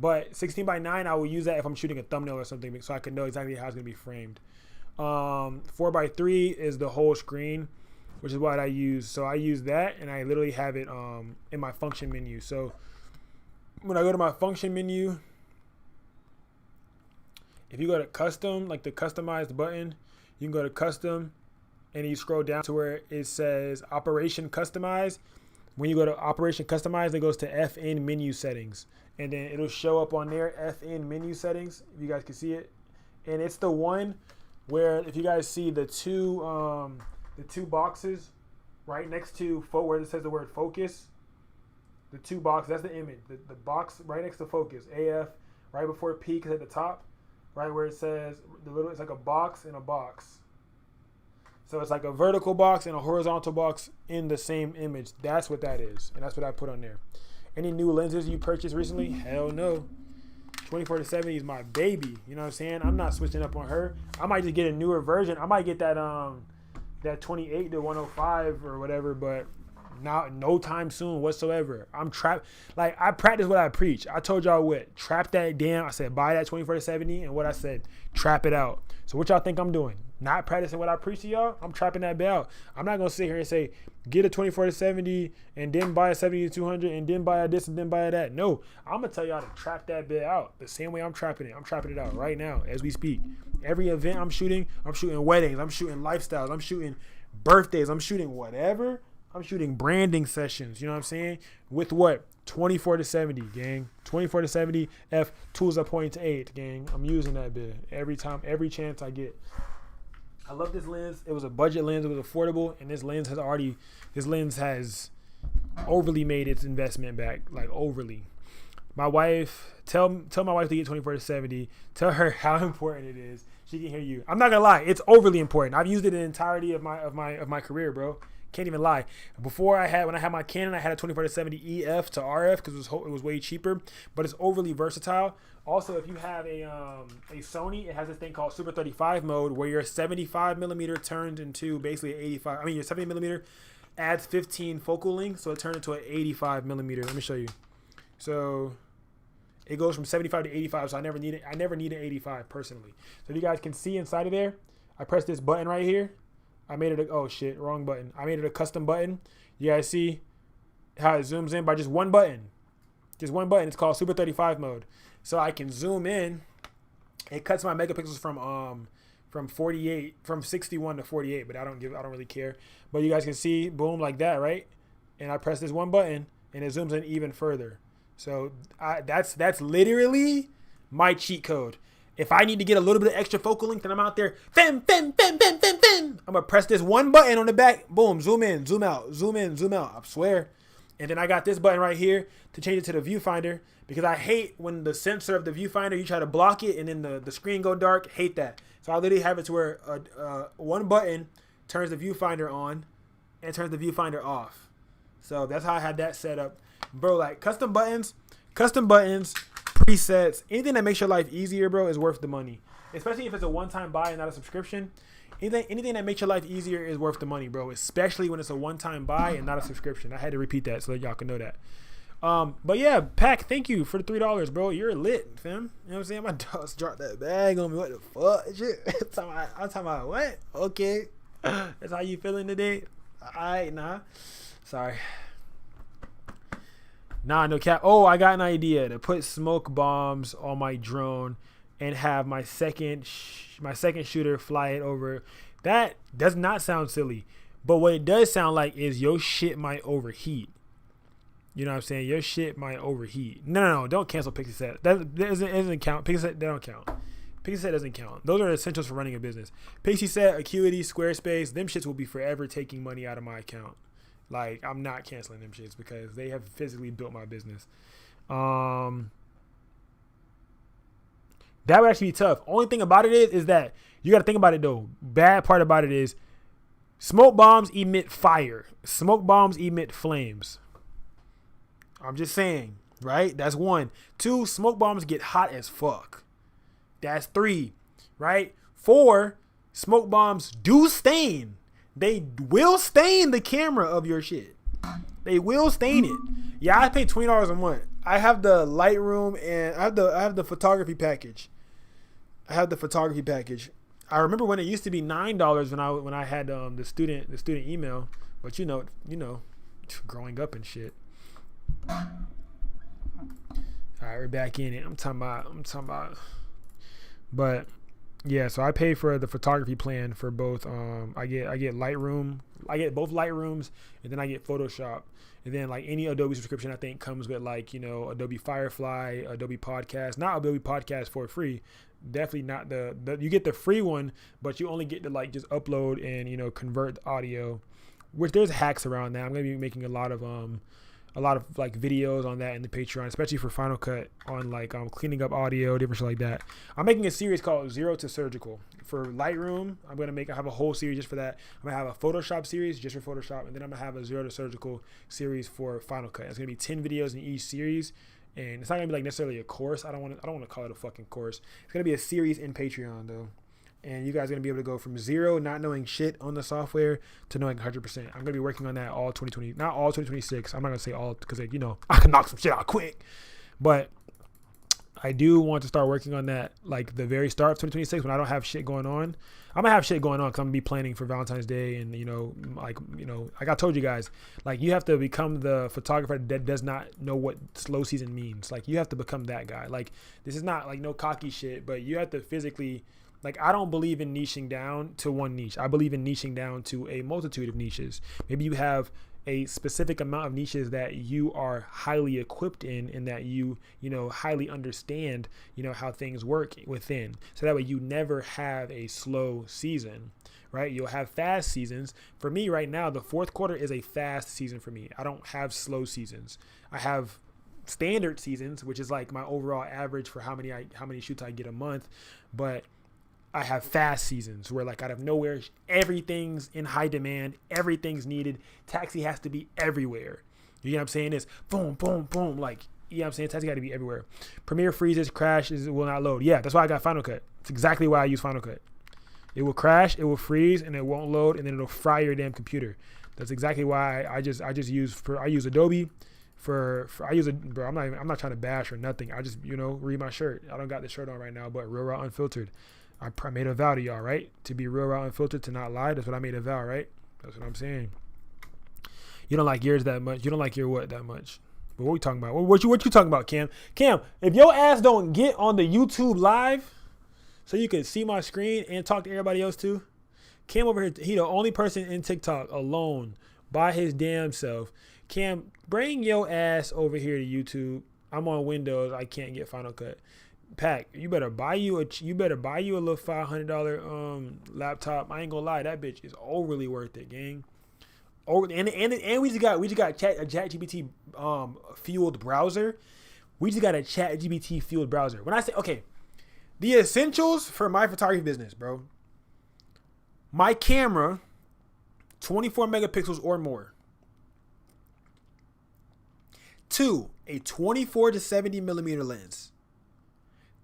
But 16x9, I will use that if I'm shooting a thumbnail or something so I can know exactly how it's going to be framed. 4x3 is the whole screen, which is what I use. So I use that, and I literally have it in my function menu. So when I go to my function menu, if you go to custom, like the customized button, you can go to custom, and you scroll down to where it says operation customize. When you go to operation customize, it goes to FN menu settings, and then it'll show up on there, FN menu settings, if you guys can see it. And it's the one where, if you guys see the two boxes right next to where it says the word focus, the two boxes, that's the image. The box right next to focus, AF, right before peak is at the top, right where it says it's like a box in a box. So it's like a vertical box and a horizontal box in the same image. That's what that is. And that's what I put on there. Any new lenses you purchased recently? Hell no. 24-70 is my baby. You know what I'm saying? I'm not switching up on her. I might just get a newer version. I might get that 28 to 105 or whatever, but not no time soon whatsoever. I'm trapped. Like, I practice what I preach. I told y'all what, trap that damn. I said buy that 24-70, and what I said, trap it out. So what y'all think I'm doing? Not practicing what I preach to y'all? I'm trapping that bit out. I'm not gonna sit here and say get a 24-70 and then buy a 70-200 and then buy a this and then buy a that. No, I'm gonna tell y'all to trap that bit out the same way I'm trapping it. I'm trapping it out right now as we speak. Every event I'm shooting weddings, I'm shooting lifestyles, I'm shooting birthdays, I'm shooting whatever. I'm shooting branding sessions, you know what I'm saying? With what? 24-70, gang. 24-70 F tools are 0.8, gang. I'm using that bit every time, every chance I get. I love this lens. It was a budget lens. It was affordable, and this lens has overly made its investment back, like overly. My wife, tell my wife to get 24-70. Tell her how important it is. She can hear you. I'm not gonna lie. It's overly important. I've used it in the entirety of my career, bro. Can't even lie. Before when I had my Canon, I had a 24-70 EF to RF because it was way cheaper, but it's overly versatile. Also, if you have a Sony, it has this thing called Super 35 mode where your 75 millimeter turns into basically an 85. I mean, your 70 millimeter adds 15 focal length, so it turns into an 85 millimeter. Let me show you. So it goes from 75 to 85. So I never need an 85 personally. So if you guys can see inside of there, I press this button right here. I made it oh shit, wrong button. I made it a custom button. You guys see how it zooms in by just one button. Just one button. It's called Super 35 mode. So I can zoom in. It cuts my megapixels from 61 to 48, but I don't really care. But you guys can see, boom, like that, right? And I press this one button and it zooms in even further. So that's literally my cheat code. If I need to get a little bit of extra focal length and I'm out there, I'm gonna press this one button on the back, boom, zoom in, zoom out, zoom in, zoom out, I swear. And then I got this button right here to change it to the viewfinder because I hate when the sensor of the viewfinder, you try to block it and then the screen go dark, hate that. So I literally have it to where one button turns the viewfinder on and turns the viewfinder off. So that's how I had that set up. Bro, like custom buttons, presets, anything that makes your life easier, bro, is worth the money. Especially if it's a one-time buy and not a subscription. Anything that makes your life easier is worth the money, bro. Especially when it's a one-time buy and not a subscription. I had to repeat that so that y'all can know that. But yeah, Pack, thank you for the $3, bro. You're lit, fam. You know what I'm saying? My dogs dropped that bag on me. What the fuck? Shit. I'm talking about what? Okay. That's how you feeling today? Alright, nah. Sorry. Nah, no cap. Oh, I got an idea to put smoke bombs on my drone and have my second shooter fly it over. That does not sound silly, but what it does sound like is your shit might overheat. You know what I'm saying? Your shit might overheat. No, don't cancel Pixieset. That doesn't count. Pixieset, they don't count. Pixieset doesn't count. Those are essentials for running a business. Pixieset, Acuity, Squarespace, them shits will be forever taking money out of my account. Like, I'm not canceling them shits because they have physically built my business. That would actually be tough. Only thing about it is that you got to think about it though. Bad part about it is smoke bombs emit fire. Smoke bombs emit flames. I'm just saying, right? That's 1. 2, smoke bombs get hot as fuck. That's 3, right? 4, smoke bombs do stain. They will stain the camera of your shit. They will stain it. Yeah, I pay $20 a month. I have the Lightroom and I have the photography package. I remember when it used to be $9 when I had the student email, but you know, growing up and shit. All right, we're back in it. I'm talking about. But yeah, so I pay for the photography plan for both. I get Lightroom. I get both Lightrooms, and then I get Photoshop. And then like any Adobe subscription, I think comes with like, you know, Adobe Firefly, Adobe Podcast. Not Adobe Podcast for free. Definitely not the you get the free one, but you only get to like just upload and, you know, convert the audio. Which there's hacks around that. I'm gonna be making a lot of like videos on that in the Patreon, especially for Final Cut on like cleaning up audio, different shit like that. I'm making a series called Zero to Surgical for Lightroom. I have a whole series just for that. I'm gonna have a Photoshop series just for Photoshop, and then I'm gonna have a Zero to Surgical series for Final Cut. It's gonna be 10 videos in each series, And it's not gonna be like necessarily a course. I don't want to call it a fucking course. It's gonna be a series in Patreon though, and you guys are gonna be able to go from zero, not knowing shit on the software, to knowing 100%. I'm gonna be working on that all 2020, not all 2026. I'm not gonna say all because like, I can knock some shit out quick, but I do want to start working on that like the very start of 2026 when I don't have shit going on. I'm gonna have shit going on because I'm gonna be planning for Valentine's Day, and like I told you guys, like you have to become the photographer that does not know what slow season means. Like you have to become that guy. Like this is not like no cocky shit, but you have to physically, like I don't believe in niching down to one niche. I believe in niching down to a multitude of niches. Maybe you have a specific amount of niches that you are highly equipped in, and that you highly understand how things work within, so that way you never have a slow season, right? You'll have fast seasons. For me right now, the fourth quarter is a fast season for me. I don't have slow seasons. I have standard seasons, which is like my overall average for how many shoots I get a month, but I have fast seasons where like out of nowhere, everything's in high demand, everything's needed. Taxi has to be everywhere. You know what I'm saying? It's boom, boom, boom. Like, you know what I'm saying? Taxi got to be everywhere. Premiere freezes, crashes, it will not load. Yeah, that's why I got Final Cut. It's exactly why I use Final Cut. It will crash, it will freeze, and it won't load, and then it'll fry your damn computer. That's exactly why I use Adobe bro. I'm not trying to bash or nothing. I just read my shirt. I don't got the shirt on right now, but Real Raw Unfiltered. I made a vow to y'all, right? To be real, raw, unfiltered, to not lie. That's what I made a vow, right? That's what I'm saying. You don't like yours that much. You don't like your what that much. But what we talking about? What you talking about, Cam? Cam, if your ass don't get on the YouTube live so you can see my screen and talk to everybody else too, Cam over here, he the only person in TikTok alone by his damn self. Cam, bring your ass over here to YouTube. I'm on Windows. I can't get Final Cut. Pack, you better buy you a little $500 laptop. I ain't gonna lie, that bitch is overly worth it, gang. And we just got a ChatGPT fueled browser. We just got a ChatGPT fueled browser. When I say the essentials for my photography business, bro. My camera, 24 megapixels or more. 2, a 24 to 70 millimeter lens.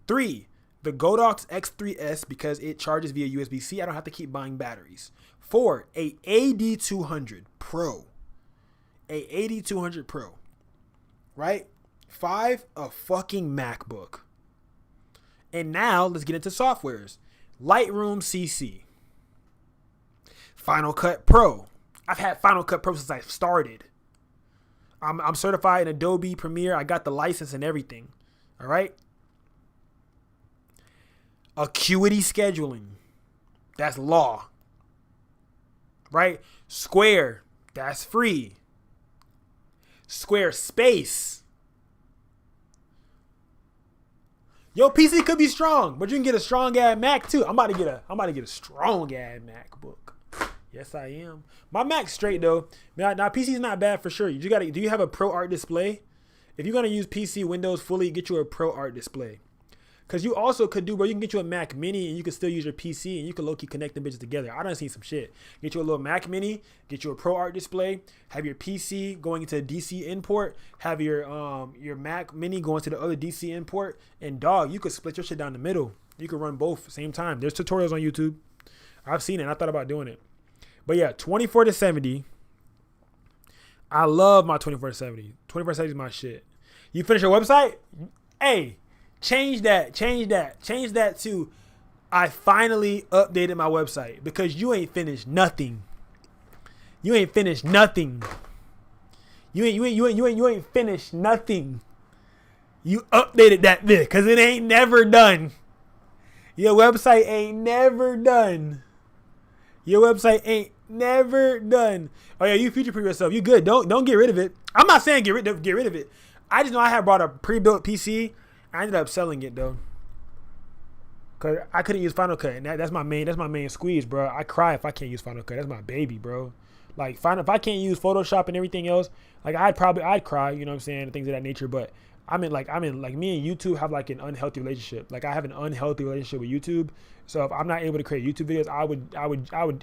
3, the Godox X3S because it charges via USB-C. I don't have to keep buying batteries. 4, a AD200 Pro. A AD200 Pro. Right? 5, a fucking MacBook. And now let's get into softwares. Lightroom CC. Final Cut Pro. I've had Final Cut Pro since I started. I'm certified in Adobe Premiere. I got the license and everything. All right? Acuity scheduling. That's law. Right? Square. That's free. Squarespace. Your PC could be strong, but you can get a strong ass Mac too. I'm about to get a strong ass MacBook. Yes, I am. My Mac's straight though. Now PC's not bad for sure. Do you have a Pro Art display? If you're gonna use PC Windows fully, get you a Pro Art display. Cause you also could you can get you a Mac Mini and you can still use your PC and you can low-key connect them bitches together. I done seen some shit. Get you a little Mac Mini, get you a Pro Art display, have your PC going into a DC import, have your Mac Mini going to the other DC import, and dog, you could split your shit down the middle. You could run both at the same time. There's tutorials on YouTube. I've seen it and I thought about doing it. But yeah, 24 to 70. I love my 24 to 70. 24 to 70 is my shit. You finish your website? Hey. Change that to I finally updated my website, because you ain't finished nothing. You ain't finished nothing. You ain't finished nothing. You updated that bit because it ain't never done. Your website ain't never done. Your website ain't never done. Oh yeah, you future-proof yourself. You good. Don't get rid of it. I'm not saying get rid of it. I just know I had bought a pre-built PC. I ended up selling it though, cause I couldn't use Final Cut, and that's my main squeeze, bro. I cry if I can't use Final Cut. That's my baby, bro. Like, if I can't use Photoshop and everything else, like I'd cry, you know what I'm saying, things of that nature. But I'm in like me and YouTube have like an unhealthy relationship. Like I have an unhealthy relationship with YouTube. So if I'm not able to create YouTube videos,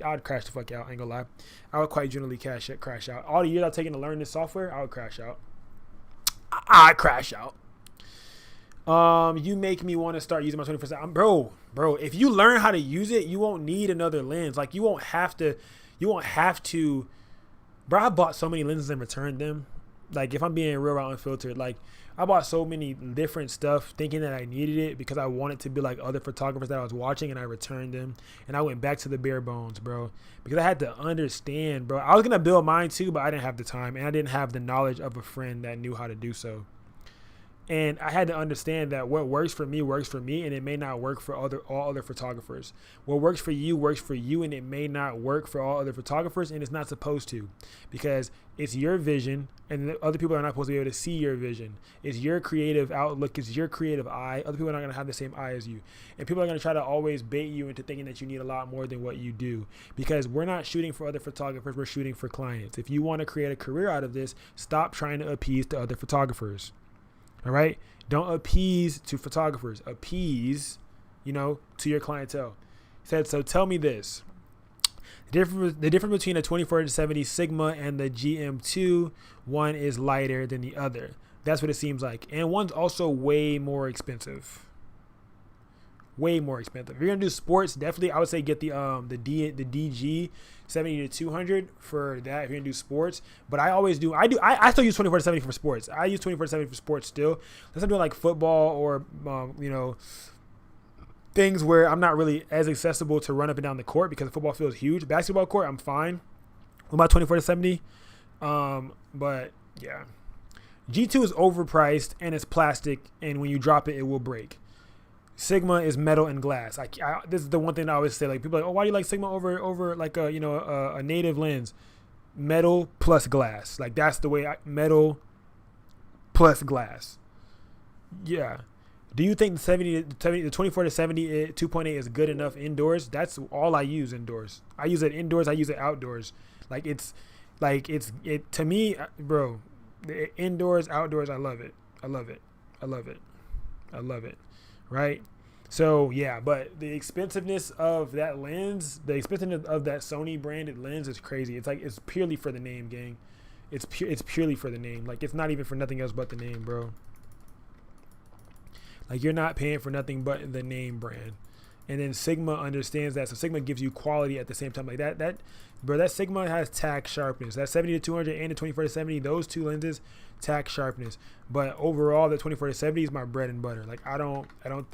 I'd crash the fuck out. I ain't gonna lie, I would quite generally crash out. All the years I've taken to learn this software, I would crash out. I'd crash out. You make me want to start using my 24/7. Bro, if you learn how to use it, you won't need another lens. Like you won't have to, bro, I bought so many lenses and returned them. Like if I'm being real raw unfiltered, like I bought so many different stuff thinking that I needed it because I wanted to be like other photographers that I was watching, and I returned them. And I went back to the bare bones, bro, because I had to understand, bro. I was going to build mine too, but I didn't have the time, and I didn't have the knowledge of a friend that knew how to do so. And I had to understand that what works for me, and it may not work for all other photographers. What works for you, and it may not work for all other photographers, and it's not supposed to, because it's your vision, and the other people are not supposed to be able to see your vision. It's your creative outlook, it's your creative eye. Other people are not going to have the same eye as you, and people are going to try to always bait you into thinking that you need a lot more than what you do, because we're not shooting for other photographers, we're shooting for clients. If you want to create a career out of this, stop trying to appease to other photographers. All right. Don't appease to photographers. Appease, to your clientele. He said, so tell me this. The difference between a 24-70 Sigma and the GM2, one is lighter than the other. That's what it seems like. And one's also way more expensive. Way more expensive. If you're gonna do sports, definitely I would say get the DG 70-200 for that if you're gonna do sports. But I still use 24-70 for sports. I use 24-70 for sports still. Unless I'm doing like football or things where I'm not really as accessible to run up and down the court because the football field is huge. Basketball court, I'm fine with my 24-70. But yeah, G2 is overpriced and it's plastic, and when you drop it, it will break. Sigma is metal and glass. This is the one thing I always say. Like people are like, oh, why do you like Sigma over like a native lens? Metal plus glass. Like that's the way. Metal plus glass. Yeah. Do you think the 24-70 2.8 is good enough indoors? That's all I use indoors. I use it indoors. I use it outdoors. It's to me, bro. The indoors, outdoors. I love it. Right? So yeah, but the expensiveness of that lens, the expensiveness of that Sony branded lens is crazy. It's purely for the name, gang. It's purely for the name. Like it's not even for nothing else but the name, bro. Like you're not paying for nothing but the name brand. And then Sigma understands that. So Sigma gives you quality at the same time. Like that Sigma has tack sharpness. That 70-200 and the 24-70, those two lenses, tack sharpness. But overall, the 24-70 is my bread and butter. Like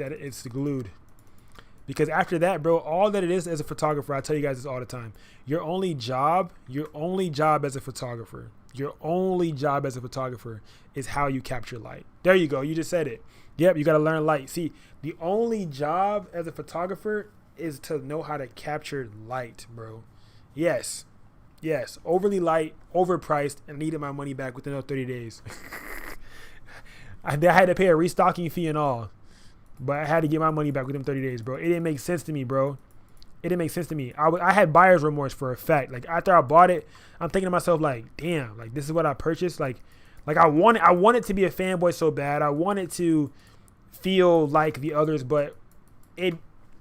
it's glued. Because after that, bro, all that it is as a photographer, I tell you guys this all the time. Your only job as a photographer is how you capture light. There you go. You just said it. Yep, you got to learn light. See, the only job as a photographer is to know how to capture light, bro. Yes. Overly light, overpriced, and needed my money back within those 30 days. I had to pay a restocking fee and all. But I had to get my money back within 30 days, bro. It didn't make sense to me, bro. I had buyer's remorse for a fact. Like, after I bought it, I'm thinking to myself, like, damn, like, this is what I purchased. Like I wanted to be a fanboy so bad. I wanted to feel like the others, but it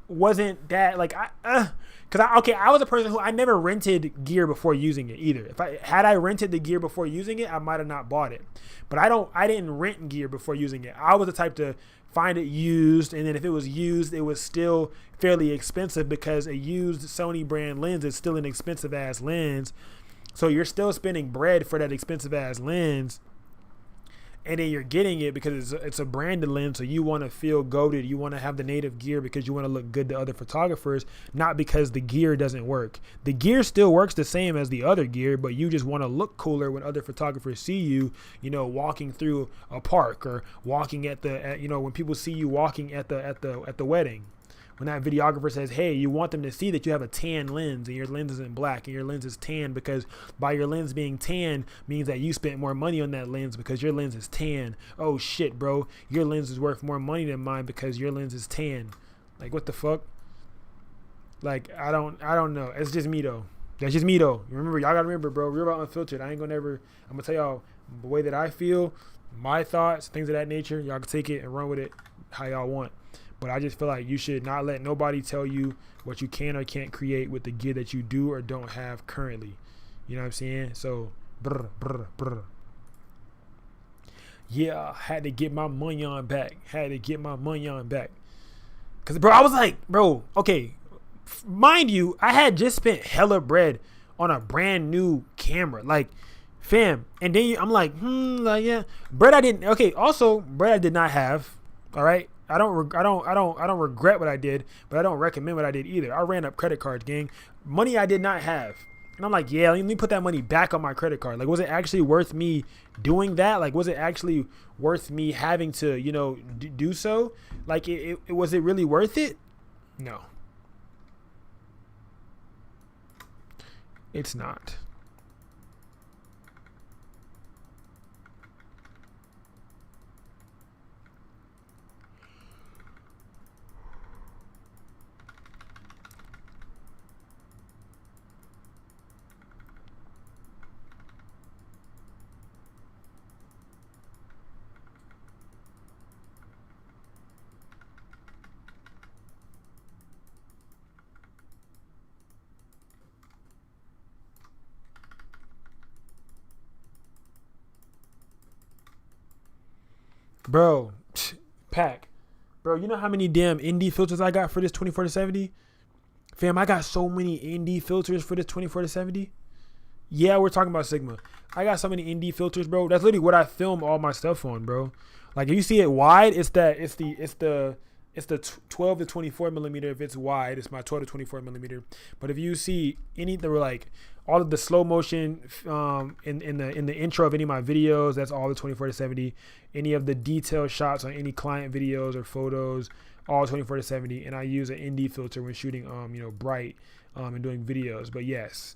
wasn't that, like, I was a person who I never rented gear before using it either. Had I rented the gear before using it, I might have not bought it. But I didn't rent gear before using it. I was the type to find it used, and then if it was used, it was still fairly expensive because a used Sony brand lens is still an expensive ass lens. So you're still spending bread for that expensive ass lens. And then you're getting it because it's a branded lens, so you want to feel goated. You want to have the native gear because you want to look good to other photographers, not because the gear doesn't work. The gear still works the same as the other gear, but you just want to look cooler when other photographers see you, walking through a park or walking when people see you walking at the wedding. When that videographer says, hey, you want them to see that you have a tan lens and your lens isn't black and your lens is tan, because by your lens being tan means that you spent more money on that lens because your lens is tan. Oh shit, bro. Your lens is worth more money than mine because your lens is tan. Like, what the fuck? Like, I don't know. It's just me though. That's just me though. Remember, y'all gotta remember, bro, we're about unfiltered. I'm gonna tell y'all the way that I feel, my thoughts, things of that nature. Y'all can take it and run with it how y'all want. But I just feel like you should not let nobody tell you what you can or can't create with the gear that you do or don't have currently. You know what I'm saying? So, Yeah, had to get my money on back. Had to get my money on back. Cause bro, I was like, bro, okay, mind you, I had just spent hella bread on a brand new camera, like, fam. And then I'm like, like yeah, bread I didn't. Okay, also bread I did not have. All right, I don't regret what I did, but I don't recommend what I did either. I ran up credit cards, gang. Money I did not have. And I'm like, yeah, let me put that money back on my credit card. Like, was it actually worth me doing that? Like, was it actually worth me having to, you know, do so? Like, was it really worth it? No. It's not. Bro, Pack. Bro, you know how many damn indie filters I got for this 24-70? Fam, I got so many indie filters for this 24-70. Yeah, we're talking about Sigma. I got so many indie filters, bro. That's literally what I film all my stuff on, bro. Like, if you see it wide, it's the 12 to 24 millimeter. If it's wide, it's my 12 to 24 millimeter. But if you see anything like all of the slow motion in the intro of any of my videos, that's all the 24-70. Any of the detailed shots on any client videos or photos, all 24-70. And I use an ND filter when shooting bright and doing videos. But yes.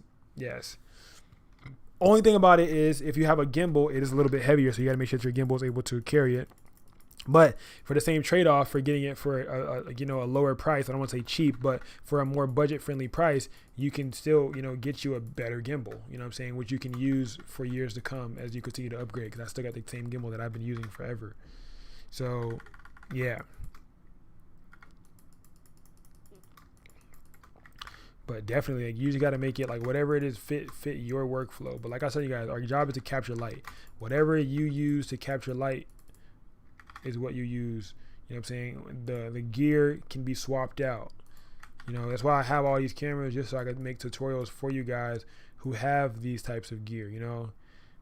Only thing about it is if you have a gimbal, it is a little bit heavier, so you got to make sure that your gimbal is able to carry it. But for the same trade-off for getting it for a lower price, I don't want to say cheap, but for a more budget-friendly price, you can still get you a better gimbal. You know what I'm saying? Which you can use for years to come as you continue to upgrade. Because I still got the same gimbal that I've been using forever. So, yeah. But definitely, like, you just got to make it like whatever it is fit your workflow. But like I said, you guys, our job is to capture light. Whatever you use to capture light is what you use. You know what I'm saying? The gear can be swapped out. That's why I have all these cameras, just so I can make tutorials for you guys who have these types of gear.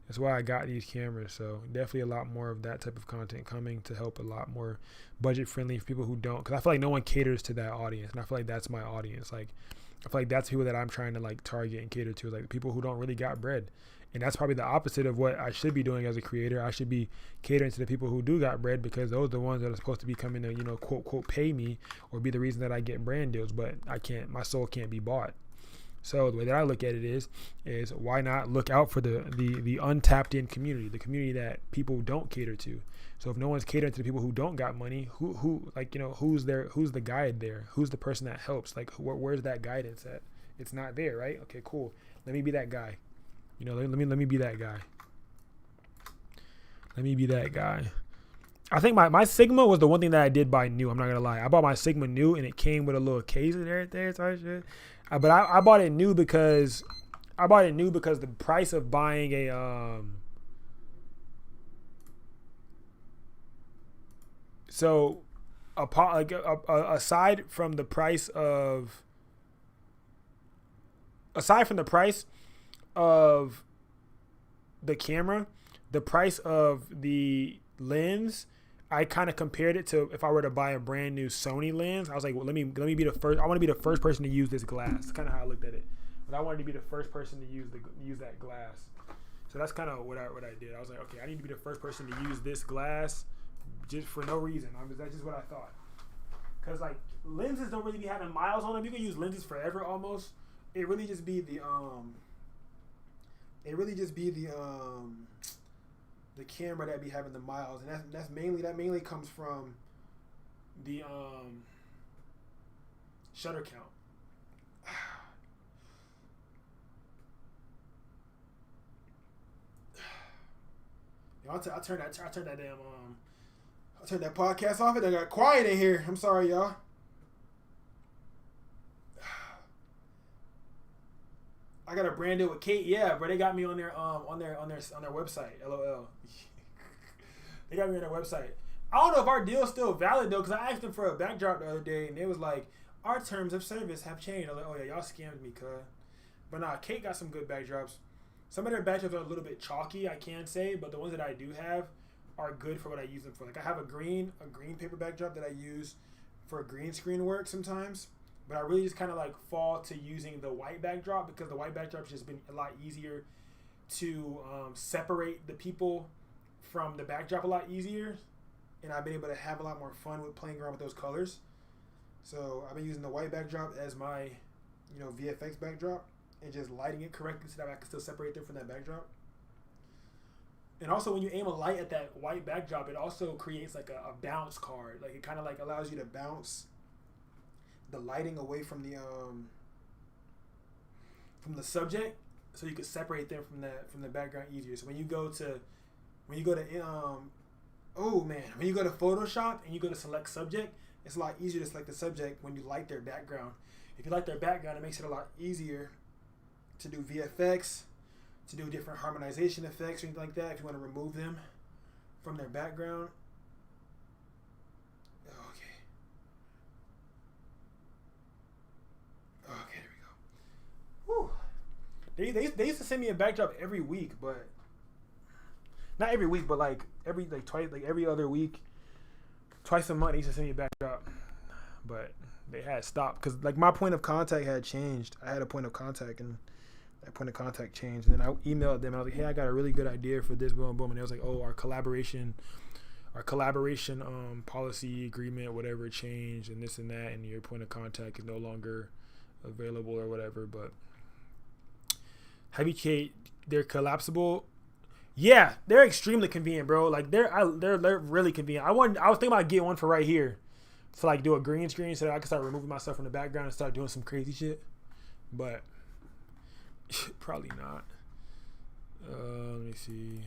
That's why I got these cameras. So definitely a lot more of that type of content coming to help a lot more budget friendly for people who don't, because I feel like no one caters to that audience, and I feel like that's my audience. Like, I feel like that's people that I'm trying to like target and cater to, like people who don't really got bread. And that's probably the opposite of what I should be doing as a creator. I should be catering to the people who do got bread, because those are the ones that are supposed to be coming to, quote, pay me or be the reason that I get brand deals. But I can't, my soul can't be bought. So the way that I look at it is why not look out for the untapped in community, the community that people don't cater to. So if no one's catering to the people who don't got money, who's the guide there? Who's the person that helps? Like, where's that guidance at? It's not there, right? Okay, cool. Let me be that guy. Let me be that guy. Let me be that guy. I think my Sigma was the one thing that I did buy new. I'm not gonna lie. I bought my Sigma new, and it came with a little case and everything. So but I bought it new because the price of buying a aside from the price of the camera, the price of the lens, I kind of compared it to if I were to buy a brand new Sony lens. I was like, well, let me be the first. I want to be the first person to use this glass. That's kind of how I looked at it. But I wanted to be the first person to use that glass. So that's kind of what I did. I was like, okay, I need to be the first person to use this glass just for no reason. That's just what I thought. Because like lenses don't really be having miles on them. You can use lenses forever almost. It really just be the camera that be having the miles, and that mainly comes from the shutter count. I'll turn that podcast off. It got quiet in here. I'm sorry, y'all. I got a brand deal with Kate. Yeah, bro, they got me on their website. LOL. They got me on their website. I don't know if our deal's still valid though, because I asked them for a backdrop the other day, and they was like, our terms of service have changed. I was like, oh yeah, y'all scammed me, cuz. But nah, Kate got some good backdrops. Some of their backdrops are a little bit chalky, I can say, but the ones that I do have are good for what I use them for. Like I have a green paper backdrop that I use for green screen work sometimes, but I really just kind of like fall to using the white backdrop because the white backdrop's just been a lot easier to separate the people from the backdrop a lot easier, and I've been able to have a lot more fun with playing around with those colors. So I've been using the white backdrop as my, VFX backdrop and just lighting it correctly so that I can still separate them from that backdrop. And also when you aim a light at that white backdrop, it also creates like a bounce card. Like it kind of like allows you to bounce the lighting away from the subject, so you can separate them from the background easier. So when you go to Photoshop and you go to select subject, it's a lot easier to select the subject when you light their background. If you light their background, it makes it a lot easier to do VFX, to do different harmonization effects or anything like that if you want to remove them from their background. Okay, there we go. Whew. They used to send me a backdrop every week, but not every week, but every other week, twice a month. They used to send me a backdrop, but they had stopped because like my point of contact had changed. I had a point of contact, and that point of contact changed. And then I emailed them. And I was like, hey, I got a really good idea for this, boom, boom. And they was like, oh, our collaboration policy agreement, whatever, changed, and this and that, and your point of contact is no longer available or whatever. But Heavy Kate, they're collapsible. Yeah, they're extremely convenient, bro. Like they're really convenient. I was thinking about getting one for right here to like do a green screen so that I can start removing myself from the background and start doing some crazy shit. But probably not. Let me see.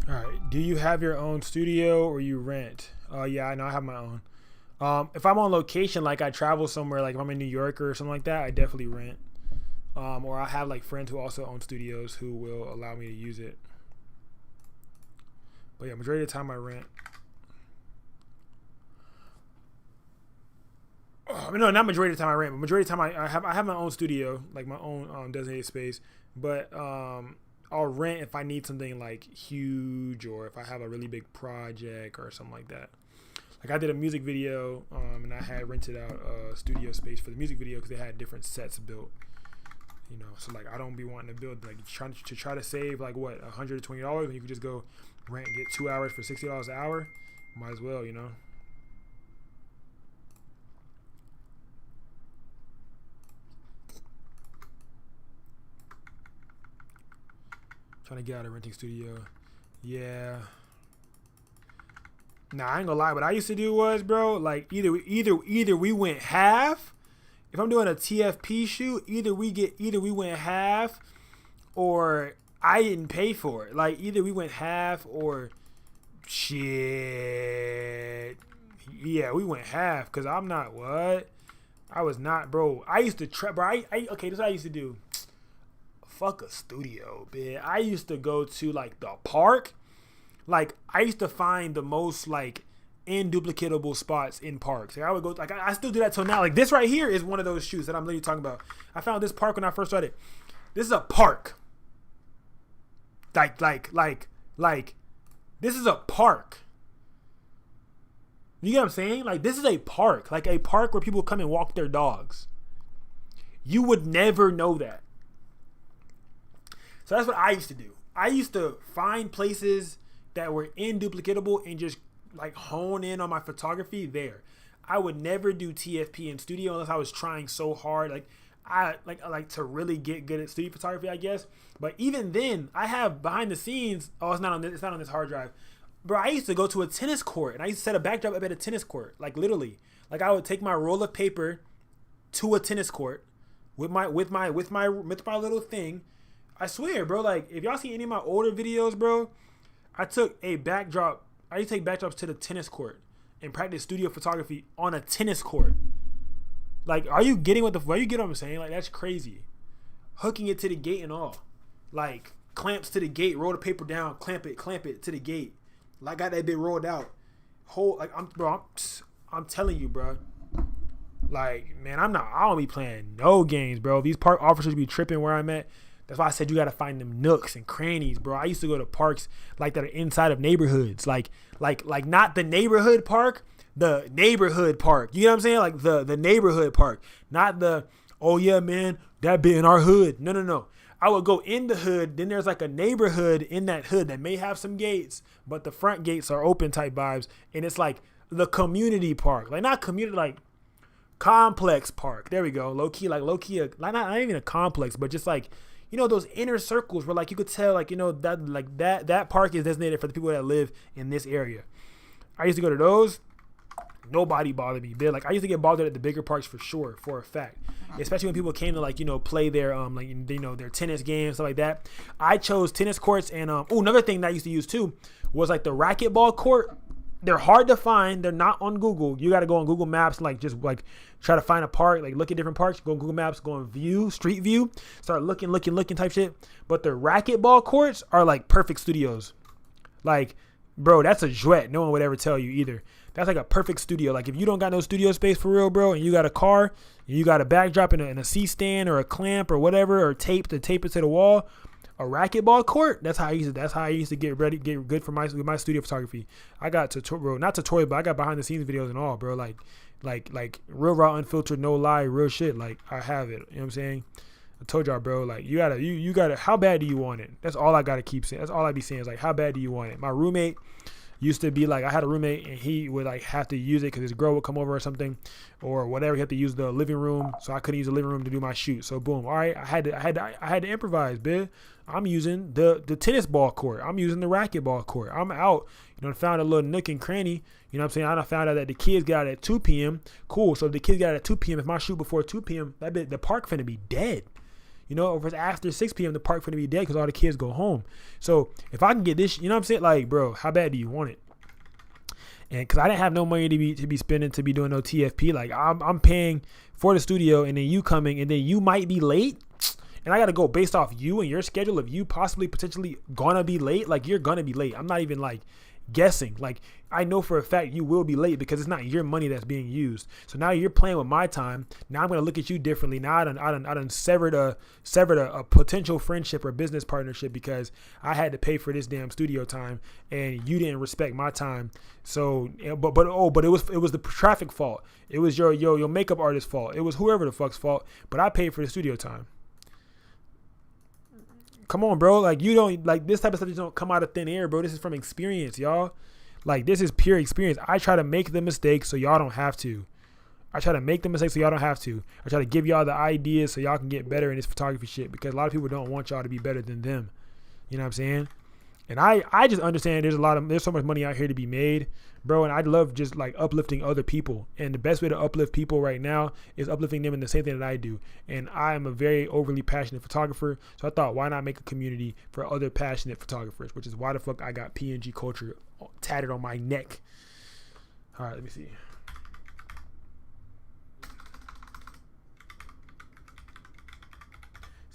All right. Do you have your own studio or you rent? Yeah, I know I have my own. If I'm on location, like I travel somewhere, like if I'm in New York or something like that, I definitely rent. Or I have like friends who also own studios who will allow me to use it. But yeah, majority of the time I rent. No, not majority of the time I rent, but majority of the time I have my own studio, like my own designated space. But I'll rent if I need something like huge or if I have a really big project or something like that. Like I did a music video and I had rented out a studio space for the music video because they had different sets built. So like I don't be wanting to build like trying to save like what $120 when you could just go rent and get 2 hours for $60 an hour. Might as well, Trying to get out of renting studio. Yeah. Nah, I ain't gonna lie. What I used to do was, bro, like either we went half. If I'm doing a TFP shoot, either we went half, or I didn't pay for it. Like either we went half or shit. Yeah, we went half because I'm not what. I was not, bro. I used to try, bro. Okay, this is what I used to do. fuck a studio, man. I used to go to like the park. Like I used to find the most like induplicatable spots in parks. Like I would go, like I still do that till now. Like this right here is one of those shoots that I'm literally talking about. I found this park when I first started. This is a park. Like this is a park. You get what I'm saying? Like this is a park. Like a park where people come and walk their dogs. You would never know that. So that's what I used to do. I used to find places that were induplicatable and just like hone in on my photography there. I would never do TFP in studio unless I was trying so hard. Like I like to really get good at studio photography, I guess. But even then, I have behind the scenes. Oh, it's not on this hard drive. Bro, I used to go to a tennis court and I used to set a backdrop up at a tennis court. Like literally. Like I would take my roll of paper to a tennis court with my little thing. I swear, bro, like if y'all see any of my older videos, bro, I took a backdrop. I used to take backdrops to the tennis court and practice studio photography on a tennis court. Like, are you getting what I'm saying? Like, that's crazy. Hooking it to the gate and all. Like, clamps to the gate, roll the paper down, clamp it to the gate. Like, got that bit rolled out. I'm telling you, bro. Like, man, I don't be playing no games, bro. These park officers be tripping where I'm at. That's why I said you gotta find them nooks and crannies, bro. I used to go to parks like that are inside of neighborhoods, like not the neighborhood park, the neighborhood park. You know what I'm saying? Like the neighborhood park, not the oh yeah man that be in our hood. No. I would go in the hood. Then there's like a neighborhood in that hood that may have some gates, but the front gates are open type vibes, and it's like the community park, like not community like complex park. There we go, low key, not even a complex, but just like. You know, those inner circles where like you could tell like, you know, that park is designated for the people that live in this area. I used to go to those. Nobody bothered me. Like I used to get bothered at the bigger parks for sure, for a fact. Especially when people came to like, you know, play their like you know, their tennis games, stuff like that. I chose tennis courts and another thing that I used to use too was like the racquetball court. They're hard to find. They're not on Google. You got to go on Google Maps and like just like try to find a park, like look at different parks, go on Google Maps, go on view, street view, start looking type shit. But the racquetball courts are like perfect studios. Like, bro, that's a jouet. No one would ever tell you either. That's like a perfect studio. Like if you don't got no studio space for real, bro, and you got a car, and you got a backdrop and a C-stand or a clamp or whatever, or tape it to the wall, a racquetball court. That's how I used to get good for my studio photography. I got not tutorial, but I got behind the scenes videos and all, bro. Like real raw, unfiltered, no lie, real shit. Like I have it. You know what I'm saying? I told y'all, bro. Like you gotta. How bad do you want it? That's all I gotta keep saying. That's all I be saying is like, how bad do you want it? My roommate used to be like, I had a roommate and he would like have to use it because his girl would come over or something or whatever. He had to use the living room, so I couldn't use the living room to do my shoot. So boom, all right, I had to improvise, bitch. I'm using the tennis ball court. I'm using the racquetball court. I'm out. You know, found a little nook and cranny. You know what I'm saying? I found out that the kids got out at 2 p.m. Cool. So if the kids got out at 2 p.m., if my shoot before 2 p.m., the park finna be dead. You know, or if it's after 6 p.m., the park finna be dead because all the kids go home. So if I can get this, you know what I'm saying? Like, bro, how bad do you want it? And because I didn't have no money to be spending to be doing no TFP, like I'm paying for the studio, and then you coming, and then you might be late, and I got to go based off you and your schedule of you potentially gonna be late. Like you're gonna be late. I'm not even like guessing. Like I know for a fact you will be late because it's not your money that's being used. So now you're playing with my time. Now I'm gonna look at you differently. Now I done severed a potential friendship or business partnership because I had to pay for this damn studio time and you didn't respect my time. So but it was the traffic fault. It was your makeup artist fault. It was whoever the fuck's fault. But I paid for the studio time. Come on, bro. Like you don't like this type of stuff just don't come out of thin air, bro. This is from experience, y'all. Like this is pure experience. I try to make the mistakes so y'all don't have to. I try to give y'all the ideas so y'all can get better in this photography shit because a lot of people don't want y'all to be better than them. You know what I'm saying? And I just understand there's so much money out here to be made, bro. And I love just like uplifting other people. And the best way to uplift people right now is uplifting them in the same thing that I do. And I am a very overly passionate photographer. So I thought, why not make a community for other passionate photographers, which is why the fuck I got PNG culture tatted on my neck. All right, let me see.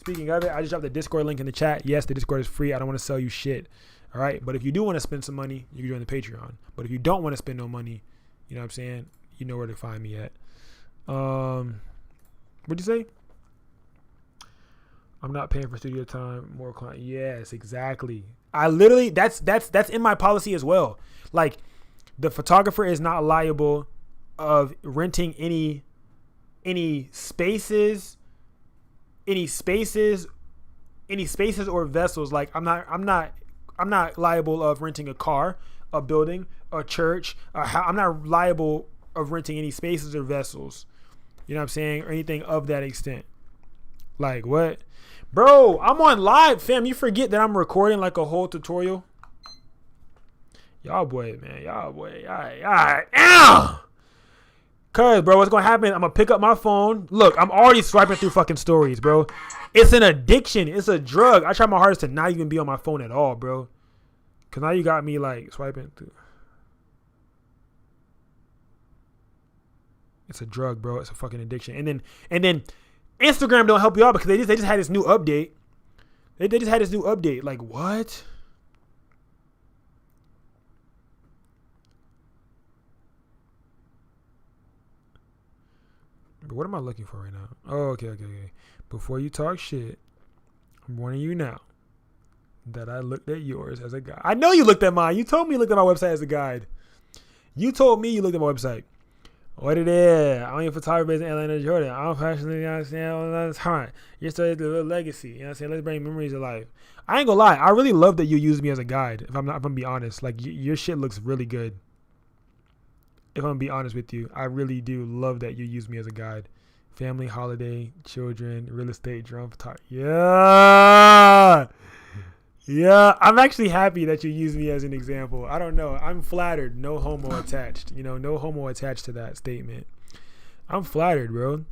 Speaking of it, I just dropped the Discord link in the chat. Yes, the Discord is free. I don't want to sell you shit. All right. But if you do want to spend some money, you can join the Patreon. But if you don't want to spend no money, you know what I'm saying? You know where to find me at. What'd you say? I'm not paying for studio time, more client. Yes, exactly. I literally, that's in my policy as well. Like, the photographer is not liable of renting any spaces or vessels. Like, I'm not liable of renting a car, a building, a church. I'm not liable of renting any spaces or vessels. You know what I'm saying? Or anything of that extent. Like, what? Bro, I'm on live, fam. You forget that I'm recording like a whole tutorial? Y'all boy, man. Y'all boy. Ow! Cause, bro, what's going to happen? I'm going to pick up my phone. Look, I'm already swiping through fucking stories, bro. It's an addiction. It's a drug. I try my hardest to not even be on my phone at all, bro. Cause now you got me like swiping through. It's a drug, bro. It's a fucking addiction. And then Instagram don't help you out because they just had this new update. They just had this new update. Like, what? But what am I looking for right now? Oh, okay. Before you talk shit, I'm warning you now that I looked at yours as a guide. I know you looked at mine. You told me you looked at my website as a guide. You told me you looked at my website. What it is? I'm a photographer based in Atlanta, Georgia. I'm passionate, you know what I'm saying, all the time. You're still the legacy, you know what I'm saying? Let's bring memories to life. I ain't gonna lie. I really love that you use me as a guide. If I'm gonna be honest, like your shit looks really good. If I'm gonna be honest with you, I really do love that you use me as a guide. Family, holiday, children, real estate, drone photography. Yeah, I'm actually happy that you use me as an example. I don't know. I'm flattered. No homo attached. You know, no homo attached to that statement. I'm flattered, bro.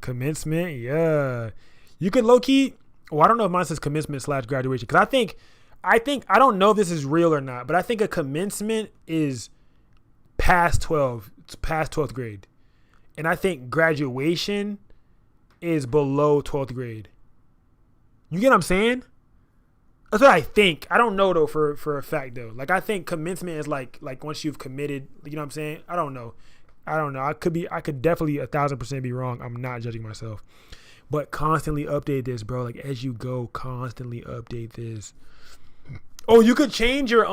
Commencement, yeah. You could low key. Well, I don't know if mine says commencement / graduation because I think I don't know if this is real or not, but I think a commencement is past 12. It's past 12th grade, and I think graduation is below 12th grade. You get what I'm saying? That's what I think. I don't know though for a fact though. Like I think commencement is like once you've committed. You know what I'm saying? I don't know. I could definitely 1,000% be wrong. I'm not judging myself, but constantly update this, bro. Like as you go, constantly update this. Oh, you could change your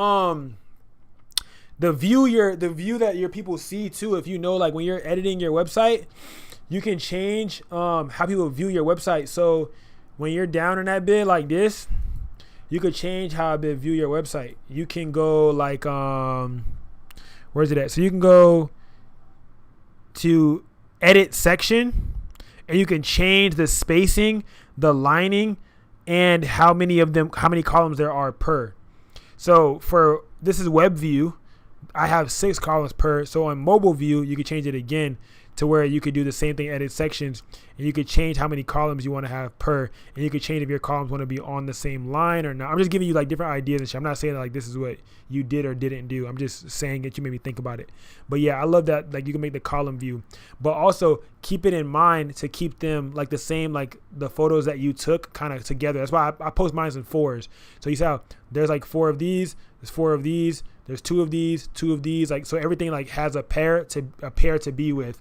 the view that your people see too. If you know, like when you're editing your website, you can change how people view your website. So when you're down in that bit like this, you could change how they view your website. You can go like, where's it at? So you can go to edit section and you can change the spacing, the lining, and how many columns there are per. So this is web view. I have 6 columns per. So on mobile view, you can change it again to where you could do the same thing, edit sections, and you could change how many columns you want to have per, and you could change if your columns want to be on the same line or not. I'm just giving you like different ideas and shit. I'm not saying that, like this is what you did or didn't do. I'm just saying that you made me think about it. But yeah, I love that like you can make the column view, but also keep it in mind to keep them like the same, like the photos that you took kind of together. That's why I post mine in 4s. So you see how there's like 4 of these, there's 4 of these, there's 2 of these, 2 of these, like so everything like has a pair to be with.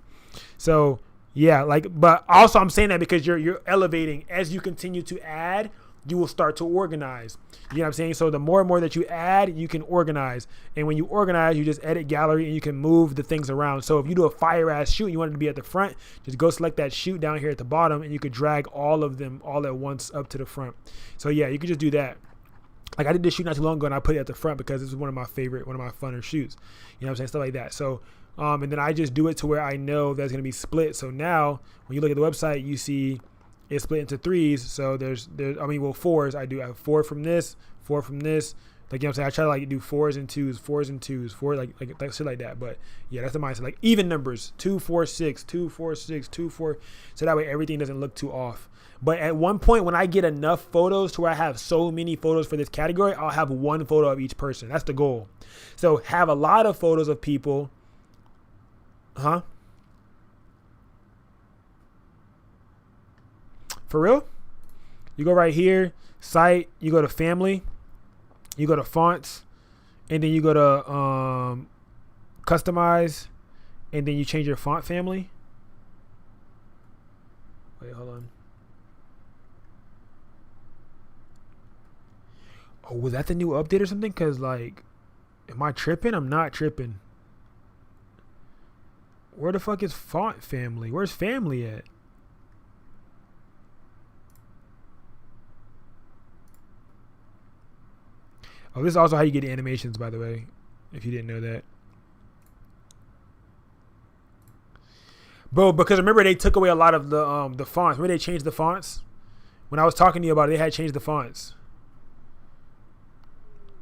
So yeah, like, but also I'm saying that because you're elevating as you continue to add, you will start to organize. You know what I'm saying? So the more and more that you add, you can organize. And when you organize, you just edit gallery and you can move the things around. So if you do a fire ass shoot and you want it to be at the front, just go select that shoot down here at the bottom and you could drag all of them all at once up to the front. So yeah, you could just do that. Like I did this shoot not too long ago and I put it at the front because this is one of my funner shoots. You know what I'm saying? Stuff like that. So and then I just do it to where I know that's going to be split. So now when you look at the website, you see it's split into 3s. So there's 4s. I have 4 from this, 4 from this. Like, you know what I'm saying? I try to like do 4s and 2s, 4s and 2s, 4 like shit like that. But yeah, that's the mindset. Like even numbers, 2, 4, 6, 2, 4, 6, 2, 4. So that way everything doesn't look too off. But at one point when I get enough photos to where I have so many photos for this category, I'll have 1 photo of each person. That's the goal. So have a lot of photos of people. Huh? For real? You go right here, site. You go to family. You go to fonts, and then you go to customize, and then you change your font family. Wait, hold on. Oh, was that the new update or something? Cause like, am I tripping? I'm not tripping. Where the fuck is font family? Where's family at? Oh, this is also how you get the animations, by the way, if you didn't know that. Bro, because remember they took away a lot of the fonts. Remember they changed the fonts? When I was talking to you about it, they had changed the fonts.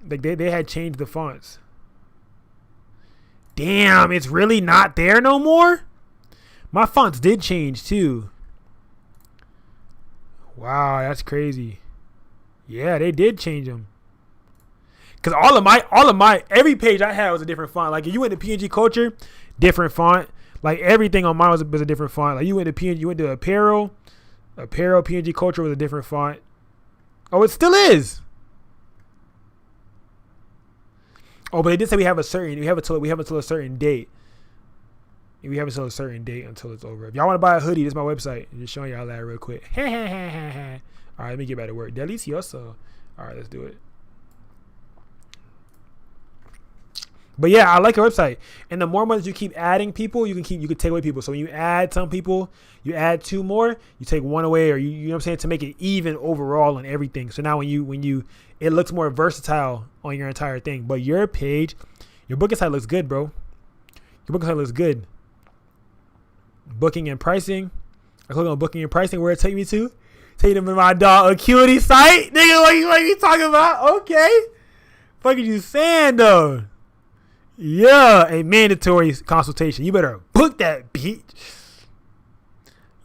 Like they had changed the fonts. Damn, it's really not there no more? My fonts did change too. Wow, that's crazy. Yeah, they did change them. Cause all of my every page I had was a different font. Like if you went to PNG culture, different font. Like everything on mine was a different font. Like you went to PNG, you went to apparel PNG culture was a different font. Oh, it still is. Oh, but they did say we have until a certain date. We have until a certain date until it's over. If y'all want to buy a hoodie, this is my website. I'm just showing y'all that real quick. All right, let me get back to work. Delicioso. All right, let's do it. But yeah, I like your website. And the more months you keep adding people, you can take away people. So when you add some people, you add 2 more, you take 1 away, or you know what I'm saying, to make it even overall on everything. So now when you it looks more versatile on your entire thing. But your page, your booking site looks good, bro. Your booking site looks good. Booking and pricing. I click on booking and pricing. Where it take me to? Take them to my dog Acuity site. Nigga, what you talking about? Okay. Fuck are you saying though? Yeah, a mandatory consultation. You better book that bitch.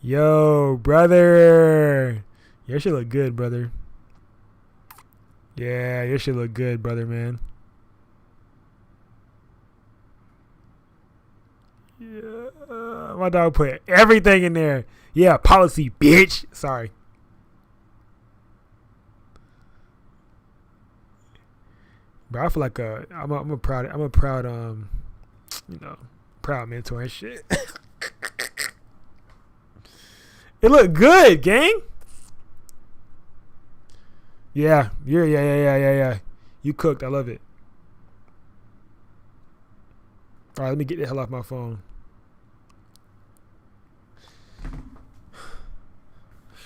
Yo, brother. Your shit look good, brother. Yeah, your shit look good, brother, man. Yeah, my dog put everything in there. Yeah, policy, bitch. Sorry. Bro, I feel like I'm a proud proud mentor and shit. It look good, gang. Yeah. You cooked. I love it. All right, let me get the hell off my phone.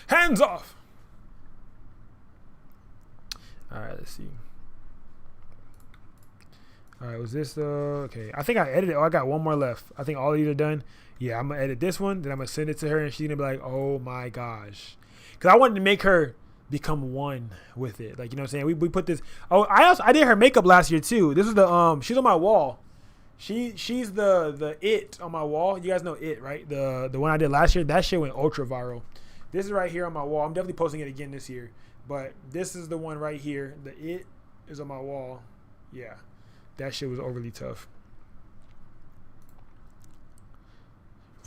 Hands off. All right, let's see. All right, was this okay? I think I edited. Oh, I got 1 more left. I think all of these are done. Yeah, I'm gonna edit this one. Then I'm gonna send it to her, and she's gonna be like, "Oh my gosh," because I wanted to make her become one with it. Like, you know what I'm saying? We put this. Oh, I did her makeup last year too. This is the she's on my wall. She's the it on my wall. You guys know it, right? The one I did last year. That shit went ultra viral. This is right here on my wall. I'm definitely posting it again this year. But this is the one right here. The it is on my wall. Yeah. That shit was overly tough.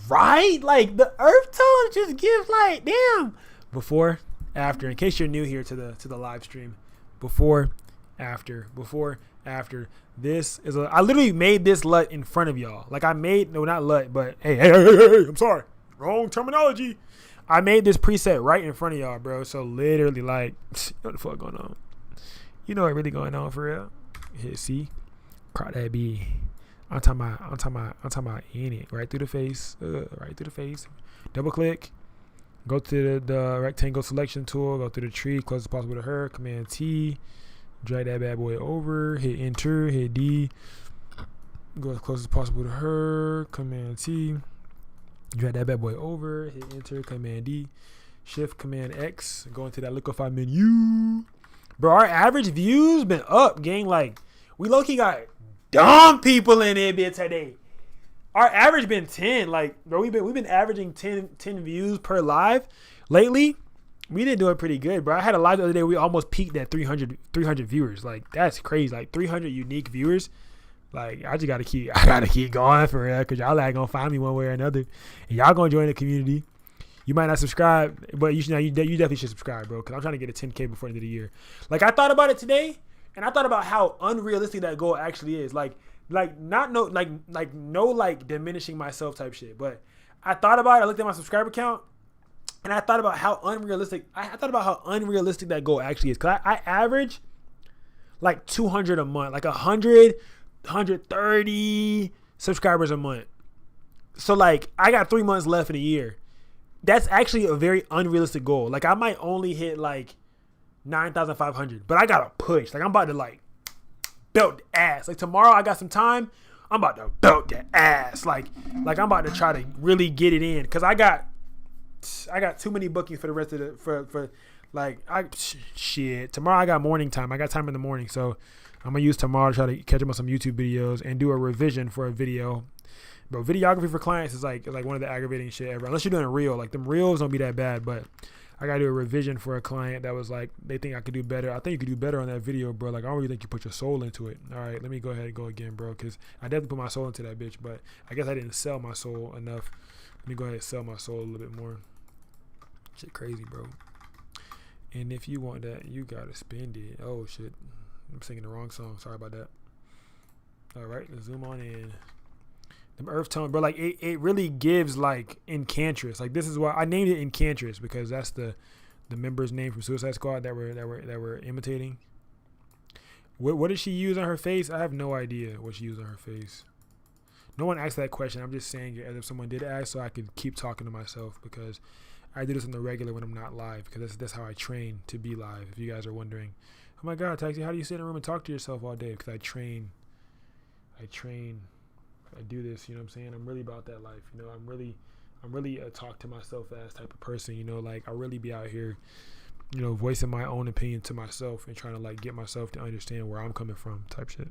Right? Like the earth tone just gives like damn. Before, after. In case you're new here to the live stream. Before, after. This is I literally made this LUT in front of y'all. Like I made not LUT, but hey, I'm sorry. Wrong terminology. I made this preset right in front of y'all, bro. So literally like what the fuck going on? You know what really going on for real? Hit see. Crowd that be. I'm talking about in it. Right through the face. Double click. Go to the rectangle selection tool. Go through the tree. Close as possible to her. Command T. Drag that bad boy over. Hit enter. Hit D. Go as close as possible to her. Command T. Drag that bad boy over. Hit enter. Command D. Shift Command X. Go into that liquefy menu. Bro, our average views been up, gang. Like, we low-key got dumb people in it bit today. Our average been 10. Like, bro, we've been averaging 10 views per live. Lately, we did do it pretty good, bro. I had a live the other day. We almost peaked at 300 viewers. Like, that's crazy. Like, 300 unique viewers. Like, I gotta keep going for real, because y'all ain't gonna find me one way or another. And y'all gonna join the community. You might not subscribe, but you definitely should subscribe, bro. Because I'm trying to get a 10K before the end of the year. Like, I thought about it today, and I thought about how unrealistic that goal actually is. Like diminishing myself type shit. But I thought about it. I looked at my subscriber count, and I thought about how unrealistic. I thought about how unrealistic that goal actually is. Cause I average like 200 a month, like 100, 130 subscribers a month. So like I got 3 months left in a year. That's actually a very unrealistic goal. Like I might only hit like 9,500, but I gotta push. Like I'm about to like belt the ass. Like tomorrow I got some time. I'm about to belt the ass. Like I'm about to try to really get it in. Cause I got too many bookings for the rest of the for like shit. Tomorrow I got morning time. I got time in the morning, so I'm gonna use tomorrow to try to catch up on some YouTube videos and do a revision for a video. But videography for clients is like one of the aggravating shit ever. Unless you're doing real, like them reels don't be that bad. But I gotta do a revision for a client that was like they think I could do better. I think you could do better on that video, bro. Like I don't really think you put your soul into it. All right, let me go ahead and go again, bro, because I definitely put my soul into that bitch. But I guess I didn't sell my soul enough. Let me go ahead and sell my soul a little bit more. Shit crazy, bro. And if you want that, you gotta spend it. Oh shit, I'm singing the wrong song. Sorry about that. All right, let's zoom on in. The earth tone, bro. Like it really gives like Enchantress. Like this is why I named it Enchantress, because that's the member's name from Suicide Squad that we're imitating. What did she use on her face? I have no idea what she used on her face. No one asked that question. I'm just saying it as if someone did ask, so I could keep talking to myself, because I do this on the regular when I'm not live, because that's how I train to be live. If you guys are wondering, oh my God, Taxi, how do you sit in a room and talk to yourself all day? Because I train. I do this, you know what I'm saying? I'm really about that life, you know. I'm really a talk to myself as type of person, you know. Like I really be out here, you know, voicing my own opinion to myself and trying to like get myself to understand where I'm coming from type shit.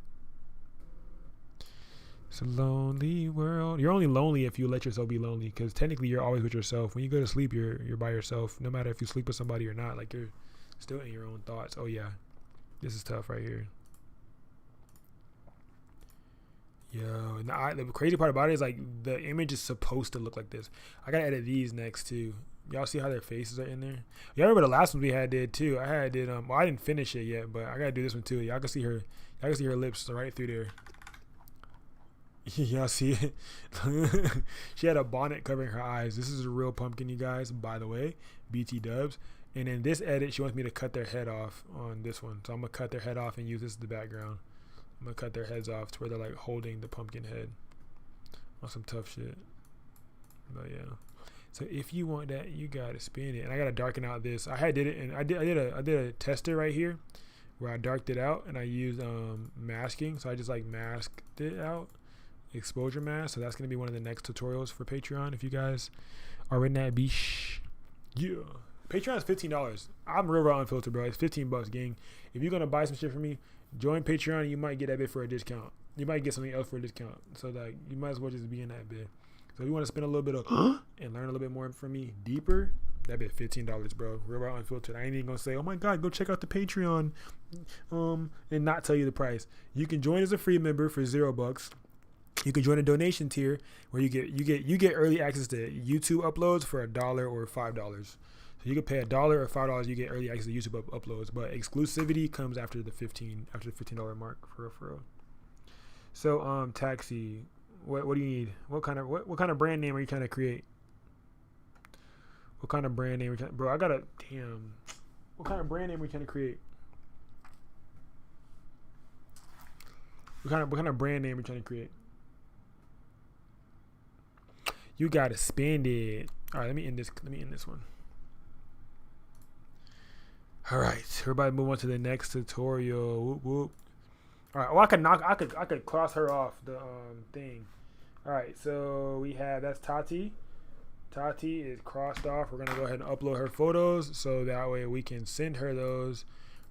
It's a lonely world. You're only lonely if you let yourself be lonely, because technically you're always with yourself. When you go to sleep, you're by yourself. No matter if you sleep with somebody or not, like you're still in your own thoughts. Oh yeah, this is tough right here. Yo, and the crazy part about it is like the image is supposed to look like this. I gotta edit these next too. Y'all see how their faces are in there? Y'all remember the last one we had did too? I did well, I didn't finish it yet, but I gotta do this one too. Y'all can see her lips right through there. Y'all see it? She had a bonnet covering her eyes. This is a real pumpkin, you guys, by the way. BT dubs. And in this edit, she wants me to cut their head off on this one. So I'm gonna cut their head off and use this as the background. I'm gonna cut their heads off to where they're like holding the pumpkin head on some tough shit. But yeah, so if you want that, you gotta spin it. And I gotta darken out this. I did it, and I did a tester right here where I darked it out, and I used masking. So I just like masked it out, exposure mask. So that's gonna be one of the next tutorials for Patreon. If you guys are in that beach, yeah. Patreon is $15. I'm real raw unfiltered, bro. It's $15, gang. If you're gonna buy some shit from me, join Patreon. You might get that bit for a discount. You might get something else for a discount. So like you might as well just be in that bit. So if you want to spend a little bit of and learn a little bit more from me deeper, that bit $15, bro. Real raw unfiltered. I ain't even gonna say, oh my God, go check out the Patreon, and not tell you the price. You can join as a free member for $0. You can join a donation tier where you get early access to YouTube uploads for $1 or $5. You can pay $1 or $5. You get early access to YouTube uploads, but exclusivity comes after the $15 mark for real. So Taxi, what do you need? What kind of brand name are you trying to create? What kind of brand name bro? I gotta damn. What kind of brand name are you trying to create? What kind of brand name are you trying to create? You gotta spend it. All right, let me end this one. All right, everybody move on to the next tutorial. Whoop, whoop. All right, well I could cross her off the thing. All right, so we have, that's Tati. Tati is crossed off. We're gonna go ahead and upload her photos so that way we can send her those.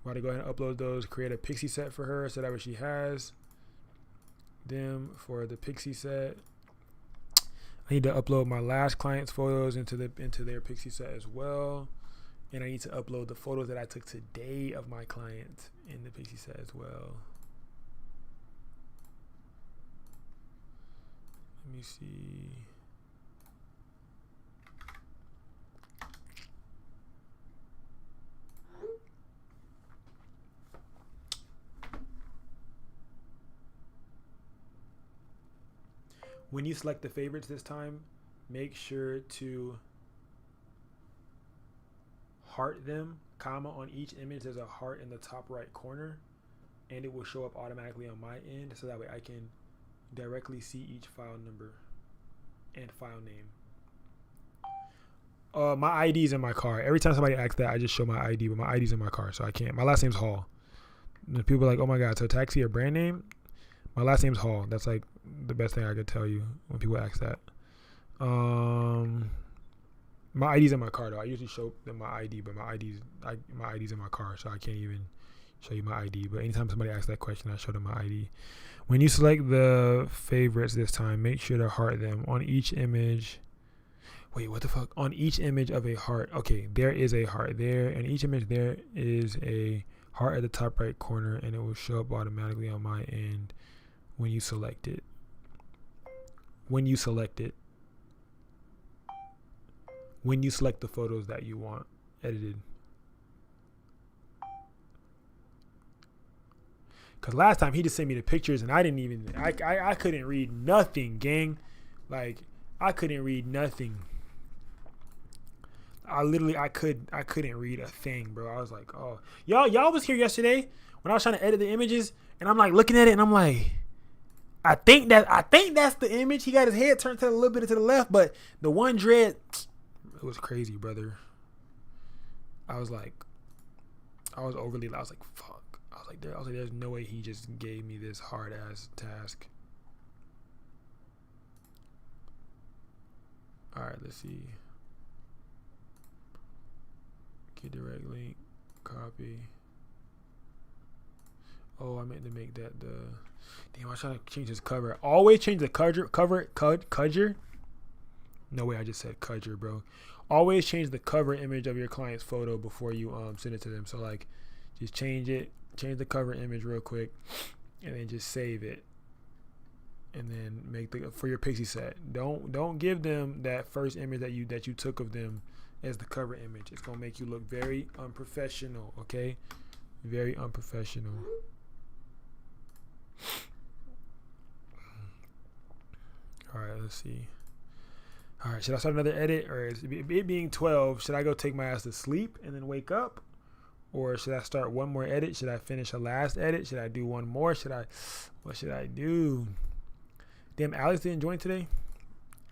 We're gonna go ahead and upload those, create a Pixieset for her so that way she has them for the Pixieset. I need to upload my last client's photos into their Pixieset as well. And I need to upload the photos that I took today of my client in the Pixieset as well. Let me see. When you select the favorites this time, make sure to heart them, comma, on each image there's a heart in the top right corner, and it will show up automatically on my end, so that way I can directly see each file number and file name. My ID's in my car. Every time somebody asks that, I just show my ID, but my ID's in my car, so I can't. My last name's Hall. And people are like, oh my God, so taxi a brand name? My last name's Hall. That's like the best thing I could tell you when people ask that. My ID's in my car though. I usually show them my ID, but my ID's in my car, so I can't even show you my ID. But anytime somebody asks that question, I show them my ID. When you select the favorites this time, make sure to heart them on each image. Wait, what the fuck? On each image of a heart. Okay, there is a heart there, and each image there is a heart at the top right corner, and it will show up automatically on my end when you select it. When you select it. When you select the photos that you want edited. Cause last time he just sent me the pictures and I didn't even, I couldn't read nothing, gang. Like I couldn't read nothing. I couldn't read a thing, bro. I was like, oh, y'all was here yesterday when I was trying to edit the images, and I'm like looking at it and I'm like, I think that's the image. He got his head turned to a little bit to the left, but the one dread, it was crazy, brother. I was like, I was like, fuck. I was like, there's no way he just gave me this hard ass task. All right, let's see. Get direct link, copy. Oh, I meant to make that the. Damn, I was trying to change his cover. Always change the cover. No way, I just said cover, bro. Always change the cover image of your client's photo before you send it to them. So like, just change the cover image real quick, and then just save it, and then make for your Pixieset. Don't give them that first image that you took of them as the cover image. It's gonna make you look very unprofessional. Okay, very unprofessional. All right, let's see. All right, should I start another edit, or is it being 12? Should I go take my ass to sleep and then wake up? Or should I start one more edit? Should I finish a last edit? Should I do one more? What should I do? Damn, Alex didn't join today?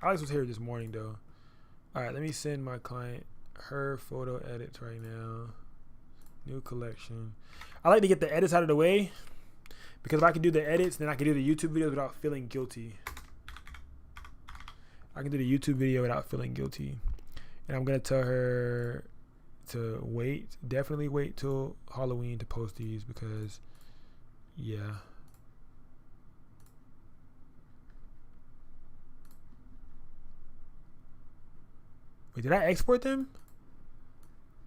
Alex was here this morning though. All right, let me send my client her photo edits right now. New collection. I like to get the edits out of the way, because if I can do the edits, then I can do the YouTube videos without feeling guilty. I can do the YouTube video without feeling guilty. And I'm going to tell her to definitely wait till Halloween to post these, because yeah. Wait, did I export them?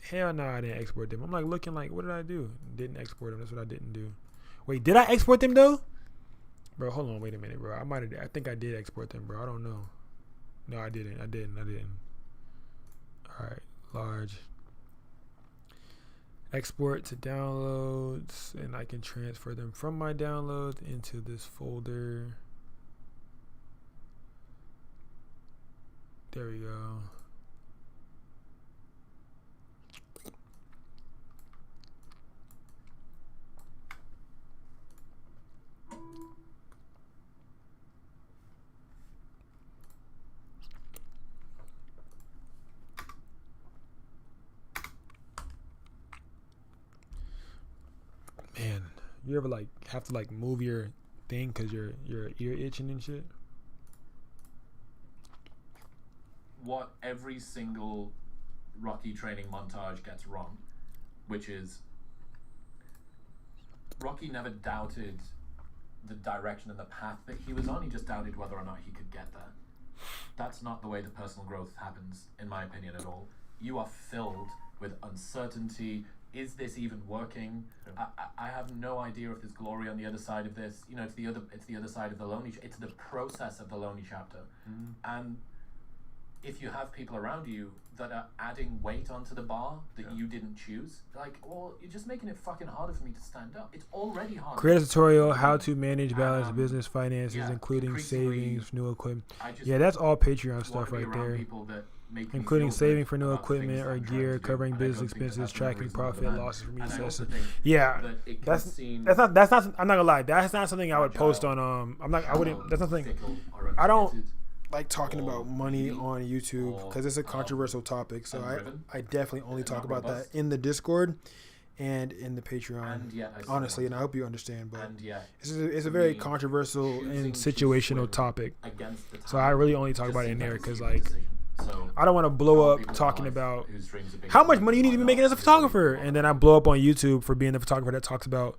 Hell no, I didn't export them. I'm like looking like, what did I do? Didn't export them. That's what I didn't do. Wait, did I export them though? Bro, hold on, wait a minute, bro. I think I did export them, bro. I don't know. No, I didn't. All right, large. Export to downloads, and I can transfer them from my downloads into this folder. There we go. Man, you ever like have to like move your thing because your ear itching and shit? What every single Rocky training montage gets wrong, which is Rocky never doubted the direction and the path that he was on. He just doubted whether or not he could get there. That's not the way the personal growth happens, in my opinion, at all. You are filled with uncertainty. Is this even working? I have no idea if there's glory on the other side of this. You know, it's the other side of the lonely. It's the process of the lonely chapter. And if you have people around you that are adding weight onto the bar that you didn't choose. Like, well, you're just making it fucking harder for me to stand up. It's already hard. Create a tutorial how to manage balance business finances, yeah, including increasingly, savings, new equipment. just Yeah, that's all Patreon want stuff to be right around there. people that make me Including feel saving good for new about the things equipment that or I'm trying gear, to do, covering and I don't business think that expenses, that's an tracking unreasonable profit, demand. losses from And each I also session. think Yeah, that it can that's seem not. I'm not gonna lie. That's not something I would post on. I'm not. I wouldn't. That's nothing. fickle or I don't uncommitted. like talking or about money greedy on YouTube or, because it's a controversial topic. So undriven, I definitely only talk not about robust. that in the Discord and in the Patreon. And yet I still Honestly, want and I hope you understand. But and yet it's a for very me, controversial choosing and to situational swim topic. against the So I tide really only talk just about it in seems there like a because stupid like decision. So I don't want to blow there are up people in talking life about whose dreams are bigger how than much mine, money you need to be why making not? as a Because they need photographer, to and then I blow up on YouTube for being the photographer that talks about,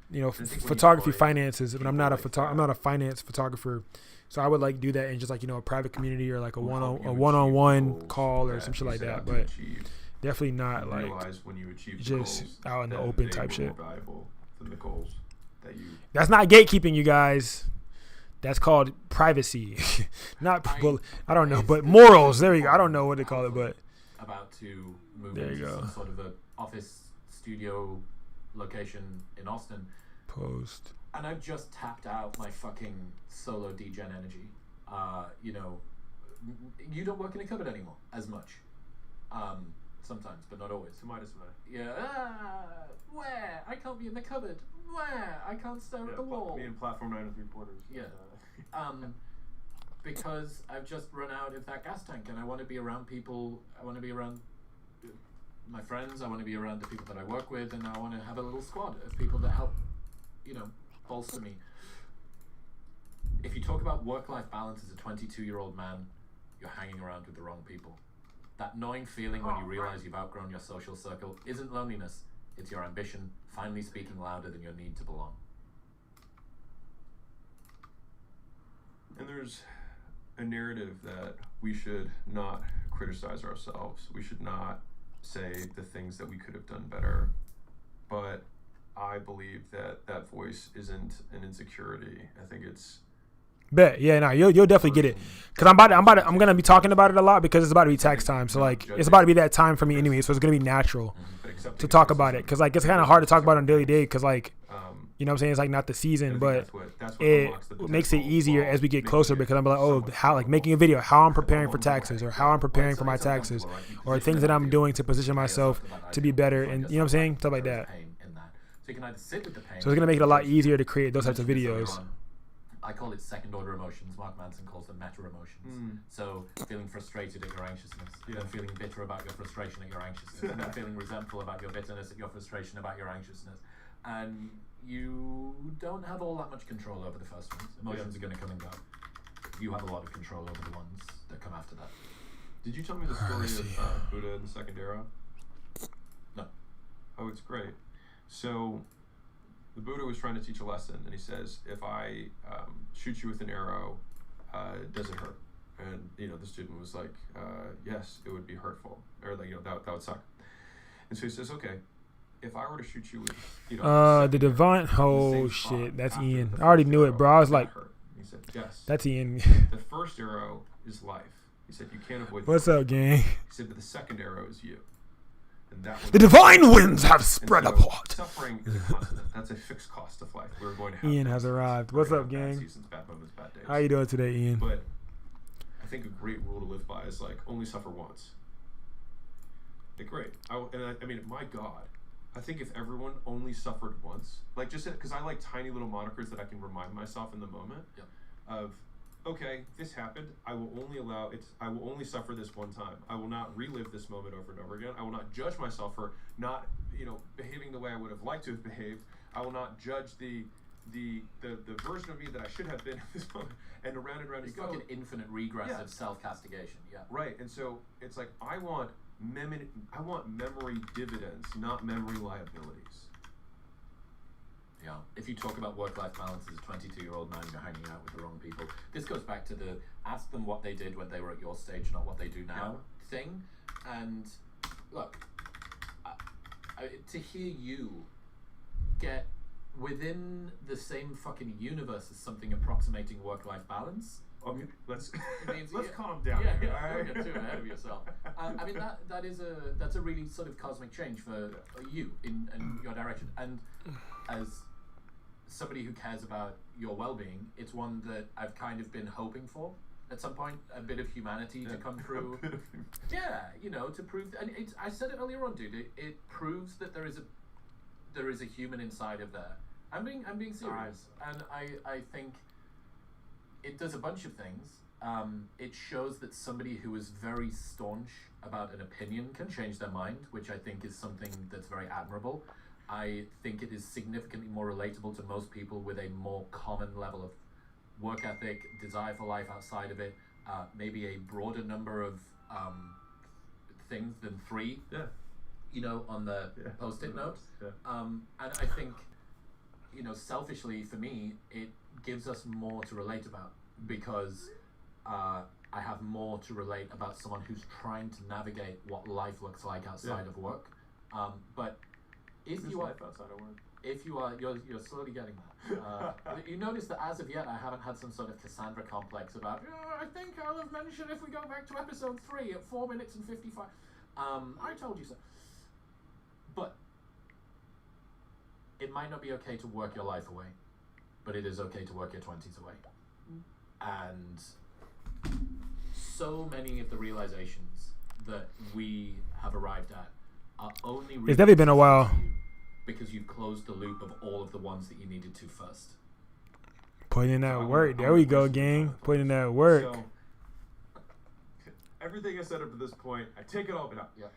you know, think when you photography find finances. But I'm not a people like I'm not a finance photographer, so I would like do that in just like, you know, a private community or like a Who help you achieve one-on-one goals call or that some shit you like set that. out to But achieve. definitely not You like realize when you achieve the just goals out in the that open they type were shit. more valuable than the goals that you. That's not gatekeeping, you guys. That's called privacy, not. I don't know, it's- but morals. There you go. I don't know what to call it, but about to move There you into go. some sort of a office studio location in Austin, post. and I've just tapped out my fucking solo degen energy. You know, you don't work in a cupboard anymore as much. Sometimes, but not always. Yeah. Where? I can't be in the cupboard. Where? I can't stare at the wall. Me and Platform 9 and 3/4. Yeah. Because I've just run out of that gas tank, and I want to be around people. I want to be around my friends. I want to be around the people that I work with, and I want to have a little squad of people that help, you know, bolster me. If you talk about work-life balance as a 22-year-old man, you're hanging around with the wrong people. That gnawing feeling when you realize you've outgrown your social circle isn't loneliness. It's your ambition finally speaking louder than your need to belong. And there's a narrative that we should not criticize ourselves. We should not say the things that we could have done better. But I believe that that voice isn't an insecurity. I think it's Bet, yeah, no, you'll definitely get it, cause I'm gonna be talking about it a lot because it's about to be tax time. So like, it's about to be that time for me anyway. So it's gonna be natural to talk about it, cause like it's kind of hard to talk about on a daily day, cause like, you know what I'm saying, it's like not the season, but it makes it easier as we get closer because I'm like, oh, how like making a video, how I'm preparing for taxes or how I'm preparing for my taxes or things that I'm doing to position myself to be better, and you know what I'm saying, stuff like that. So you can either sit with the pain. So it's gonna make it a lot easier to create those types of videos. I call it second order emotions. Mark Manson calls them meta emotions. So feeling frustrated at your anxiousness, then feeling bitter about your frustration at your anxiousness, and then feeling resentful about your bitterness at your frustration about your anxiousness. And you don't have all that much control over the first ones. Emotions are going to come and go. You have a lot of control over the ones that come after that. Did you tell me the story of Buddha in the second era? No. Oh, it's great. So the Buddha was trying to teach a lesson, and he says, if I shoot you with an arrow, does it hurt? And, you know, the student was like, yes, it would be hurtful. Or, like, you know, that would suck. And so he says, okay, if I were to shoot you with, you know, The divine, oh shit, that's Ian. I already knew it, bro. I was like, he said, yes. that's Ian. The first arrow is life. He said, you can't avoid What's death. up, gang? He said, but the second arrow is you. And that was The divine winds have and spread so apart. Suffering is a constant. That's a fixed cost of life. We're going to have Ian bad has seasons. arrived. We're What's gonna up, have bad gang? seasons, bad moments, bad days. How you doing today, Ian? But I think a great rule to live by is like only suffer once. Like great. I mean, my God, I think if everyone only suffered once, like just because I like tiny little monikers that I can remind myself in the moment of, okay, this happened. I will only suffer this one time. I will not relive this moment over and over again. I will not judge myself for not, you know, behaving the way I would have liked to have behaved. I will not judge the version of me that I should have been at this moment. And around It's you like go. an infinite regress Yeah. of self-castigation. Yeah. Right, and so it's like I want memory dividends, not memory liabilities. Yeah. If you talk about work-life balance as a 22-year-old man, you're hanging out with the wrong people. This goes back to the ask them what they did when they were at your stage, not what they do now thing. And look, to hear you get within the same fucking universe as something approximating work-life balance Okay, let's It means- let's yeah. calm down. Yeah, here, yeah, all right? don't get too ahead of yourself. I mean that's a really sort of cosmic change for you in your direction, and as somebody who cares about your well-being, it's one that I've kind of been hoping for at some point, a bit of humanity to come through. Yeah, you know, to prove, and I said it earlier on, dude. It proves that there is a human inside of there. I'm being serious, and I think it does a bunch of things. It shows that somebody who is very staunch about an opinion can change their mind, which I think is something that's very admirable. I think it is significantly more relatable to most people with a more common level of work ethic, desire for life outside of it, maybe a broader number of things than 3. Yeah. You know, on the post-it note. Yeah. And I think, you know, selfishly for me, it gives us more to relate about because I have more to relate about someone who's trying to navigate what life looks like outside of work. But if you are life outside of work. if you are, you're slowly getting that. You notice that as of yet, I haven't had some sort of Cassandra complex about, I think I'll have mentioned if we go back to episode 3 at 4 minutes and 55. I told you so. But it might not be okay to work your life away, but it is okay to work your 20s away. And so many of the realizations that we have arrived at are only It's definitely been a while. to you because you've closed the loop of all of the ones that you needed to first. Putting in So that I work. wanna There we go, push gang. this. Putting in that work. So, everything I said up to this point, I take it all back. Yeah.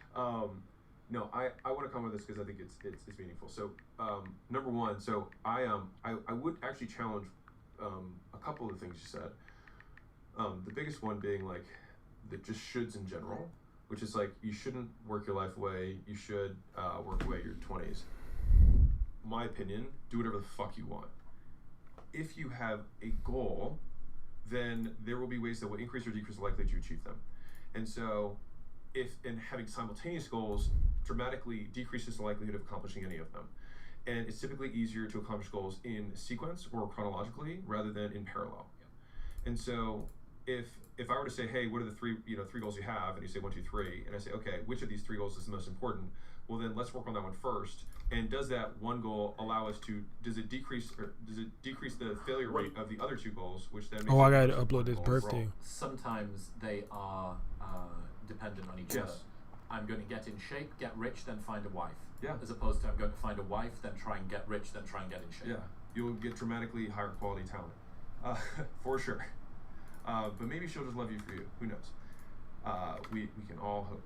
No, I want to come with this because I think it's meaningful. So, number one, so I would actually challenge a couple of the things you said. The biggest one being like the just shoulds in general, which is like you shouldn't work your life away. You should work away your 20s. My opinion, do whatever the fuck you want. If you have a goal, then there will be ways that will increase or decrease the likelihood you achieve them. And so, having simultaneous goals dramatically decreases the likelihood of accomplishing any of them. And it's typically easier to accomplish goals in sequence or chronologically rather than in parallel. And so, if I were to say, hey, what are the three goals you have? And you say 1, 2, 3, and I say, okay, which of these 3 goals is the most important? Well, then let's work on that one first. And does that one goal allow us to? Does it decrease the failure rate of the other 2 goals? Which then makes Oh, I it gotta just upload one this goal birthday. overall. Sometimes they are dependent on each Yes. other. I'm going to get in shape, get rich, then find a wife. Yeah. As opposed to I'm going to find a wife, then try and get rich, then try and get in shape. Yeah, you'll get dramatically higher quality talent, for sure. But maybe she'll just love you for you. Who knows? We can all hope.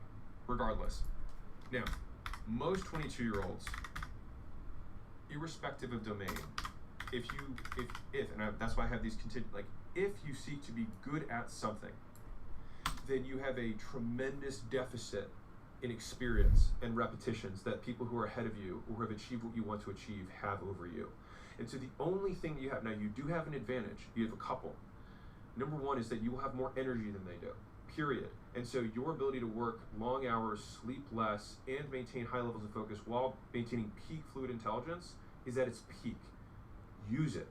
Regardless, now most 22-year-olds, irrespective of domain, that's why I have these if you seek to be good at something, then you have a tremendous deficit in experience and repetitions that people who are ahead of you or who have achieved what you want to achieve have over you. And so the only thing you have, now you do have an advantage, you have a couple. Number one is that you will have more energy than they do, period. And so your ability to work long hours, sleep less, and maintain high levels of focus while maintaining peak fluid intelligence is at its peak. Use it.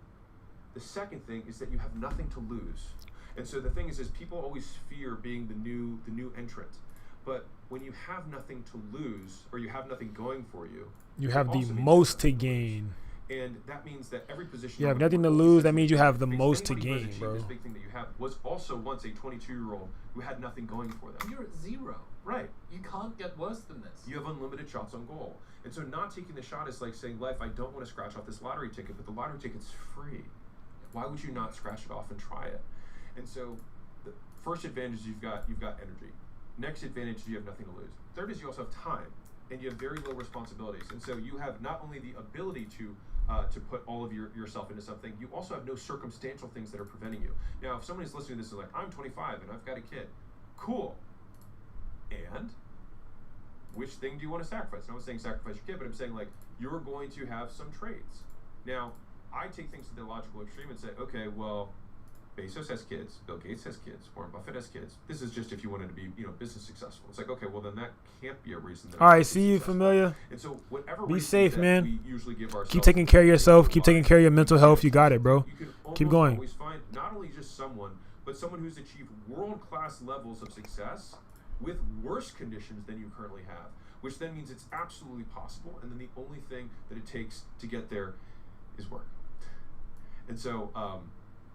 The second thing is that you have nothing to lose. And so the thing is people always fear being the new entrant. But when you have nothing to lose, or you have nothing going for you, You have the also means most to you have nothing lose. gain. And that means that every position You have on the nothing to board lose. is That means you have the because most to anybody who has gain, achieved bro. This big thing that you have was also once a 22-year-old who had nothing going for them. You're at 0. Right. You can't get worse than this. You have unlimited shots on goal. And so not taking the shot is like saying, life, I don't want to scratch off this lottery ticket, but the lottery ticket's free. Why would you not scratch it off and try it? And so the first advantage is you've got energy. Next advantage is you have nothing to lose. Third is you also have time, and you have very low responsibilities. And so you have not only the ability to put all of yourself into something, you also have no circumstantial things that are preventing you. Now, if someone is listening to this and like, I'm 25 and I've got a kid, cool. And which thing do you want to sacrifice? I'm not saying sacrifice your kid, but I'm saying like you're going to have some traits. Now, I take things to the logical extreme and say, okay, well, Bezos has kids, Bill Gates has kids, Warren Buffett has kids. This is just if you wanted to be, business successful. It's like, okay, well then that can't be a reason. That All right, see you, familiar. And so whatever Be reasons safe, that man. we usually give ourselves, Keep taking care of yourself. Keep taking care of your mental health. You got it, bro. you can Keep almost going. always find not only just someone, but someone who's achieved world-class levels of success with worse conditions than you currently have, which then means it's absolutely possible, and then the only thing that it takes to get there is work. And so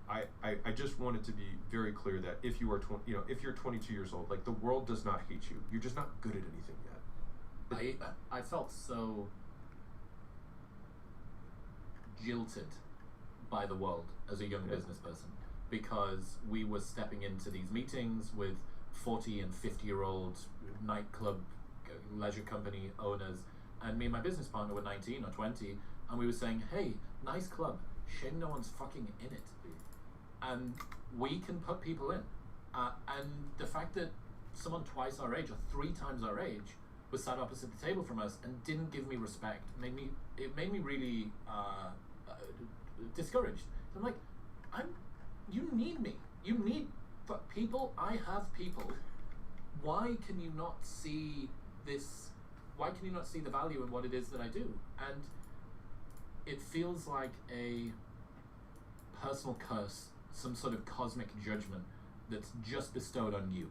I just wanted to be very clear that if you are if you're 22 years old, like, the world does not hate you. You're just not good at anything yet. I felt so jilted by the world as a young business person, because we were stepping into these meetings with 40 and 50-year-old nightclub leisure company owners, and me and my business partner were 19 or 20, and we were saying, hey, nice club, shame no one's fucking in it, and we can put people in, and the fact that someone twice our age or 3 times our age was sat opposite the table from us and didn't give me respect made me really discouraged. I'm like, you need me. You need people. I have people. Why can you not see this? Why can you not see the value in what it is that I do? And it feels like a personal curse, some sort of cosmic judgment that's just bestowed on you.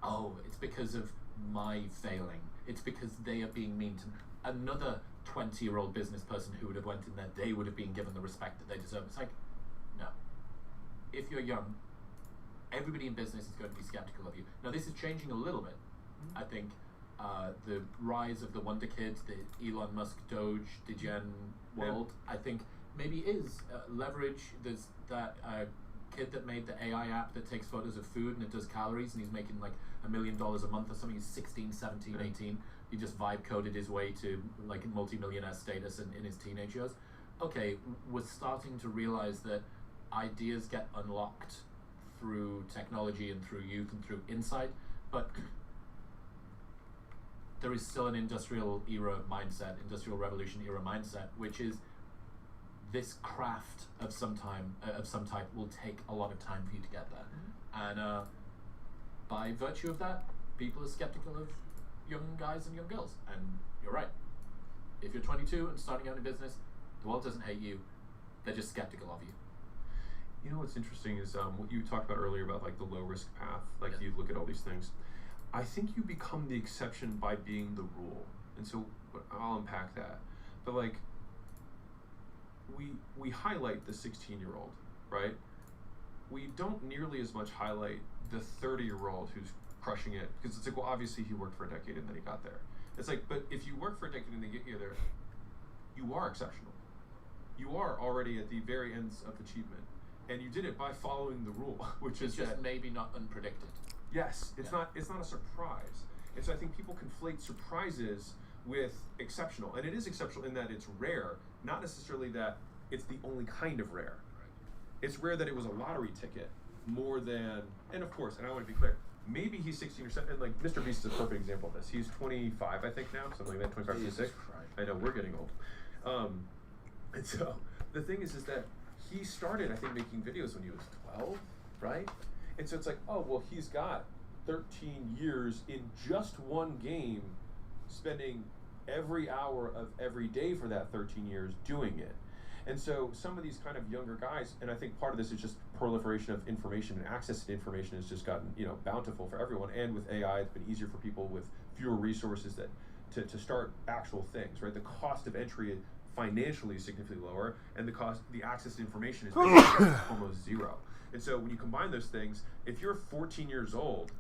Oh, it's because of my failing. It's because they are being mean to me. Another 20-year-old business person who would have went in there, they would have been given the respect that they deserve. It's like, no. If you're young, everybody in business is going to be skeptical of you. Now, this is changing a little bit. I think the rise of the Wonder Kids, the Elon Musk Doge degen world, I think maybe is leverage. There's that kid that made the AI app that takes photos of food and it does calories, and he's making like $1 million a month or something. He's 16, 17, 18. He just vibe coded his way to like multi-millionaire status in his teenage years. Okay, we're starting to realize that ideas get unlocked through technology and through youth and through insight, but there is still an industrial revolution era mindset, which is this craft of some type will take a lot of time for you to get there. And by virtue of that, people are skeptical of young guys and young girls. And you're right. If you're 22 and starting out in business, the world doesn't hate you. They're just skeptical of you. You know what's interesting is what you talked about earlier about like the low risk path. Like you look at all these things. I think you become the exception by being the rule. And so I'll unpack that. But like we highlight the 16-year-old, right? We don't nearly as much highlight the 30-year-old who's crushing it, because it's like, well, obviously he worked for a decade and then he got there. It's like, but if you work for a decade and they get you there, you are exceptional. You are already at the very ends of achievement, and you did it by following the rule, which is just that, maybe not unpredicted. Yes, it's not a surprise. And so I think people conflate surprises with exceptional, and it is exceptional in that it's rare, not necessarily that it's the only kind of rare. It's rare that it was a lottery ticket more than, and of course, and I want to be clear, maybe he's 16 or 17, and like Mr. Beast is a perfect example of this. He's 25, I think now, something like that, 25, 26. I know, we're getting old. And so the thing is that he started, I think, making videos when he was 12, right? And so it's like, oh, well, he's got 13 years in just one game, spending every hour of every day for that 13 years doing it. And so some of these kind of younger guys, and I think part of this is just proliferation of information, and access to information has just gotten, bountiful for everyone. And with AI, it's been easier for people with fewer resources to start actual things, right? The cost of entry financially is significantly lower, and the access to information is almost zero. And so when you combine those things, if you're 14 years old,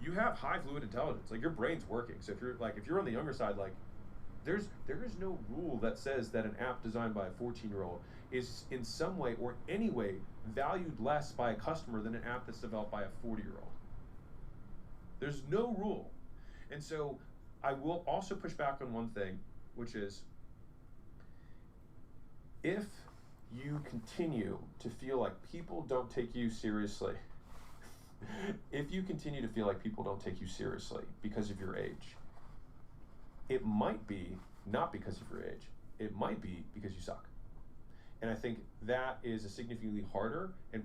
you have high fluid intelligence. Like, your brain's working. So if you're on the younger side, like, there is no rule that says that an app designed by a 14-year-old is in some way or any way valued less by a customer than an app that's developed by a 40-year-old. There's no rule. And so I will also push back on one thing, which is, if you continue to feel like people don't take you seriously, if you continue to feel like people don't take you seriously because of your age, it might be not because of your age. It might be because you suck. And I think that is a significantly harder and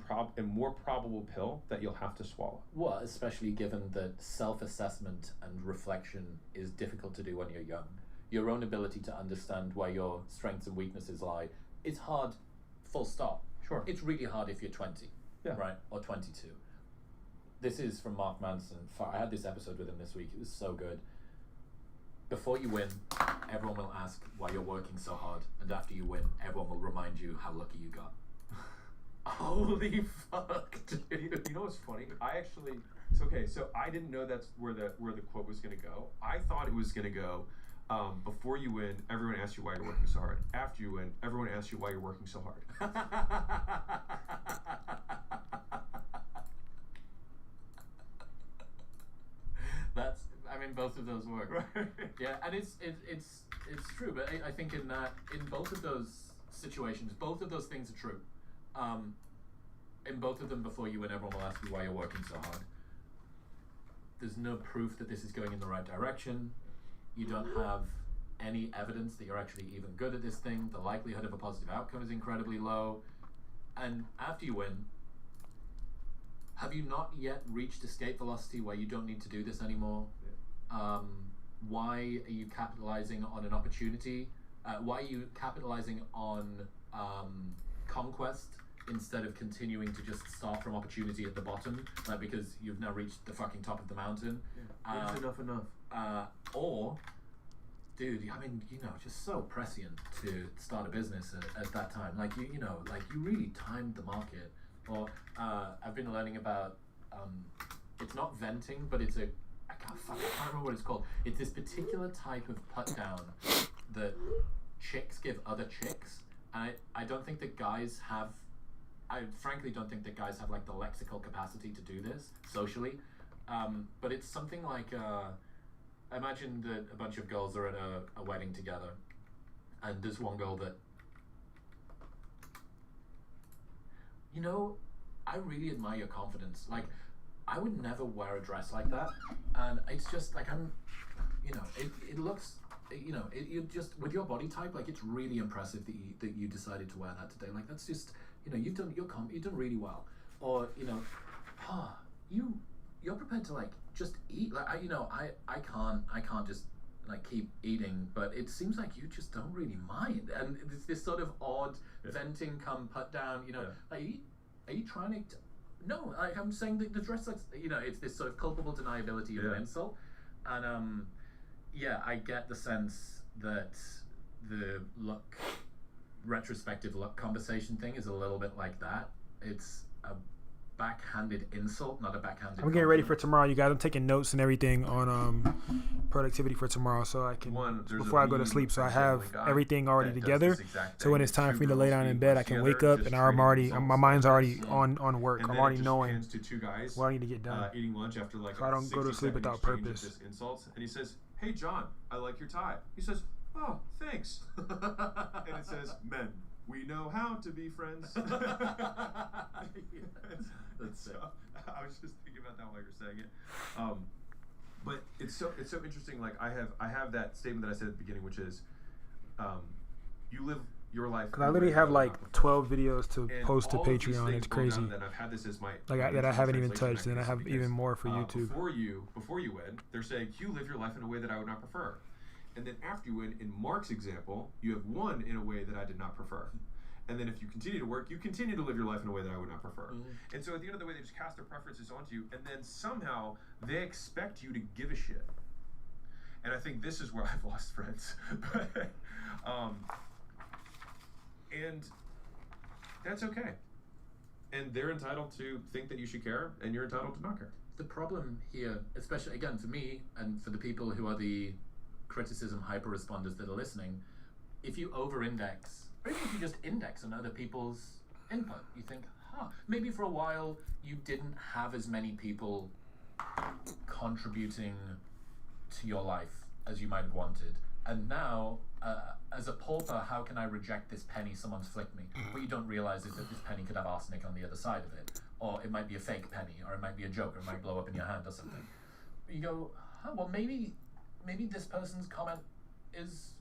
more probable pill that you'll have to swallow. Well, especially given that self-assessment and reflection is difficult to do when you're young. Your own ability to understand where your strengths and weaknesses lie, it's hard, full stop. Sure. It's really hard if you're 20, Yeah. right? Or 22. This is from Mark Manson. I had this episode with him this week. It was so good. Before you win, everyone will ask why you're working so hard, and after you win, everyone will remind you how lucky you got. Holy fuck, dude! You know what's funny? I actually, so I didn't know that's where the quote was gonna go. I thought it was gonna go. Before you win, everyone asks you why you're working so hard. After you win, everyone asks you why you're working so hard. That's, I mean, both of those work. Right. Yeah, and it's true, but I think in both of those situations, both of those things are true. In both of them, before you win, everyone will ask you why you're working so hard. There's no proof that this is going in the right direction. You don't have any evidence that you're actually even good at this thing. The likelihood of a positive outcome is incredibly low. And after you win, have you not yet reached escape velocity where you don't need to do this anymore? Yeah. Why are you capitalizing on an opportunity? Why are you capitalizing on conquest instead of continuing to just start from opportunity at the bottom, because you've now reached the fucking top of the mountain? Yeah. It's enough. Or, dude, I mean, just so prescient to start a business at that time. Like, you really timed the market. Or I've been learning about, it's not venting, but it's I can't remember what it's called. It's this particular type of put down that chicks give other chicks. And I don't think that guys have, I frankly don't think that guys have like the lexical capacity to do this socially. But it's something like, imagine that a bunch of girls are at a wedding together, and there's one girl that, I really admire your confidence. Like, I would never wear a dress like that, and it's just like it looks, you just, with your body type, like, it's really impressive that you decided to wear that today. Like, that's just, you've done really well. Or you're prepared to like just eat. Like, I can't just like keep eating, but it seems like you just don't really mind. And it's this sort of odd venting come put down. Like, are you trying to? No, like, I'm saying that the dress looks, it's this sort of culpable deniability of an insult. And I get the sense that the retrospective look conversation thing is a little bit like that. It's a backhanded insult, not a backhanded I'm getting ready for tomorrow, you guys. I'm taking notes and everything on productivity for tomorrow, so I can, before I go to sleep, so I have everything already together. So when it's time for me to lay down in bed, I can wake up and my mind's already on work. I'm already knowing what I need to get done. Eating lunch after like so I don't go to sleep without purpose. Insults, and he says, "Hey John, I like your tie." He says, "Oh, thanks." And it says, "Men, we know how to be friends." That's it. I was just thinking about that while you're saying it. But it's so interesting. Like, I have that statement that I said at the beginning, which is, you live your life. Because I literally have like 12 videos to post to Patreon. It's crazy. That I've had this as my that I haven't even touched, and I have even more for YouTube. Before you win, they're saying you live your life in a way that I would not prefer. And then after you win, in Mark's example, you have won in a way that I did not prefer. And then if you continue to work, you continue to live your life in a way that I would not prefer. Mm-hmm. And so at the end of the way, they just cast their preferences onto you, and then somehow they expect you to give a shit. And I think this is where I've lost friends. And that's okay. And they're entitled to think that you should care, and you're entitled to not care. The problem here, especially again for me and for the people who are the criticism hyper responders that are listening, if you over-index, or even if you just index on other people's input, you think, maybe for a while you didn't have as many people contributing to your life as you might have wanted. And now, as a pauper, how can I reject this penny someone's flicked me? What you don't realize is that this penny could have arsenic on the other side of it. Or it might be a fake penny, or it might be a joke, or it might blow up in your hand or something. You go, well, maybe this person's comment is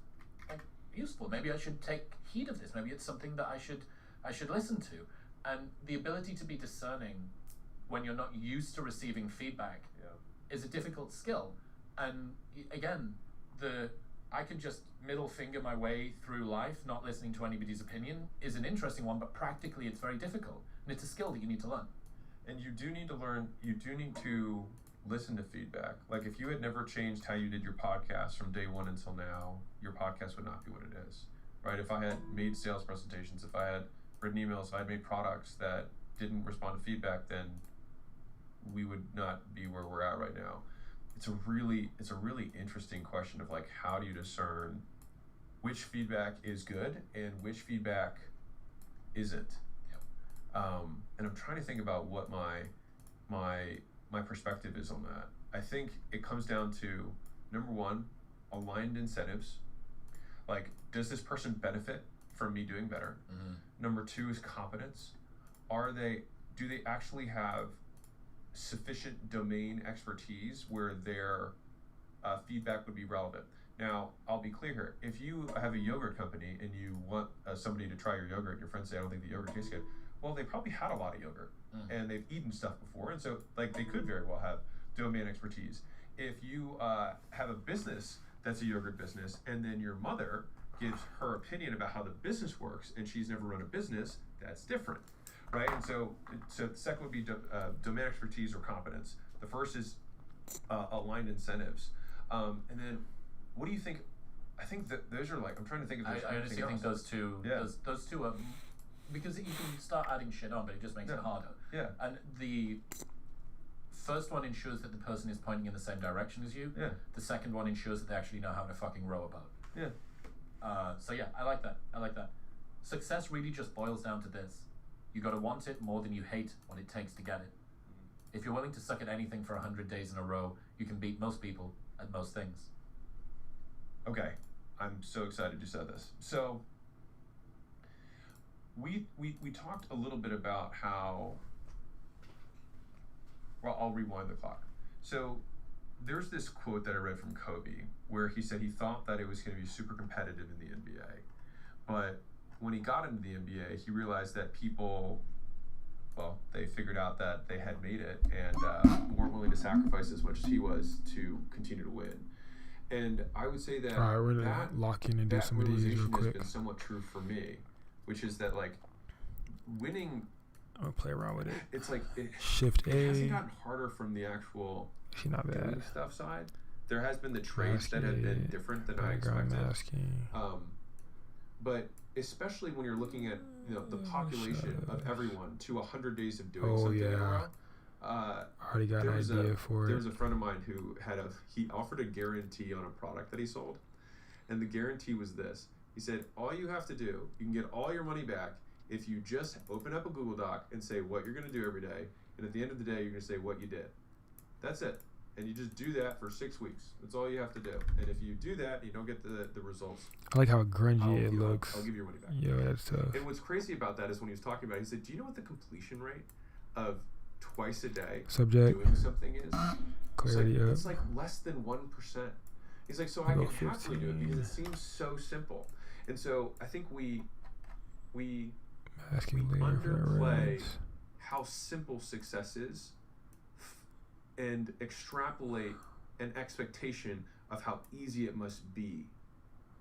like useful. Maybe I should take heed of this. Maybe it's something that I should listen to. And the ability to be discerning when you're not used to receiving feedback is a difficult skill. And again, I could just middle finger my way through life, not listening to anybody's opinion, is an interesting one, but practically it's very difficult. And it's a skill that you need to learn. And you do need to learn. You do need to listen to feedback. Like if you had never changed how you did your podcast from day one until now, your podcast would not be what it is, right? If I had made sales presentations, if I had written emails, if I had made products that didn't respond to feedback, then we would not be where we're at right now. It's a really interesting question of like, how do you discern which feedback is good and which feedback isn't? And I'm trying to think about what my perspective is on that. I think it comes down to, number one, aligned incentives. Like, does this person benefit from me doing better? Mm-hmm. Number two is competence. Do they actually have sufficient domain expertise where their feedback would be relevant? Now, I'll be clear here. If you have a yogurt company and you want somebody to try your yogurt, and your friends say, I don't think the yogurt tastes good, well, they probably had a lot of yogurt and they've eaten stuff before, and so like they could very well have domain expertise. If you have a business that's a yogurt business, and then your mother gives her opinion about how the business works, and she's never run a business, that's different, right? And so the second would be domain expertise or competence. The first is aligned incentives, and then what do you think? I think that those are like, I'm trying to think of. I honestly think those two. Yeah. Those two are, because you can start adding shit on, but it just makes it harder. Yeah. And the first one ensures that the person is pointing in the same direction as you. Yeah. The second one ensures that they actually know how to fucking row a boat. Yeah. So yeah, I like that. Success really just boils down to this: you got to want it more than you hate what it takes to get it. If you're willing to suck at anything for 100 days in a row, you can beat most people at most things. Okay, I'm so excited you said this. So we talked a little bit about how, well, I'll rewind the clock. So there's this quote that I read from Kobe where he said he thought that it was going to be super competitive in the NBA, but when he got into the NBA, he realized that people, well, they figured out that they had made it and weren't willing to sacrifice as much as he was to continue to win. And I would say that we're gonna lock in and do some of these real quick. Has been somewhat true for me, which is that like winning. I'm gonna play around with it. It's like Shift A. It hasn't gotten harder from the actual She's not bad. doing stuff side. There has been the trades that have been different than I Background expected. masking. But especially when you're looking at the population of everyone to 100 days of doing Oh, something in a yeah. row. I already got an idea for There it. was a friend of mine who he offered a guarantee on a product that he sold, and the guarantee was this. He said, all you have to do, you can get all your money back if you just open up a Google Doc and say what you're going to do every day, and at the end of the day you're going to say what you did. That's it. And you just do that for 6 weeks. That's all you have to do. And if you do that, you don't get the results. I like how grungy it looks. I'll give you your money back. Yeah, that's tough. And what's crazy about that is when he was talking about it, he said, do you know what the completion rate of twice a day Subject. doing something is? Clarity up. It's like less than 1%. He's like, so I can happily do it because it seems so simple. And so I think we Masking layer for underplay arrays. how simple success is and extrapolate an expectation of how easy it must be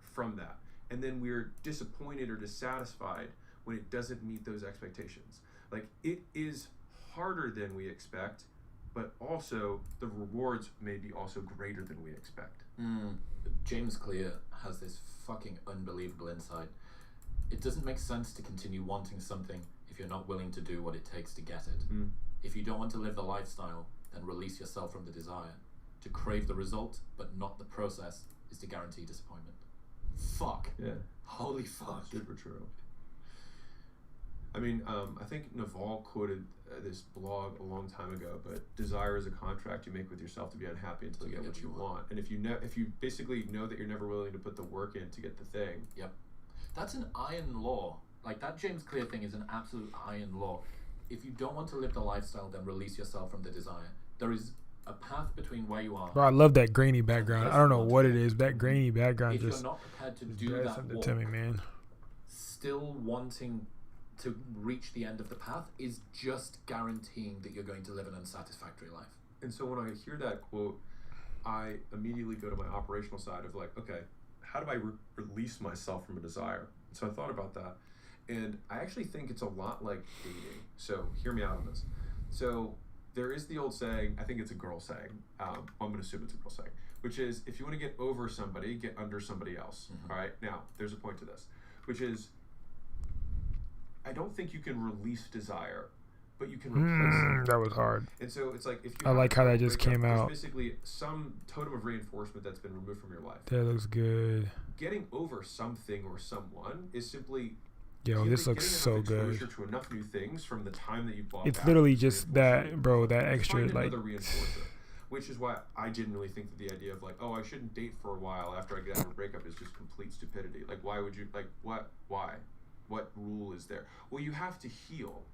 from that. And then we're disappointed or dissatisfied when it doesn't meet those expectations. Like, it is harder than we expect, but also the rewards may be also greater than we expect. James Clear has this fucking unbelievable insight. It doesn't make sense to continue wanting something if you're not willing to do what it takes to get it. If you don't want to live the lifestyle, then release yourself from the desire. To crave the result, but not the process, is to guarantee disappointment. Fuck. Yeah. Holy fuck. Super true. I mean, I think Naval quoted this blog a long time ago, but desire is a contract you make with yourself to be unhappy until you get what you want. And if you basically know that you're never willing to put the work in to get the thing. Yep. That's an iron law. Like, that James Clear thing is an absolute iron law. If you don't want to live the lifestyle, then release yourself from the desire. There is a path between where you are. Bro, I love that grainy background. I don't know what it is. That grainy background if just you're not prepared to do does that something walk, to me, man. still wanting to reach the end of the path is just guaranteeing that you're going to live an unsatisfactory life. And so when I hear that quote, I immediately go to my operational side of like, okay, how do I release myself from a desire? So I thought about that. And I actually think it's a lot like dating. So hear me out on this. So there is the old saying, I think it's a girl saying, I'm going to assume it's a girl saying, which is, if you want to get over somebody, get under somebody else. Mm-hmm. All right? Now, there's a point to this, which is, I don't think you can release desire, but you can replace it. That was hard. And so it's like, if you I have like how that just breakup, came there's out. basically some totem of reinforcement that's been removed from your life. That looks good. Getting over something or someone is simply Yo, this getting looks enough so exposure good. to enough new things from the time that you bought It's back literally to just reinforce that, bro, that Find extra, like, another reinforcer, which is why I genuinely think that the idea of like, oh, I shouldn't date for a while after I get out of a breakup is just complete stupidity. Like, why would you, like, why? What rule is there? Well, you have to heal.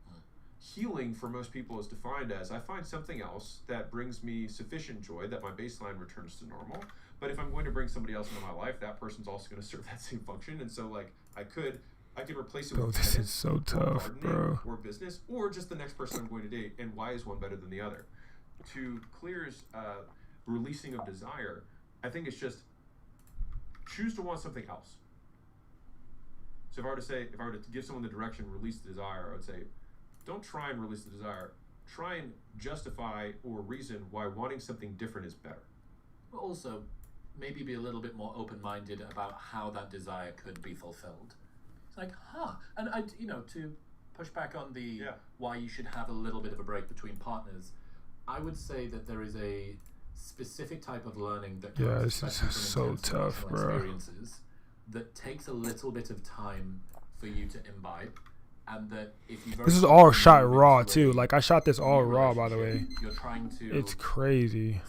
Healing for most people is defined as, I find something else that brings me sufficient joy that my baseline returns to normal. But if I'm going to bring somebody else into my life, that person's also going to serve that same function. And so, like, I could replace it bro, with this tennis, is so or tough, gardening, bro. or business, or just the next person I'm going to date. And why is one better than the other? To Clear's releasing of desire, I think it's just choose to want something else. So if I were to give someone the direction, release the desire, I would say, don't try and release the desire. Try and justify or reason why wanting something different is better. But also, maybe be a little bit more open-minded about how that desire could be fulfilled. It's like, and to push back on the why you should have a little bit of a break between partners, I would say that there is a specific type of learning that comes This is especially from so intense tough, emotional bro. experiences that takes a little bit of time for you to imbibe, and that if you This is all shot raw too. Like, I shot this all raw, by the way. you're trying to It's crazy.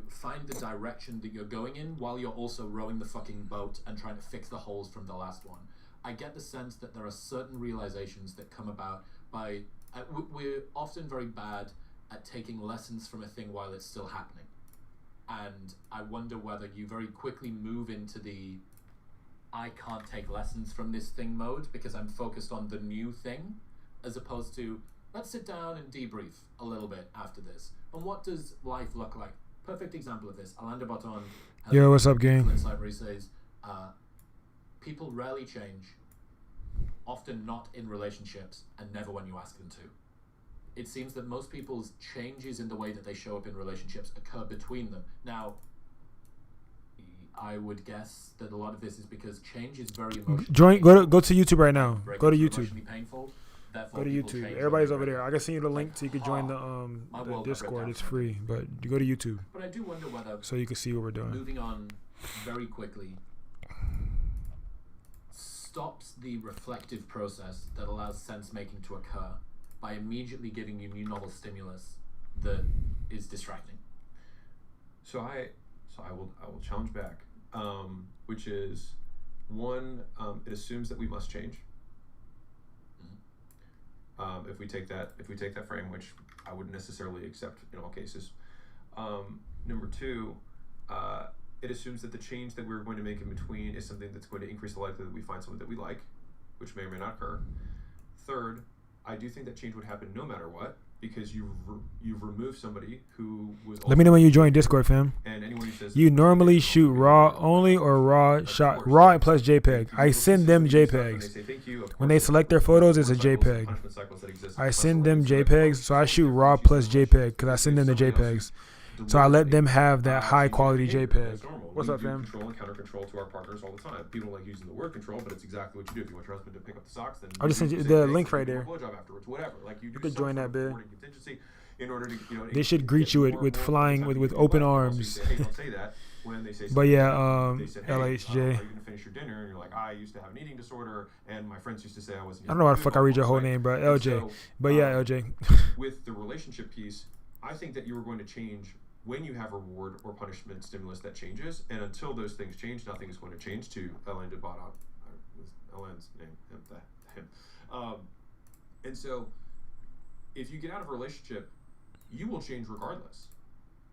find the direction that you're going in while you're also rowing the fucking boat and trying to fix the holes from the last one. I get the sense that there are certain realizations that come about by we're often very bad at taking lessons from a thing while it's still happening, and I wonder whether you very quickly move into the I can't take lessons from this thing mode because I'm focused on the new thing, as opposed to let's sit down and debrief a little bit after this. And what does life look like? Perfect example of this. Alain de Botton has Yo, what's up, gang? an insight where he says, people rarely change, often not in relationships, and never when you ask them to. It seems that most people's changes in the way that they show up in relationships occur between them. Now, I would guess that a lot of this is because change is very emotional. Go to YouTube right now. Go to YouTube. Emotionally painful, Go to people YouTube. change Everybody's when over they're there. I can send you the link so you can join the Discord. It's free, but you go to YouTube But I do wonder whether so you can see what we're doing. moving on very quickly stops the reflective process that allows sense making to occur by immediately giving you new novel stimulus that is distracting. So I will challenge back, which is one, it assumes that we must change. If we take that frame, which I wouldn't necessarily accept in all cases. Number two, it assumes that the change that we're going to make in between is something that's going to increase the likelihood that we find someone that we like, which may or may not occur. Third, I do think that change would happen no matter what, because you've removed somebody who was. Let me know when you join Discord, fam. And anyone who says You normally shoot raw only or raw shot raw and plus JPEG. I send them JPEGs. When they select their photos, it's a JPEG. I send them JPEGs, so I shoot raw plus JPEG because I send them the JPEGs. So I let them have that high quality JPEG. What's up, fam? Control and counter control to our partners all the time. People don't like using the word control, but it's exactly what you do. If you want your husband to pick up the socks, then I'll just send you say, the hey, link right give him there. a blowjob afterwards, whatever. Like you could join that bit. Contingency in order to, They should greet you with flying with open arms. Hey, don't say that when they say. But yeah, they said, hey, LHJ. are you gonna finish your dinner? And you're like, I used to have an eating disorder, and my friends used to say I wasn't. I don't know why the fuck I read your whole name, bro. LJ. So, But yeah, LJ. with the relationship piece, I think that you are going to change when you have a reward or punishment stimulus that changes, and until those things change, nothing is going to change. To Alain de Botton, Alain's name, him. And so, if you get out of a relationship, you will change regardless,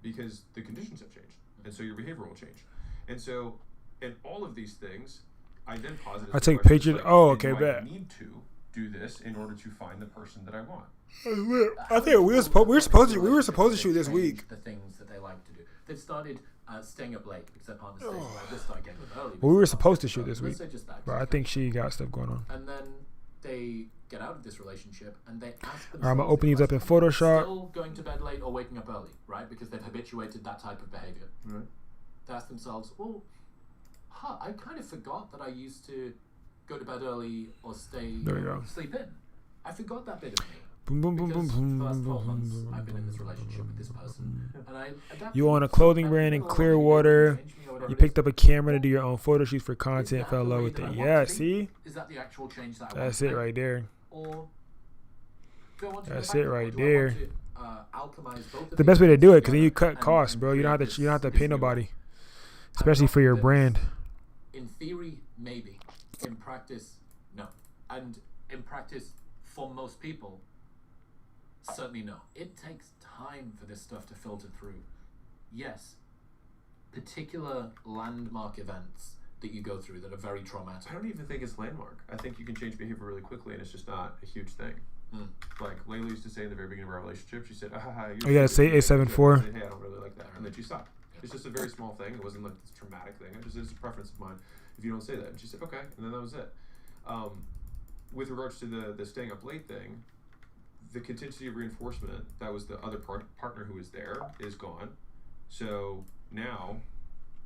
because the conditions have changed, and so your behavior will change. And so, in all of these things, I then posit. I take pictures. Oh, okay, bet. I need to do this in order to find the person that I want. I think we were supposed to shoot this week. The things that they like to do. They've started staying up late because their partner stays late. They start getting up early. Well, we were supposed to shoot this week, Let's say just that. but I think she got stuff going on. And then they get out of this relationship and they ask themselves, I'm gonna open these up in question, Photoshop. still going to bed late or waking up early, right? Because they've habituated that type of behavior. Right. They ask themselves, well, I kind of forgot that I used to go to bed early or sleep in. I forgot that bit of me. Boom, boom, boom, boom, Because boom, for the first boom, 12 months, boom, I've been in this boom, relationship with this person, and I adapted. You own a So clothing I brand in feel like Clearwater. change me or whatever You it picked is. up a camera to do your own photo shoots for Is content, that fell in the love way with that I it. want Yeah, to be? see? Is that the actual change that I want That's to it make? right there. Or do I want to That's go it back right or do there. I want to, alchemize both of The best these way to things do it, because then you together cut costs, and bro. You don't have create to this pay new nobody, world? especially I'm for not your convinced. brand. In theory, maybe. In practice, no. And in practice, for most people, certainly no. It takes time for this stuff to filter through. Yes, particular landmark events that you go through that are very traumatic. I don't even think it's landmark. I think you can change behavior really quickly, and it's just not a huge thing. Like Layla used to say in the very beginning of our relationship, she said, You gotta say A74. I said, hey, I don't really like that. And then she stopped. It's just a very small thing. It wasn't like this traumatic thing. It's a preference of mine if you don't say that. And she said, okay. And then that was it. With regards to the staying up late thing, the contingency of reinforcement, that was the other partner who was there, is gone. So now,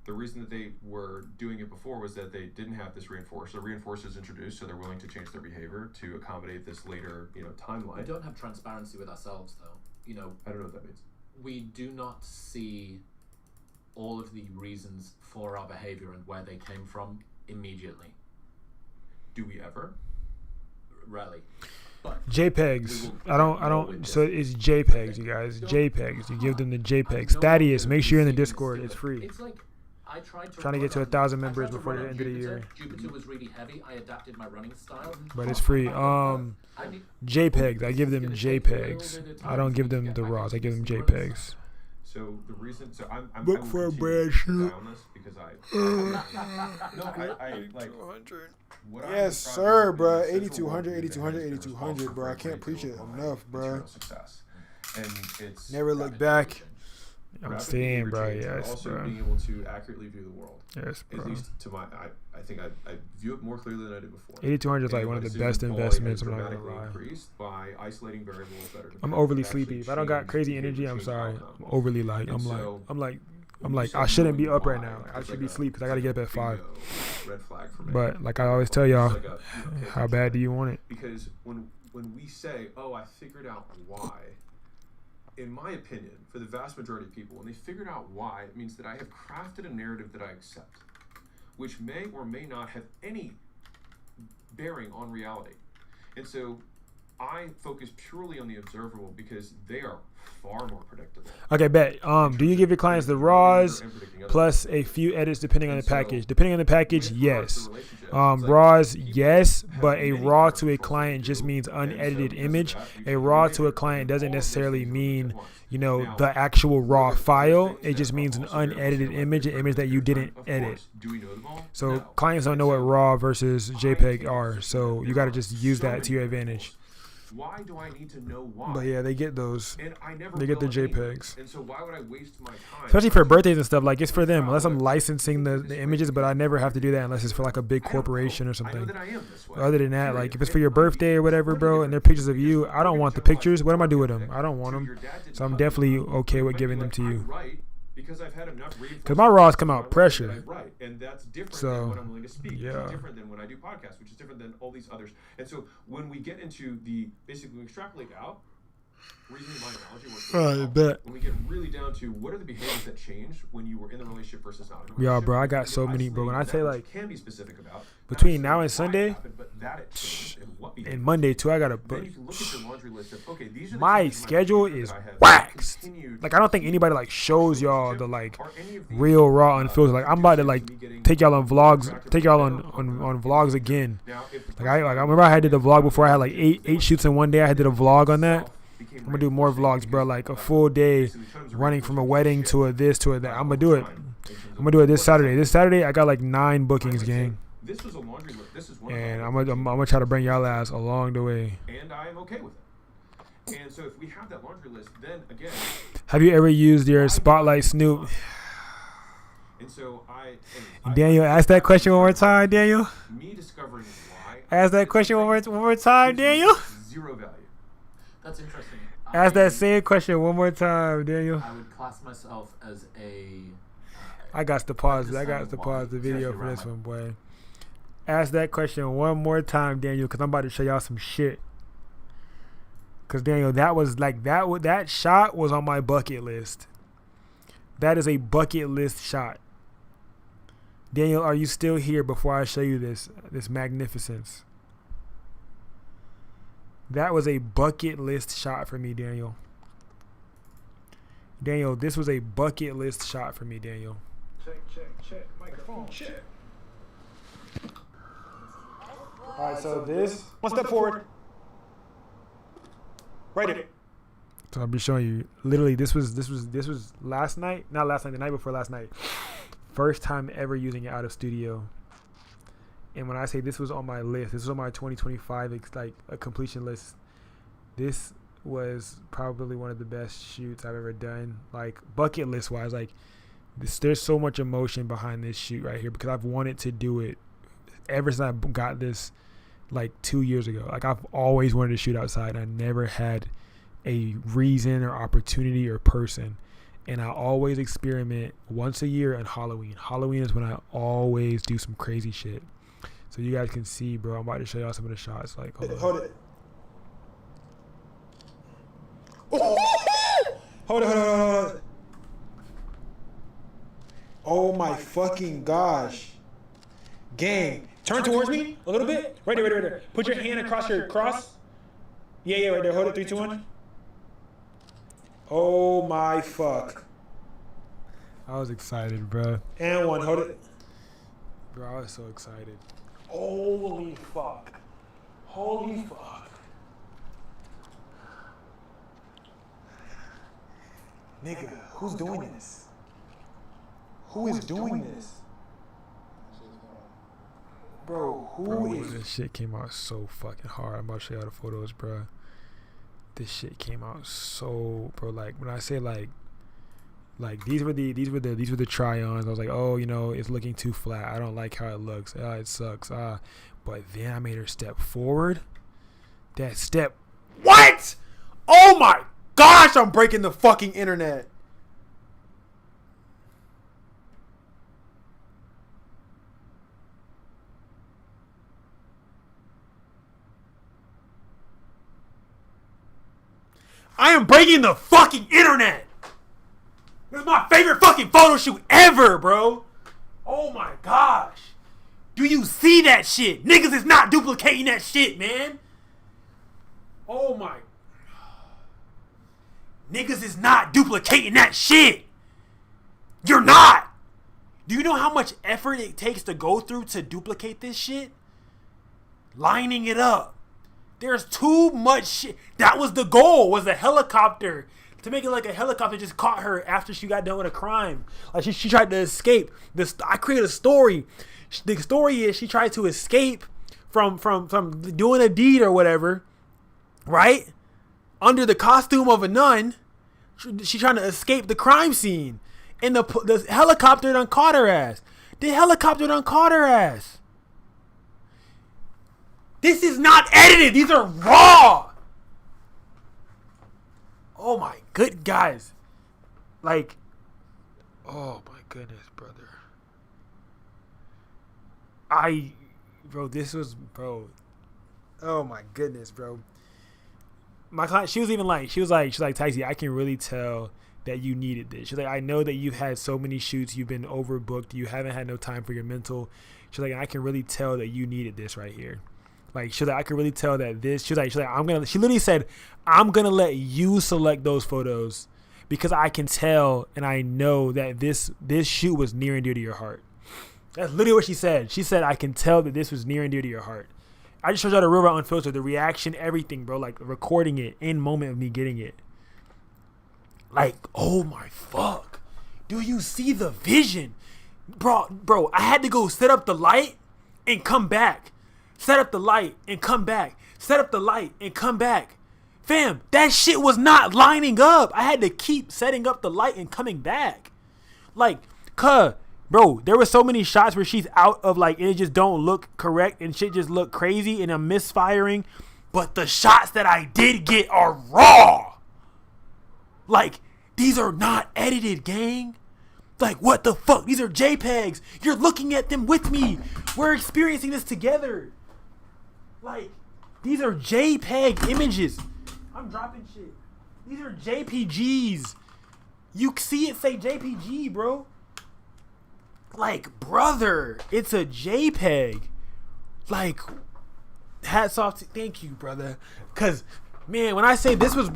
the reason that they were doing it before was that they didn't have this reinforcer. The reinforcer is introduced, so they're willing to change their behavior to accommodate this later, We timeline. don't have transparency with ourselves, though. I don't know what that means. We do not see all of the reasons for our behavior and where they came from immediately. Do we ever? Rarely. But JPEGs. I don't. So it's JPEGs, you guys. JPEGs. You give them the JPEGs. Thaddeus, make sure you're in the Discord. It's free. It's like I tried to Trying to get to run 1,000 on- I members tried to before run the on end of the Jupiter. year. Jupiter was really heavy. I adapted my running style. But it's free. I need- JPEGs. I give them It's gonna take a little JPEGs. bit of I time don't for give me to them get the back RAWs. I into give them the running style. JPEGs. So the reason, I'm Look I will for a continue brand to shoot. die on this because I like what I Yes, describe sir, in bro. the central 8200, worldview that 8200, has been 8200, responsible bro. I for a can't great preach deal it of my enough, bro. material success. And it's Never look rapid back. change. I'm rapid saying, behavior bro. change, but Yes, also bro. being able to accurately view the world. Yes, bro. At least to my, I think I view it more clearly than I did before. 8200 is like And one my of the decision best quality investments. has I'm not gonna dramatically lie. increased by isolating variables that are I'm dependent overly that actually sleepy. If I don't got change crazy behavior, energy, I'm change sorry. outcome. I'm overly light. And I'm so, like I shouldn't be up right now. Like, I should be asleep because I gotta get up at 5. Red flag for me. But like I always tell y'all, how bad do you want it? Because when we say, "Oh, I figured out why," in my opinion, for the vast majority of people, when they figured out why, it means that I have crafted a narrative that I accept, which may or may not have any bearing on reality. And so I focus purely on the observable because they are far more predictable. Okay, bet. Do you give your clients the RAWs plus a few edits depending on the package? Depending on the package, yes. RAWs, yes, but a RAW to a client just means unedited image. A RAW to a client doesn't necessarily mean, the actual RAW file. It just means an unedited image, an image that you didn't edit. So clients don't know what RAW versus JPEG are, so you got to just use that to your advantage. Why do I need to know why? But yeah, they get those. And I never They get the will anyways. JPEGs. And so why would I waste my time? Especially for birthdays and stuff, like it's for them. Unless I'm licensing the images, but I never have to do that unless it's for like a big corporation or I know something. that I am this way. Other than that, like if it's for your birthday or whatever, bro, and they're pictures of you, I don't want the pictures. What am I doing with them? I don't want them. So I'm definitely okay with giving them to you. Because I've had enough Because my RAWs come out pressure. Right, and that's different So, than when I'm willing to speak, which yeah. is different than when I do podcasts, which is different than all these others. And so when we get into basically we extrapolate out, reasoning my analogy works really well. I bet. When we get really down to what are the behaviors that change when you were in the relationship versus not in the Yeah, relationship, bro, I got we so get many, bro. When I isolated say that like which can be specific about between not now and necessarily why it Sunday, happened, but that it changed and what behavior. and Monday too, I got to Then you can look at your laundry list of, okay, these are the my changes in schedule behavior is that I have waxed. continued Like I don't think anybody like shows y'all the like Are any of these, real raw unfiltered. Like I'm about to like me getting take y'all on vlogs, distracted take by y'all that? on vlogs again. Now, if the Like I remember I did the vlog before. I had like eight shoots in one day. I did a vlog on that. I'm gonna do more vlogs, bro. Like a full day running from a wedding to a this to a that. I'm gonna do it. I'm gonna do it this Saturday. This Saturday I got like 9 bookings, gang, This was a laundry list. This is one and of I'm gonna try to bring y'all ass along the way. and I am okay with it. And so if we have that laundry list, then again, Have you ever used your Spotlight Snoop? and so Daniel, ask that question one more time, Daniel. Me discovering why Ask that question one more time, Daniel. Zero value. That's interesting. Ask that same question one more time, Daniel. I would class myself as a. I got to pause. I understand got to why, pause the video especially for this around one, boy. Ask that question one more time, Daniel, because I'm about to show y'all some shit. Because Daniel, that was like that shot was on my bucket list. That is a bucket list shot. Daniel, are you still here before I show you this magnificence? That was a bucket list shot for me, Daniel. Daniel, this was a bucket list shot for me, Daniel. Check. Microphone, check. All right, so this. One step forward. Right there. So I'll be showing you. Literally, this was last night. Not last night. The night before last night. First time ever using it out of studio. And when I say this was on my list, this was on my 2025 like a completion list. This was probably one of the best shoots I've ever done. Like bucket list wise, like this, there's so much emotion behind this shoot right here because I've wanted to do it ever since I got this like 2 years ago. Like I've always wanted to shoot outside. I never had a reason or opportunity or person. And I always experiment once a year on Halloween. Halloween is when I always do some crazy shit. So you guys can see, bro. I'm about to show y'all some of the shots. Like, hold it. Hold it. Oh my fucking gosh. Gang, turn towards me a little bit. Right there. Put your hand across your cross. Yeah, right there. Hold it. 3, 2, 1. Oh my fuck. I was excited, bro. And one, hold it. Bro, I was so excited. Holy fuck. Nigga, who's doing this? Who is doing this? Bro, who is... This shit came out so fucking hard. I'm about to show y'all the photos, bro. This shit came out so... Bro, like, when I say, like these were the try-ons. I was like, oh, you know, it's looking too flat. I don't like how it looks. It sucks. But then I made her step forward. That step... What? Oh my gosh, I'm breaking the fucking internet. I am breaking the fucking internet. This is my favorite fucking photo shoot ever, bro. Oh my gosh. Do you see that shit? Niggas is not duplicating that shit, man. Oh my. Niggas is not duplicating that shit. You're not. Do you know how much effort it takes to go through to duplicate this shit? Lining it up. There's too much shit. That was the goal, was a helicopter. To make it like a helicopter just caught her after she got done with a crime. Like she tried to escape. I created a story. The story is she tried to escape from doing a deed or whatever, right? Under the costume of a nun. She trying to escape the crime scene. And the helicopter done caught her ass. The helicopter done caught her ass. This is not edited. These are raw. Oh my good guys. Like, oh my goodness, brother. Oh my goodness, bro. My client, she was like, Tyson, I can really tell that you needed this. She's like, I know that you've had so many shoots, you've been overbooked, you haven't had no time for your mental. She's like, I can really tell that you needed this right here. Like, she's like, I can really tell that this. She literally said, I'm gonna let you select those photos because I can tell and I know that this shoot was near and dear to your heart. That's literally what she said. She said, I can tell that this was near and dear to your heart. I just showed y'all the real raw unfiltered, the reaction, everything, bro. Like recording it in moment of me getting it. Like, oh my fuck. Do you see the vision? Bro, I had to go set up the light and come back. Set up the light and come back. Set up the light and come back. Fam, that shit was not lining up. I had to keep setting up the light and coming back. Like, Bro, there were so many shots where she's out of like, and it just don't look correct and shit just look crazy and I'm misfiring. But the shots that I did get are raw. Like, these are not edited, gang. Like, what the fuck? These are JPEGs. You're looking at them with me. We're experiencing this together. Like, these are JPEG images. I'm dropping shit. These are JPGs. You see it say JPG, bro. Like, brother, it's a JPEG. Like, hats off to, thank you, brother. Cause, man, when I say this was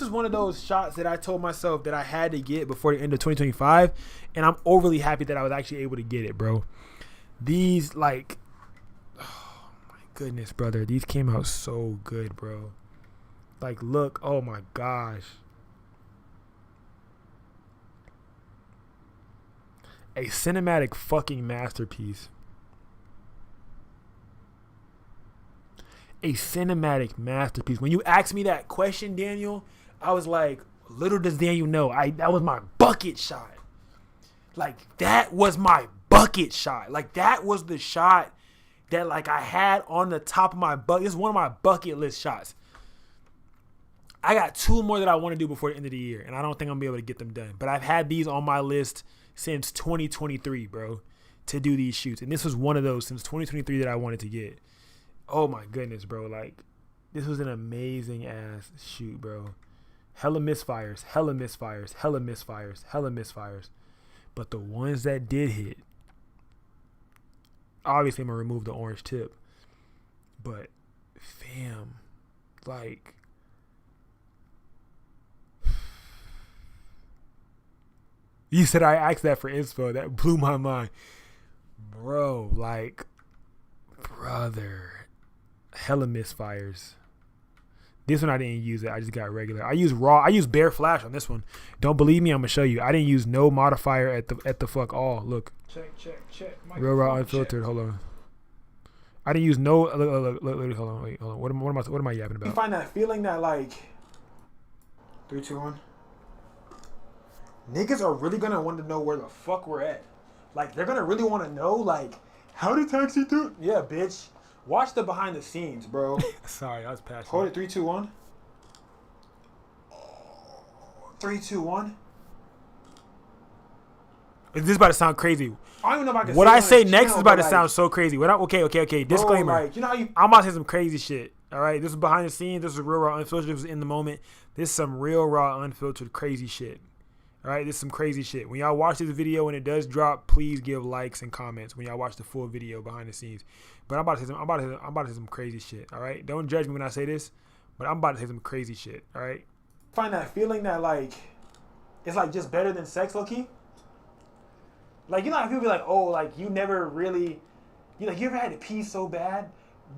one of those shots that I told myself that I had to get before the end of 2025, and I'm overly happy that I was actually able to get it, bro. These, like, oh my goodness, brother, these came out so good, bro. Like, look, oh my gosh. A cinematic fucking masterpiece. A cinematic masterpiece. When you asked me that question, Daniel, I was like, little does Daniel know, that was my bucket shot. Like, that was my bucket shot. Like, that was the shot that, like, I had on the top of my bucket. This is one of my bucket list shots. I got 2 more that I want to do before the end of the year, and I don't think I'm going to be able to get them done. But I've had these on my list since 2023, bro, to do these shoots. And this was one of those since 2023 that I wanted to get. Oh my goodness, bro. Like, this was an amazing ass shoot, bro. Hella misfires, hella misfires, hella misfires, hella misfires. But the ones that did hit, obviously I'm going to remove the orange tip. But, fam, like, you said I asked that for inspo. That blew my mind. Bro, like, brother, hella misfires. This one I didn't use it. I just got regular. I use raw. I use bare flash on this one. Don't believe me? I'm gonna show you. I didn't use no modifier at the fuck all. Look. Check. Real raw unfiltered. Check. Hold on. I didn't use no. Look, hold on. Wait. Hold on. What am I yapping about? You find that feeling that like 3, 2, 1. Niggas are really gonna want to know where the fuck we're at. Like, they're gonna really want to know, like, how did Taxi do it? Yeah, bitch. Watch the behind the scenes, bro. Sorry, I was passionate. Hold it. 3, 2, 1. 3, 2, 1. This is about to sound crazy. I don't even know if I can what say I say on next channel, is about to like, sound so crazy. Okay. Disclaimer. Bro, like, you know how you... I'm about to say some crazy shit. All right, this is behind the scenes. This is real raw unfiltered. This is in the moment. This is some real raw unfiltered crazy shit. All right, this is some crazy shit. When y'all watch this video, when it does drop, please give likes and comments when y'all watch the full video behind the scenes. But I'm about to say some crazy shit. All right, don't judge me when I say this, but I'm about to say some crazy shit. All right. Find that feeling that like it's like just better than sex, low-key. Like, you know how people be like, oh, like you never really, you ever had to pee so bad?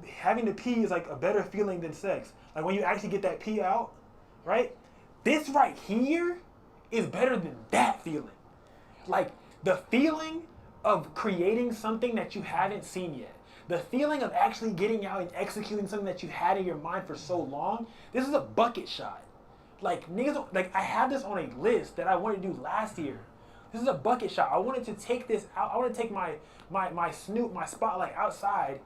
Having to pee is like a better feeling than sex. Like when you actually get that pee out, right? This right here is better than that feeling. Like, the feeling of creating something that you haven't seen yet. The feeling of actually getting out and executing something that you had in your mind for so long. This is a bucket shot. Like, niggas, like, I had this on a list that I wanted to do last year. This is a bucket shot. I wanted to take this out. I want to take my spotlight outside.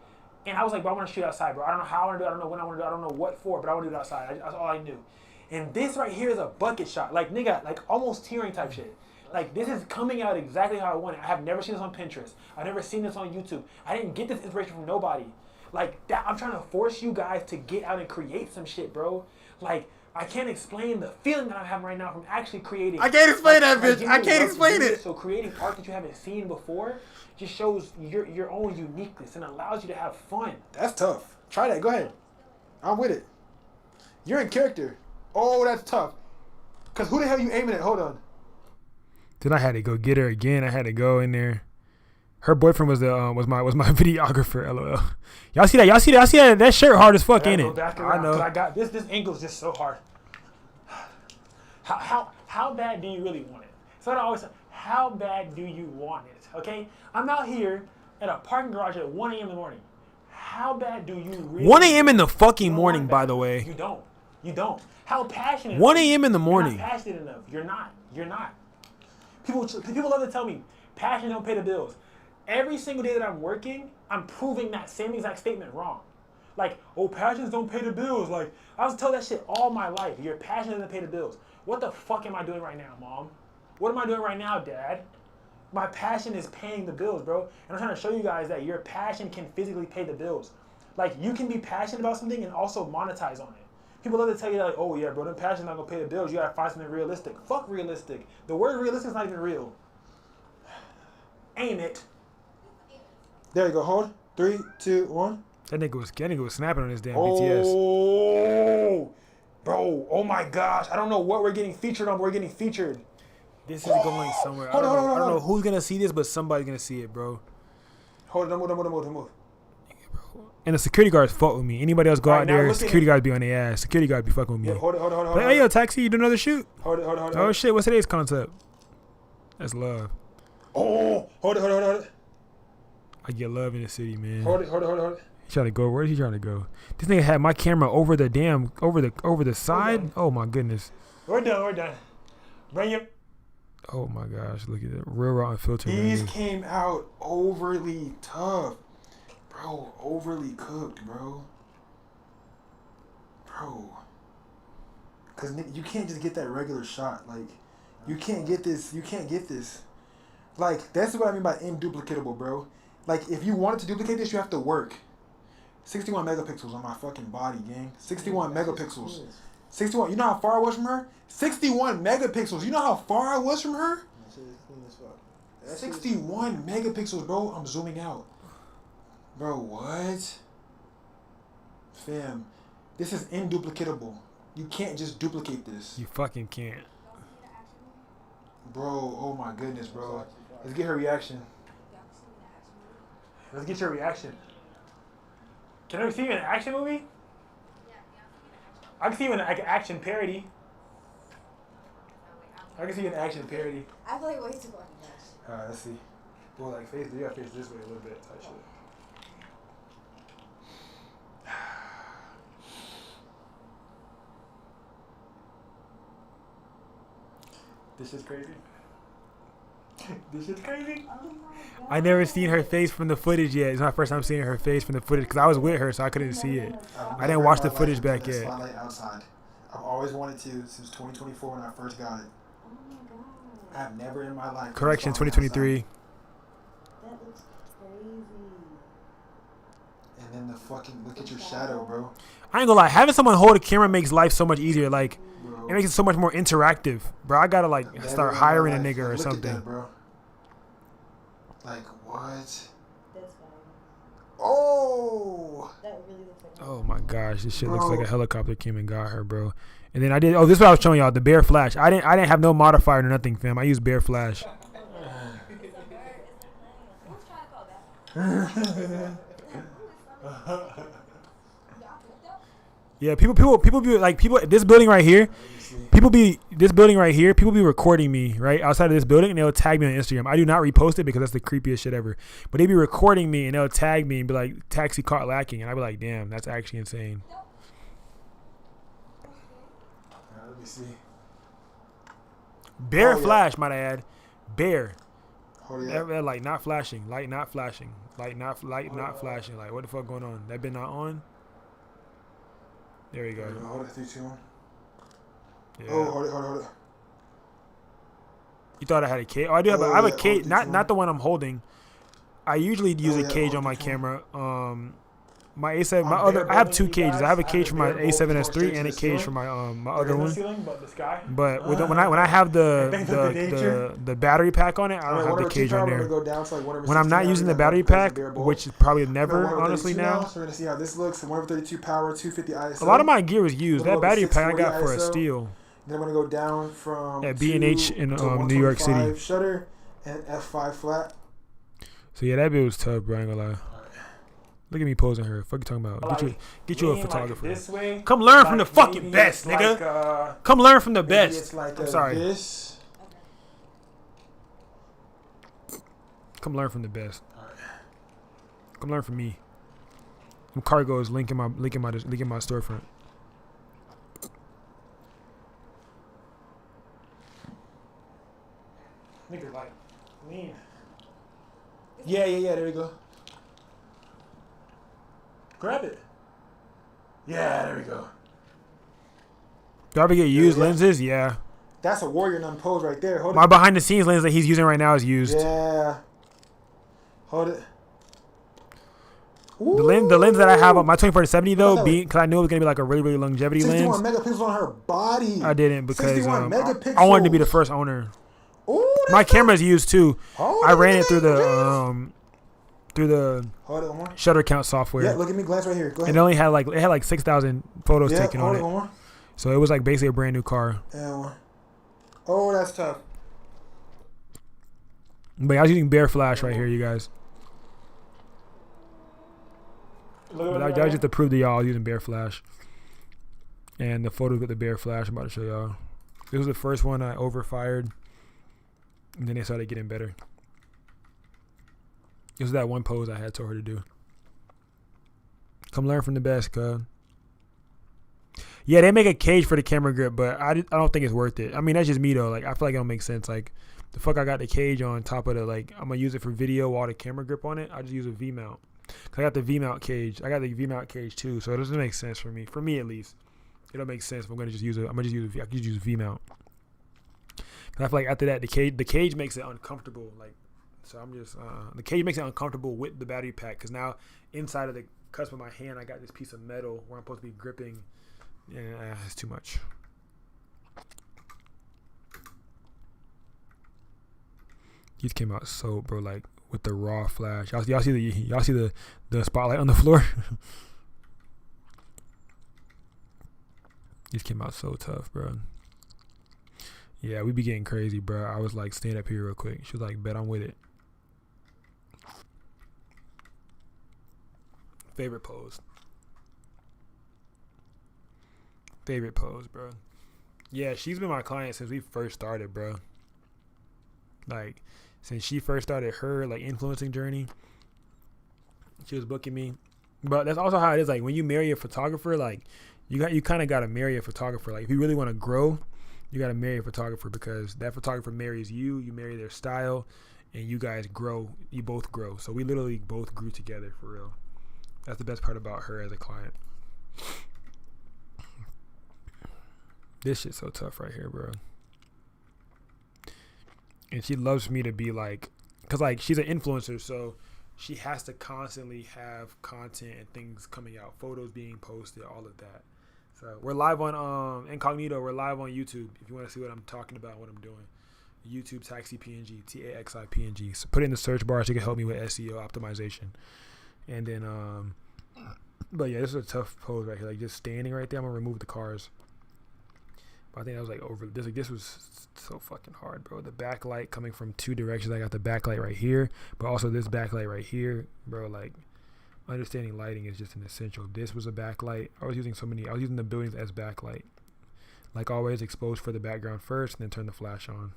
And I was like, bro, I want to shoot outside, bro. I don't know how I want to do it. I don't know when I want to do it. I don't know what for, but I want to do it outside. That's all I knew. And this right here is a bucket shot. Like, nigga, like almost tearing type shit. Like, this is coming out exactly how I want it. I have never seen this on Pinterest. I've never seen this on YouTube. I didn't get this inspiration from nobody. Like, that, I'm trying to force you guys to get out and create some shit, bro. Like, I can't explain the feeling that I'm having right now from actually creating. I can't explain that, bitch. I can't explain it. So creating art that you haven't seen before just shows your own uniqueness and allows you to have fun. That's tough. Try that. Go ahead. I'm with it. You're in character. Oh, that's tough. Cause who the hell you aiming at? Hold on. Then I had to go get her again. I had to go in there. Her boyfriend was my videographer. LOL. Y'all see that? Y'all see that? That shirt hard as fuck, ain't it? I know. I got this angle is just so hard. How bad do you really want it? So I always say, how bad do you want it? Okay, I'm out here at a parking garage at 1 a.m. in the morning. How bad do you really? 1 a.m. in the fucking morning, by the way. You don't. How passionate? 1 a.m. in the morning. You're not passionate enough. You're not. People love to tell me, Passion don't pay the bills. Every single day that I'm working, I'm proving that same exact statement wrong. Like, oh, passions don't pay the bills. Like, I was told that shit all my life. Your passion doesn't pay the bills. What the fuck am I doing right now, Mom? What am I doing right now, Dad? My passion is paying the bills, bro. And I'm trying to show you guys that your passion can physically pay the bills. Like, you can be passionate about something and also monetize on it. People love to tell you, like, oh, yeah, bro, them passion's not going to pay the bills. You got to find something realistic. Fuck realistic. The word realistic is not even real. Aim it. There you go. Hold. 3, 2, 1. That nigga was snapping on his damn BTS. Oh, bro. Oh, my gosh. I don't know what we're getting featured on, but we're getting featured. This is going somewhere. I don't know who's going to see this, but somebody's going to see it, bro. Hold on. Don't move. And the security guards fuck with me. Anybody else go All right, out now there, look at security guards be on their ass. Security guards be fucking with me. Yeah, hold it. Like, hey, yo, Taxi, you do another shoot? Hold it. Oh, shit, what's today's concept? That's love. Oh, hold it. I get love in the city, man. Hold it. He trying to go. Where's he trying to go? This nigga had my camera over the side. Oh my goodness. We're done. Bring your. Oh my gosh, look at that. Real raw unfiltered. These man. came out overly tough. Bro, overly cooked, bro. Because you can't just get that regular shot. Like, you can't get this. Like, that's what I mean by induplicatable, bro. Like, if you wanted to duplicate this, you have to work. 61 megapixels on my fucking body, gang. 61 megapixels. 61. You know how far I was from her? 61 megapixels. You know how far I was from her? 61 megapixels, bro. I'm zooming out. Bro, what? Fam, this is induplicatable. You can't just duplicate this. You fucking can't. Bro, oh my goodness, bro. Let's get her reaction. Let's get your reaction. Can I see you in an action movie? I can see you in an action parody. I can see you in an action parody. I feel like way too fucking much. Alright, let's see. Well, like, face, you gotta face this way a little bit. Type shit. This is crazy. This is crazy. I never seen her face from the footage yet. It's my first time seeing her face from the footage because I was with her, so I couldn't see it. I didn't watch the footage back yet. Spotlight outside. I've always wanted to since 2024 when I first got it. Oh my god. I've never in my life. Correction, 2023. That looks crazy. And then the fucking look at your shadow, bro. I ain't gonna lie, having someone hold a camera makes life so much easier. Like, Bro. it makes it so much more interactive, bro. I gotta like Never start in hiring my a life. nigga or Look at something. that, bro. Like what? That's fine. Oh. That really looks like. Oh my gosh, this shit looks Bro. like a helicopter came and got her, bro. And then I did. Oh, this is what I was showing y'all. The bare flash. I didn't have no modifier or nothing, fam. I used bare flash. Yeah, people be like this building right here. People be recording me right outside of this building and they'll tag me on Instagram. I do not repost it because that's the creepiest shit ever. But they be recording me and they'll tag me and be like, "Taxi caught lacking," and I be like, "Damn, that's actually insane." Let me see. Bare Oh, yeah. flash, might I add. Bare. Hold it up. Like not flashing. Light not flashing. Light not flashing. Like what the fuck going on? That been not on? There we go. Hold it. 3, 2, 1. Yeah. Oh, hold it. You thought I had a cage? Oh, I do have. Oh, I have yeah. a cage. Oh, Not the one I'm holding. I usually use Oh, a yeah. cage Oh, on my this one. camera. My A7, On my bare other. I have building, two you cages. guys, I have a I cage for my bare building going A7S3 straight and to a the cage ceiling. for my There other is no one. ceiling, but the sky. But when I have Thanks to the battery pack on it, I don't have the cage on there. When I'm not using the battery pack, which is probably never honestly now. So we're gonna see how this looks. 132 power, 250 ISO. A lot of my gear is used. We're That gonna go battery with pack I got 640 for a ISO. steal. Then I'm gonna go down from At B&H in, New York City. 125 shutter and F5 flat. So yeah, that bit was tough, bro. I ain't gonna lie. Look at me posing her. Fuck you talking about? Get you a Lean like photographer. this way. Come learn from the Like fucking maybe best, it's nigga. like, Come learn from the maybe best. it's like I'm sorry. This. Come learn from the best. Come learn from me. Them cargos linking my storefront. Nigga, like lean. Yeah, there we go. Grab it. Yeah, there we go. Do I ever get used yeah. lenses? Yeah. That's a warrior nun pose right there. Hold My it. behind the scenes lens that he's using right now is used. Yeah. Hold it. The lens that I have on my 24-70 though, Oh. because I knew it was gonna be like a really longevity 61 lens. megapixels on her body. I didn't because 61 megapixels. I wanted to be the first owner. Ooh, My camera's used too. Hold I it, ran it through man. the Hold it one more. shutter count software. Yeah, look at me. Glance right here. Go ahead. And it only had like 6,000 photos Yeah, taken hold on it it. one more. So it was like basically a brand new car. Yeah, one. Oh, that's tough. But yeah, I was using bare flash right here, you guys. But that was just to prove to y'all I was using bare flash. And the photos with the bare flash I'm about to show y'all. This was the first one I overfired. And then they started getting better. This was that one pose I had told her to do. Come learn from the best, cuz. Yeah, they make a cage for the camera grip, but I don't think it's worth it. I mean, that's just me though. Like, I feel like it don't make sense. Like, the fuck I got the cage on top of the, like, I'm gonna use it for video while the camera grip on it. I just use a V-mount. Cause I got the V-mount cage. I got the V-mount cage too, so it doesn't make sense for me. For me at least, it don't make sense if I'm gonna just use it. I could just use V-mount. Cause I feel like after that, the cage makes it uncomfortable. Like, so I'm just the cage makes it uncomfortable with the battery pack. Cause now inside of the cusp of my hand, I got this piece of metal where I'm supposed to be gripping. Yeah, it's too much. These came out so, bro, like with the raw flash. Y'all see the spotlight on the floor? These came out so tough, bro. Yeah, we be getting crazy, bro. I was like, stand up here real quick. She was like, bet I'm with it. Favorite pose. Favorite pose, bro. Yeah, she's been my client since we first started, bro. Like, since she first started her, like, influencing journey, she was booking me. But that's also how it is. Like, when you marry a photographer, like, you kind of got to marry a photographer. Like, if you really want to grow, you got to marry a photographer because that photographer marries you. You marry their style, and you guys grow. You both grow. So we literally both grew together, for real. That's the best part about her as a client. This shit's so tough right here, bro. And she loves me to be like, cause like she's an influencer, so she has to constantly have content and things coming out, photos being posted, all of that. So we're live on Incognito. We're live on YouTube. If you want to see what I'm talking about, what I'm doing, YouTube Taxi PNG, TAXI PNG. So put it in the search bar so you can help me with SEO optimization. And then, but yeah, this is a tough pose right here. Like just standing right there. I'm gonna remove the cars. I think that was like over this. Like this was so fucking hard, bro. The backlight coming from two directions. I got the backlight right here, but also this backlight right here, bro. Like understanding lighting is just an essential. This was a backlight. I was using the buildings as backlight. Like always, expose for the background first, and then turn the flash on.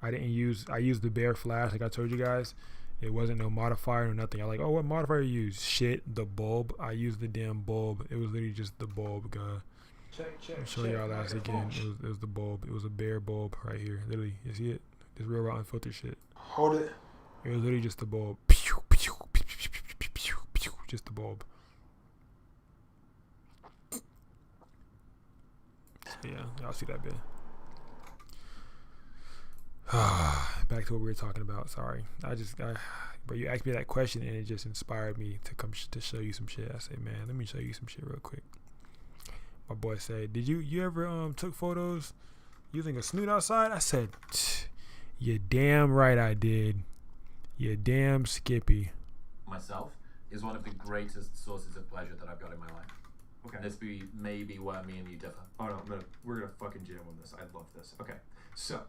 I used the bare flash, like I told you guys. It wasn't no modifier or nothing. I like, oh, what modifier you use? Shit, the bulb. I used the damn bulb. It was literally just the bulb, guy. I'll show y'all that again. It was the bulb. It was a bare bulb right here. Literally, you see it? This real raw unfiltered shit. Hold it. It was literally just the bulb. Just the bulb. Yeah, y'all see that bit. Back to what we were talking about. Sorry, but you asked me that question and it just inspired me to come to show you some shit. I said, man, let me show you some shit real quick. My boy said, did you ever took photos using a snoot outside? I said, you damn right I did. You damn Skippy. Myself is one of the greatest sources of pleasure that I've got in my life. Okay. This may be where me and you differ. Oh no, we're gonna fucking jam on this. I love this. Okay, so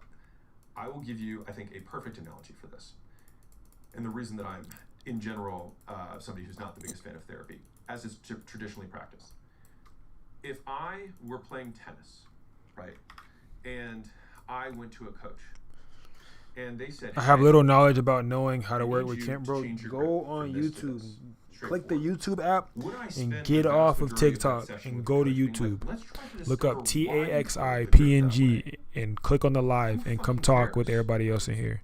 I will give you, I think, a perfect analogy for this. And the reason that I'm, in general, somebody who's not the biggest fan of therapy, as is traditionally practiced. If I were playing tennis, right, and I went to a coach, and they said, I have little knowledge about knowing how to work with you camera. to Bro, change your go grip on from this to YouTube. this. Click the YouTube app Would I and spend get the vast off of majority TikTok that session and with go to the coach being YouTube. like, let's try to Look up discover why you TAXI broke the grip that PNG way? and click on the live and come fucking talk with cares? everybody else in here.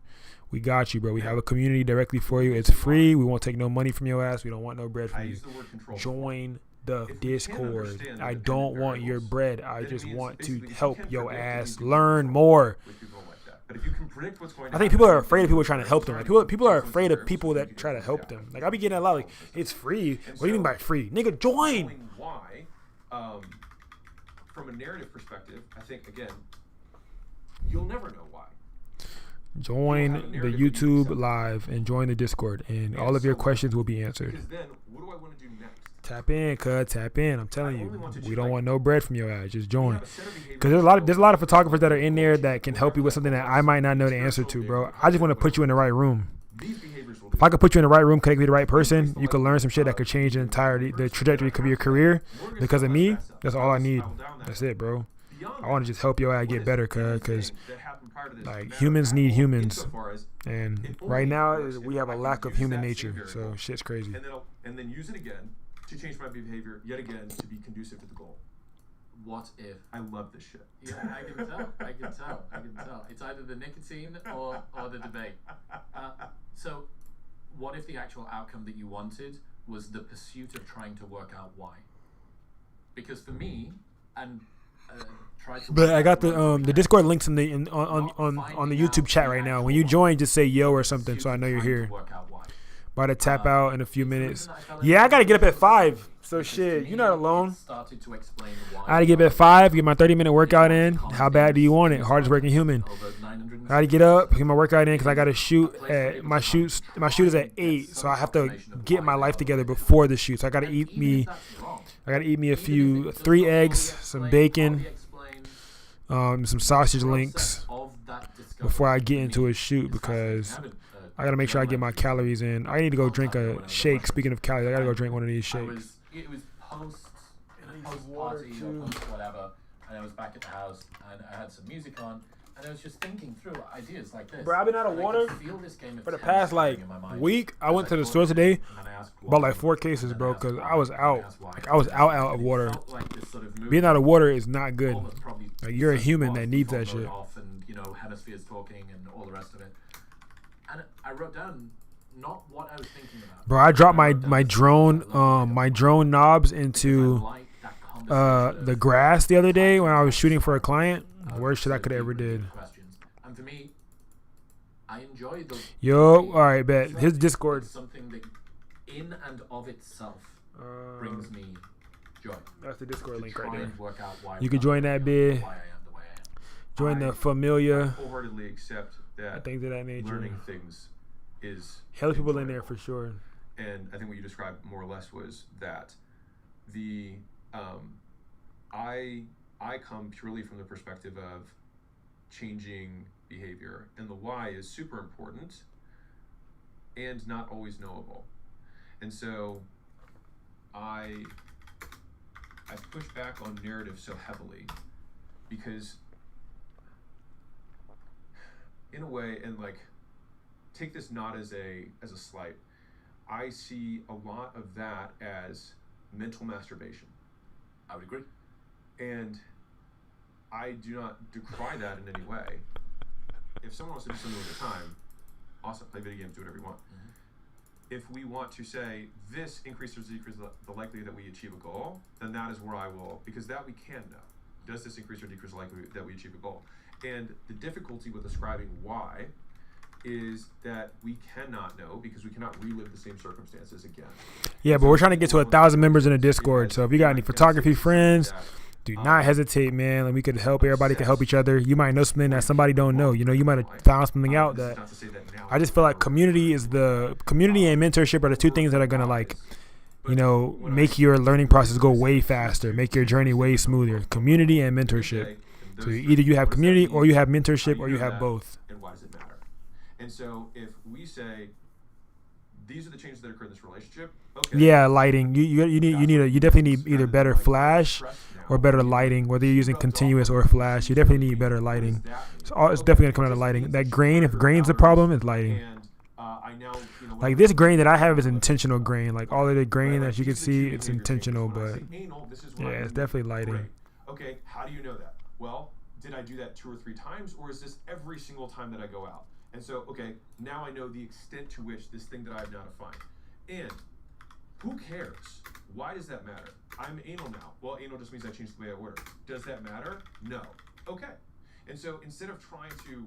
we got you, bro. We have a community directly for you. It's free. We won't take no money from your ass. We don't want no bread I from you. use the word control. Join the If we can't Discord. understand I the don't dependent want your variables, bread. I then it just means want to basically if you help can't your predict, it ass means you can learn control more. with people like that. But if you can predict what's going to I think happen, people are then afraid of people you trying to can help them. start Like people are influencing afraid of variables people so that you try to can help adapt. them. Like I be getting a lot like it's free. What do you mean by free? Nigga, join. Knowing why, from a narrative perspective, I think again, you'll never know why. Join have a the narrative you YouTube accept. live and join the Discord, and all And of your so- questions will be answered. Because then, what do I want to do next? Tap in, cuz tap in. I'm telling I only you, want to we do, don't like- want no bread from your ass. Just We join. have a set of behaviors Because there's a lot of photographers that are in there that can help you with something that I might not know the answer to, bro. I just want to put you in the right room. These behaviors will If I could put you in the right room, connect you with the right person, you could learn some shit that could change the trajectory of your career. Because of me, that's all I need. That's it, bro. I want to just help your ass get better, cuz like humans need humans, and right now we have a lack of human nature. So shit's crazy. And then use it again to change my behavior yet again to be conducive to the goal. What if? I love this shit. Yeah, I can tell. I can tell. I can tell. It's either the nicotine or the debate. So, what if the actual outcome that you wanted was the pursuit of trying to work out why? Because for me, and try to. But I got the Discord links on the on the YouTube chat right now. When you join, just say yo or something, so I know you're here. About to tap out in a few minutes. Yeah, I gotta get up at 5. So shit, you're not alone. Started to explain why I gotta get up at 5, get my 30-minute workout in. How bad do you want it? Hardest working human. I gotta get up, get my workout in because I gotta shoot at my shoot is at 8, so I have to get my life together before the shoot. So I gotta eat me a few 3 eggs, some bacon, some sausage links before I get into a shoot because I gotta make sure I get my calories in. I need to go drink a shake. Speaking of calories, I gotta go drink one of these shakes. It was post party or post whatever, and I was back at the house and I had some music on, and I was just thinking through ideas like this. Bro, I've been out of And I water could feel this game of for the tennis past like going in my mind. week. I went to the As store thought today, it, and I asked bought why, like 4 cases, and then bro, asked because why, I was and out. then asked why. Like I was out And of it water. felt like this sort of Being out of movement water is not good. almost probably Like you're a set human off that needs before that going shit. off and hemispheres talking and all the rest of it. And I wrote down not what I was thinking about. Bro, I dropped my drone knobs into the grass the other day when I was shooting for a client. Worst shit I could ever did. And for me, I enjoy the Yo, all right, bet his Discord. It's something that in and of itself brings me joy. That's the Discord link right Try there. and work out why You can join that bid. why I am the way I am. Join the I familiar. wholeheartedly accept that Things of that nature. learning things is Hell of people in there enjoyable. for sure. And I think what you described more or less was that the I come purely from the perspective of changing behavior, and the why is super important and not always knowable. And so I push back on narrative so heavily because in a way, and like take this not as a slight, I see a lot of that as mental masturbation. I would agree. And I do not decry that in any way. If someone wants to do something with their time, awesome, play video games, do whatever you want. If we want to say this increases or decreases the likelihood that we achieve a goal, then that is where I will, because that we can know. Does this increase or decrease the likelihood that we achieve a goal? And the difficulty with describing why is that we cannot know because we cannot relive the same circumstances again. Yeah, but we're trying to get to 1,000 members in the Discord. So if you got any photography friends, do not hesitate, man. Like we could help. Everybody can help each other. You might know something that somebody don't know. You know, you might have found something out that. I just feel like community and mentorship are the two things that are gonna like, you know, make your learning process go way faster, make your journey way smoother. Community and mentorship. So either you have community or you have mentorship or you have both. And why does it matter? And so if we say these are the changes that occur in this relationship, okay. Yeah, lighting. You definitely need either better flash or better lighting. Whether you're using continuous or flash, you definitely need better lighting. So it's definitely gonna come out of lighting. That grain, if grain's the problem, it's lighting. Like this grain that I have is intentional grain. Like all of the grain that you can see, it's intentional, but yeah, it's definitely lighting. Okay, how do you know that? Well, did I do that 2 or 3 times, or is this every single time that I go out? And so, okay, now I know the extent to which this thing that I have now defined. And who cares? Why does that matter? I'm anal now. Well, anal just means I changed the way I order. Does that matter? No. Okay. And so instead of trying to,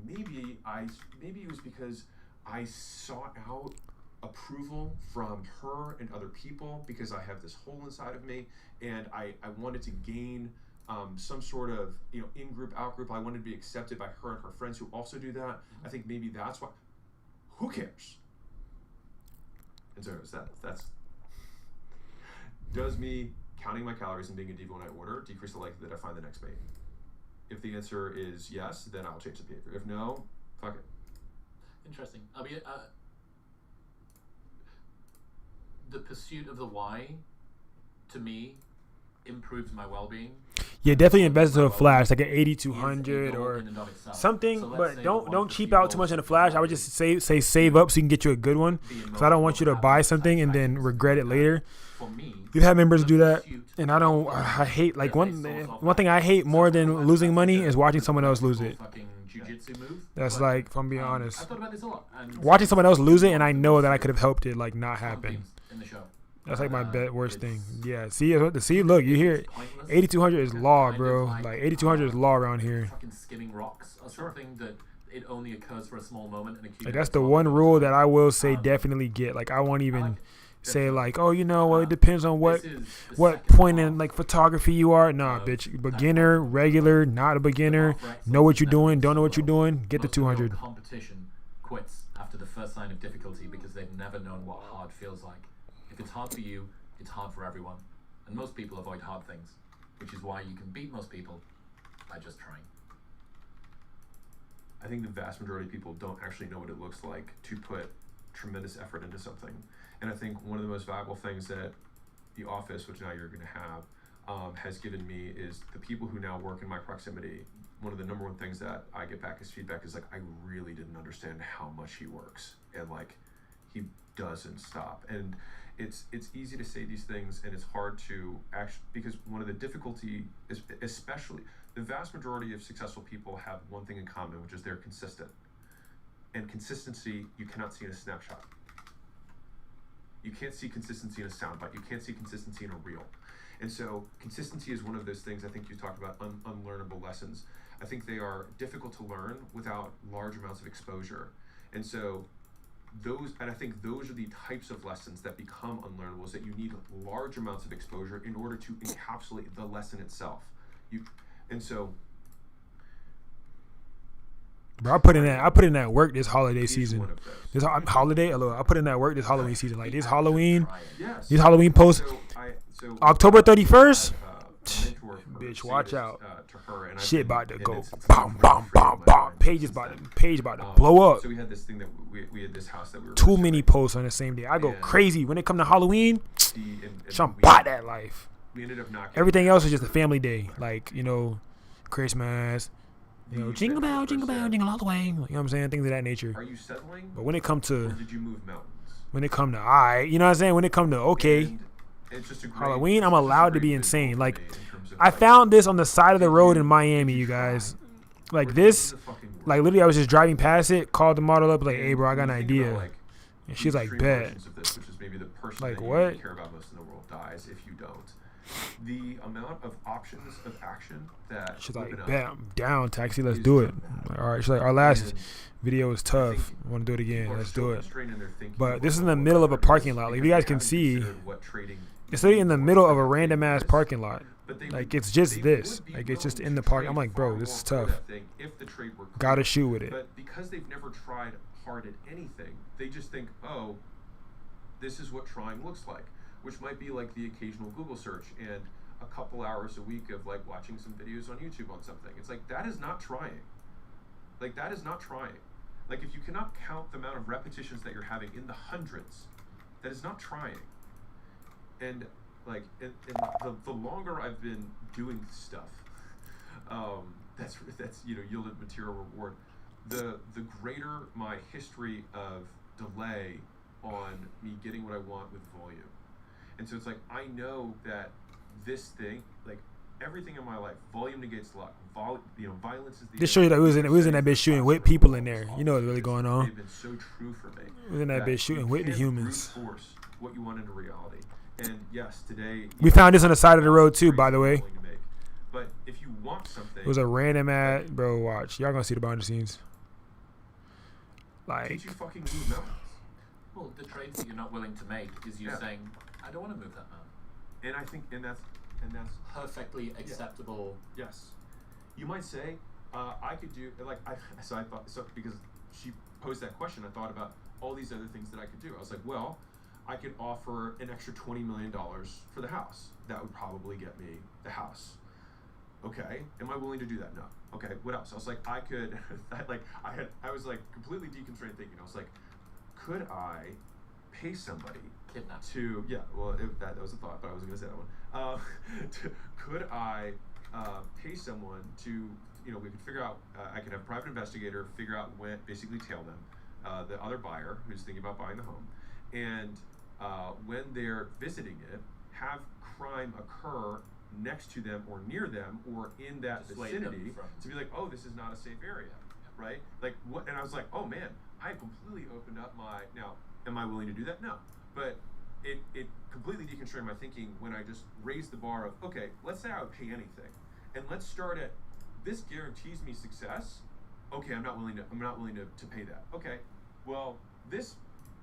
maybe it was because I sought out approval from her and other people because I have this hole inside of me, and I wanted to gain some sort of, you know, in-group, out-group. I wanted to be accepted by her and her friends who also do that. I think maybe that's why. Who cares? And so that's does me counting my calories and being a diva when I order decrease the likelihood that I find the next mate? If the answer is yes, then I'll change the behavior. If no, fuck it. Interesting. I mean, the pursuit of the why, to me, improves my well-being. Yeah, definitely invest into a flash, like an 8200 or something, So let's but say don't one cheap pursuit out too much in the goals flash. I would just save up so you can get you a good one. being So I don't want you to emotional buy happiness, something and then satisfaction, regret it something like later. that. For me, We've had members the do that, pursuit and I don't. of I hate like there's a one source of one thing I hate more Some people than like losing that's money like a is watching someone else lose cool it. fucking jujitsu move, That's but, like, if I'm being I honest, thought about this a lot. And watching someone else lose it, and I know that I could have helped it like not some happen. themes in the show. That's like my worst thing. It's- Yeah, see, look, you hear it. pointless. 8200 is It's law, kind of bro. Like 8200 is uh, law around here. Fucking skimming rocks or something that it only occurs for a small moment and Like accumulates that's the over one time. rule that I will say Um, definitely get. Like I won't I even like it. say Definitely. like, oh, you know, well, it depends on what This is the what second point in half like photography you are. Nah, of bitch, that beginner, concept. regular, not a beginner. The bar for Know excellence what you're never doing, reaches don't know the what you're goal. doing. Get the Most of your 200. competition quits after the first sign of difficulty because they've never known what hard feels like. If it's hard for you, it's hard for everyone. And most people avoid hard things, which is why you can beat most people by just trying. I think the vast majority of people don't actually know what it looks like to put tremendous effort into something. And I think one of the most valuable things that the office, which now you're going to have, has given me is the people who now work in my proximity. One of the number one things that I get back as feedback is like, I really didn't understand how much he works, and like he doesn't stop. And it's easy to say these things, and it's hard to actually, because one of the difficulty is, especially the vast majority of successful people have one thing in common, which is they're consistent. And consistency you cannot see in a snapshot. You can't see consistency in a soundbite. You can't see consistency in a reel. And so consistency is one of those things I think you talked about, unlearnable lessons. I think they are difficult to learn without large amounts of exposure. And so I think those are the types of lessons that become unlearnable, is that you need large amounts of exposure in order to encapsulate the lesson itself. And so Bro, I put in that work this holiday is season. one of those. This holiday, I put in that work this Halloween season. Like this Halloween, Try it. Yes. these Halloween posts, So October 31st. a mentor of hers Bitch, say watch this, out. to her, and I've Shit been about to in go this since bam, I've bam, been bam, trained by bam. mine Page is since about then. to blow up. So we had this thing that we had this house that we were Too going many to, posts on the same day. I go And- crazy when it come to Halloween. and Some we- bought that life. We ended up not getting Everything that. else is just a family day, like Christmas. Jingle bell, jingle bell, jingle all the way. You know what I'm saying? Things of that nature. Are you settling, But when it come or to did you move mountains? alright, you know what I'm saying? When it come to okay, And it's just a great, Halloween, I'm it's just a allowed to great be visual insane. for Like me in terms of, I like, found this on the side of the road in Miami, did you try? guys. Or Like did this, you do the fucking work? like literally, I was just driving past it, called the model up, like, And "Hey, bro, I got an when you think idea." about, like, And she's the like, extreme "Bet." versions of this, which is maybe the person Like, that you what? really care about most in the world dies if you don't. The amount of options of action that She's open like, up "Bam, down, taxi, let's is do it." dramatic. All right, she's like, "Our last And video was I tough. think Want to do it again? people are Let's so do it." constrained in their thinking But this is in about the what middle of a effort parking is lot. Like, if because you guys they can haven't see, considered what trading it's literally in the means middle or of a what random ass is. parking lot. But they Like would- it's just they this. would be Like it's just willing in to the park. trade I'm like, bro, far this is more for tough. that thing if the trade were Gotta clear. shoot with it. But because they've never tried hard at anything, they just think, oh, this is what trying looks like, which might be like the occasional Google search and a couple hours a week of like watching some videos on YouTube on something. It's like, that is not trying. Like, that is not trying. Like, if you cannot count the amount of repetitions that you're having in the hundreds, that is not trying. And like, and the longer I've been doing stuff, that's yielded material reward. The greater my history of delay on me getting what I want with volume. And so it's like, I know that this thing, like, everything in my life, volume negates luck. Violence is the. Just show you that we was in that bitch shooting with people in there. You know what's really going on. They've been so true for me. We was in that bitch shooting with the humans. Brute force what you want into reality. And yes, today We found this on the side of the road too, by the way. But if you want something, It was a random ad, bro. Watch, y'all gonna see the behind the scenes. Like, can't you fucking move mountains? Well, the trades that you're not willing to make is you saying, I don't want to move that mountain. And I think, and that's Perfectly acceptable. yes. You might say, I could do because she posed that question, I thought about all these other things that I could do. I was like, well, I could offer an extra $20 million for the house. That would probably get me the house. Okay, am I willing to do that? No. Okay, what else? I was like, I could, I was like completely deconstructed thinking. I was like, could I pay somebody Kidnap. to, that was a thought, but I wasn't going to say that one. Could I pay someone to, we could figure out, I could have a private investigator figure out when, basically tail them, the other buyer who's thinking about buying the home, and when they're visiting it, have crime occur next to them or near them or in that vicinity to be like, oh, this is not a safe area, right? Like what? And I was like, oh man, I completely opened up my. Now, am I willing to do that? No, but it completely deconstructed my thinking when I just raised the bar of, okay, let's say I would pay anything, and let's start at this guarantees me success. Okay, I'm not willing to pay that. Okay, well, this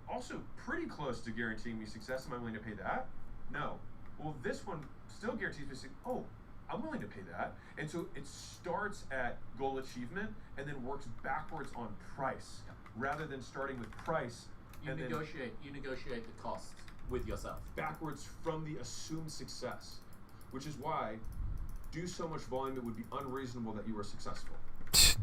also pretty close to guaranteeing me success. Am I willing to pay that? No. Well, this one still guarantees me success. Oh, I'm willing to pay that. And so it starts at goal achievement and then works backwards on price, rather than starting with price. You negotiate the costs with yourself. Backwards from the assumed success, which is why do so much volume it would be unreasonable that you were successful.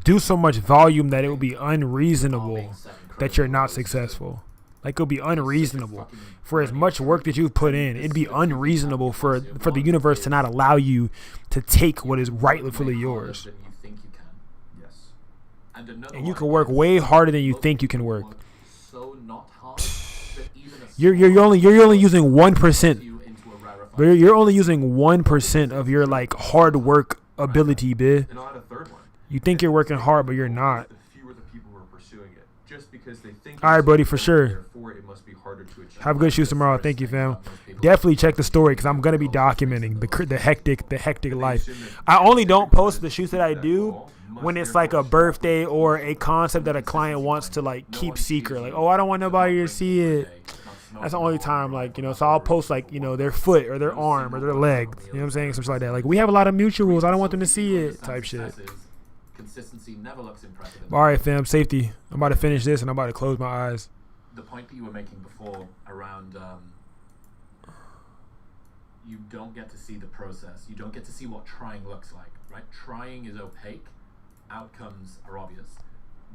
do so much volume that it would be unreasonable that you're not successful. Like, it would be unreasonable for as much work that you've put in. It'd be unreasonable for the universe to not allow you to take what is rightfully yours. Than you think you can. Yes. And you can work way harder than you think you can work. So not hard that even a You're only using 1%. you into a rarefied But you're only using 1% of your like hard work ability, bitch. And I'll add a third one. You think you're working hard, but you're not. The fewer the people who are pursuing it, just because they think. All right, it's buddy, for important, sure. Therefore, it must be harder to achieve. Have good shoots tomorrow. Thank you, fam. Definitely check the story because I'm gonna be documenting the hectic life. I only don't post the shoots that I do when it's like a birthday or a concept that a client wants to like keep secret. Like, oh, I don't want nobody to see it. That's the only time, like, so I'll post like, their foot or their arm or their leg. You know what I'm saying? Something like that. Like, we have a lot of mutuals. I don't want them to see it. Type shit. Consistency never looks impressive. All right, fam. Safety. I'm about to finish this and I'm about to close my eyes. The point that you were making before around you don't get to see the process. You don't get to see what trying looks like, right? Trying is opaque. Outcomes are obvious.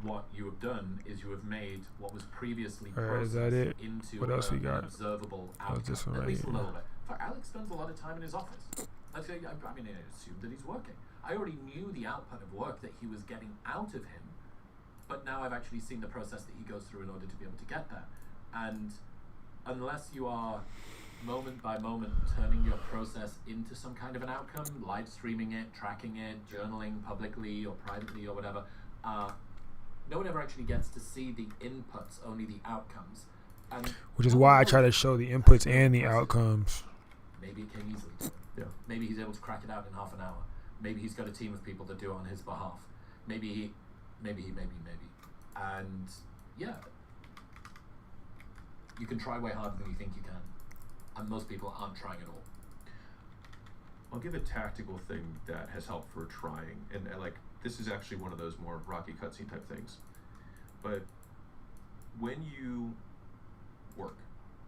What you have done is you have made what was previously Alright, is processed that it? into What else we got? an observable Oh, outcome. this one At right least here. a little bit. For Alex spends a lot of time in his office. I assumed that he's working. I already knew the output of work that he was getting out of him, but now I've actually seen the process that he goes through in order to be able to get there. And unless you are moment by moment turning your process into some kind of an outcome, live streaming it, tracking it, journaling publicly or privately or whatever, no one ever actually gets to see the inputs, only the outcomes. And Which is why I try to show the inputs and the outcomes. maybe it came easily to him. Yeah. Maybe he's able to crack it out in half an hour. Maybe he's got a team of people that do it on his behalf. Maybe. And yeah, you can try way harder than you think you can. And most people aren't trying at all. I'll give a tactical thing that has helped for trying, and like this is actually one of those more Rocky cutscene type things. But when you work,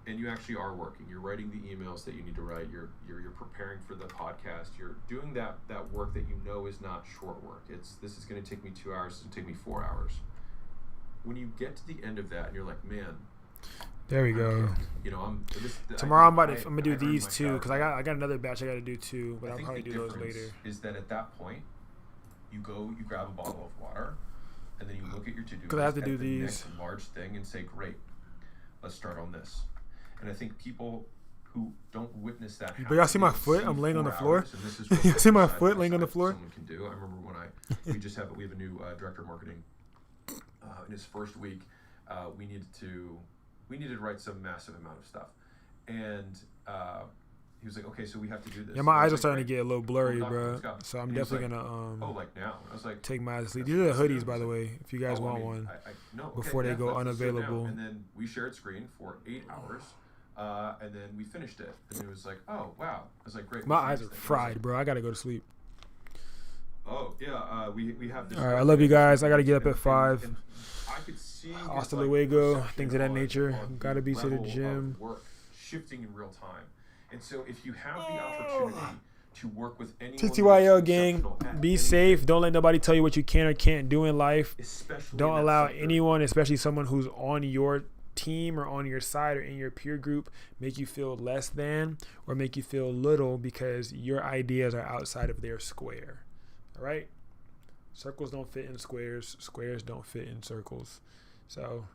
and you actually are working, you're writing the emails that you need to write, you're preparing for the podcast, you're doing that work that you know is not short work. This is going to take me 2 hours, it's going to take me 4 hours. When you get to the end of that, and you're like, man. There we go. Tomorrow I'm gonna do these two because I got another batch I got to do too, but I'll probably do those later. Is that at that point, you grab a bottle of water, and then you look at your to-do list. Because I have to do the these. next large thing and say, great, let's start on this. And I think people who don't witness that. But y'all see my happen, foot? see I'm laying on the 4 floor. hours, and this is what You see my side foot by laying on the side floor? Someone can do. I remember when we have a new director of marketing. In his first week, we needed to write some massive amount of stuff, and he was like, "Okay, so we have to do this." Yeah, my And I eyes are was starting like, to get a little blurry, "Cool, bro. let's go." So I'm And he was definitely like, gonna "Oh, like now?" And I was like, take my eyes to sleep. "That's- These are the that's hoodies, good." by I the was way. If you guys "Oh, want I mean, one. no, okay, before they yeah, go let's sit down." unavailable. And then we shared screen for 8 hours, and then we finished it. And it was like, "Oh wow!" I was like, "Great." My what's eyes the are next thing? And I was fried, like, bro. I gotta go to sleep. Oh yeah, we have this. All right, I love you guys. I gotta get up at 5. And I could see his, Hasta like, luego, perception things of that on- nature. on Gotta be to the level of gym. Work shifting in real time, and so if you have the opportunity to work with anyone, TTYL who's gang, exceptional at be anything, safe. Don't let nobody tell you what you can or can't do in life. especially Don't in that allow sector. anyone, especially someone who's on your team or on your side or in your peer group, make you feel less than or make you feel little because your ideas are outside of their square. All right? Circles don't fit in squares. Squares don't fit in circles. So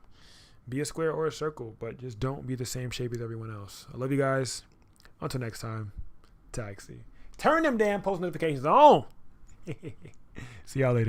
be a square or a circle, but just don't be the same shape as everyone else. I love you guys. Until next time, taxi. Turn them damn post notifications on. See y'all later.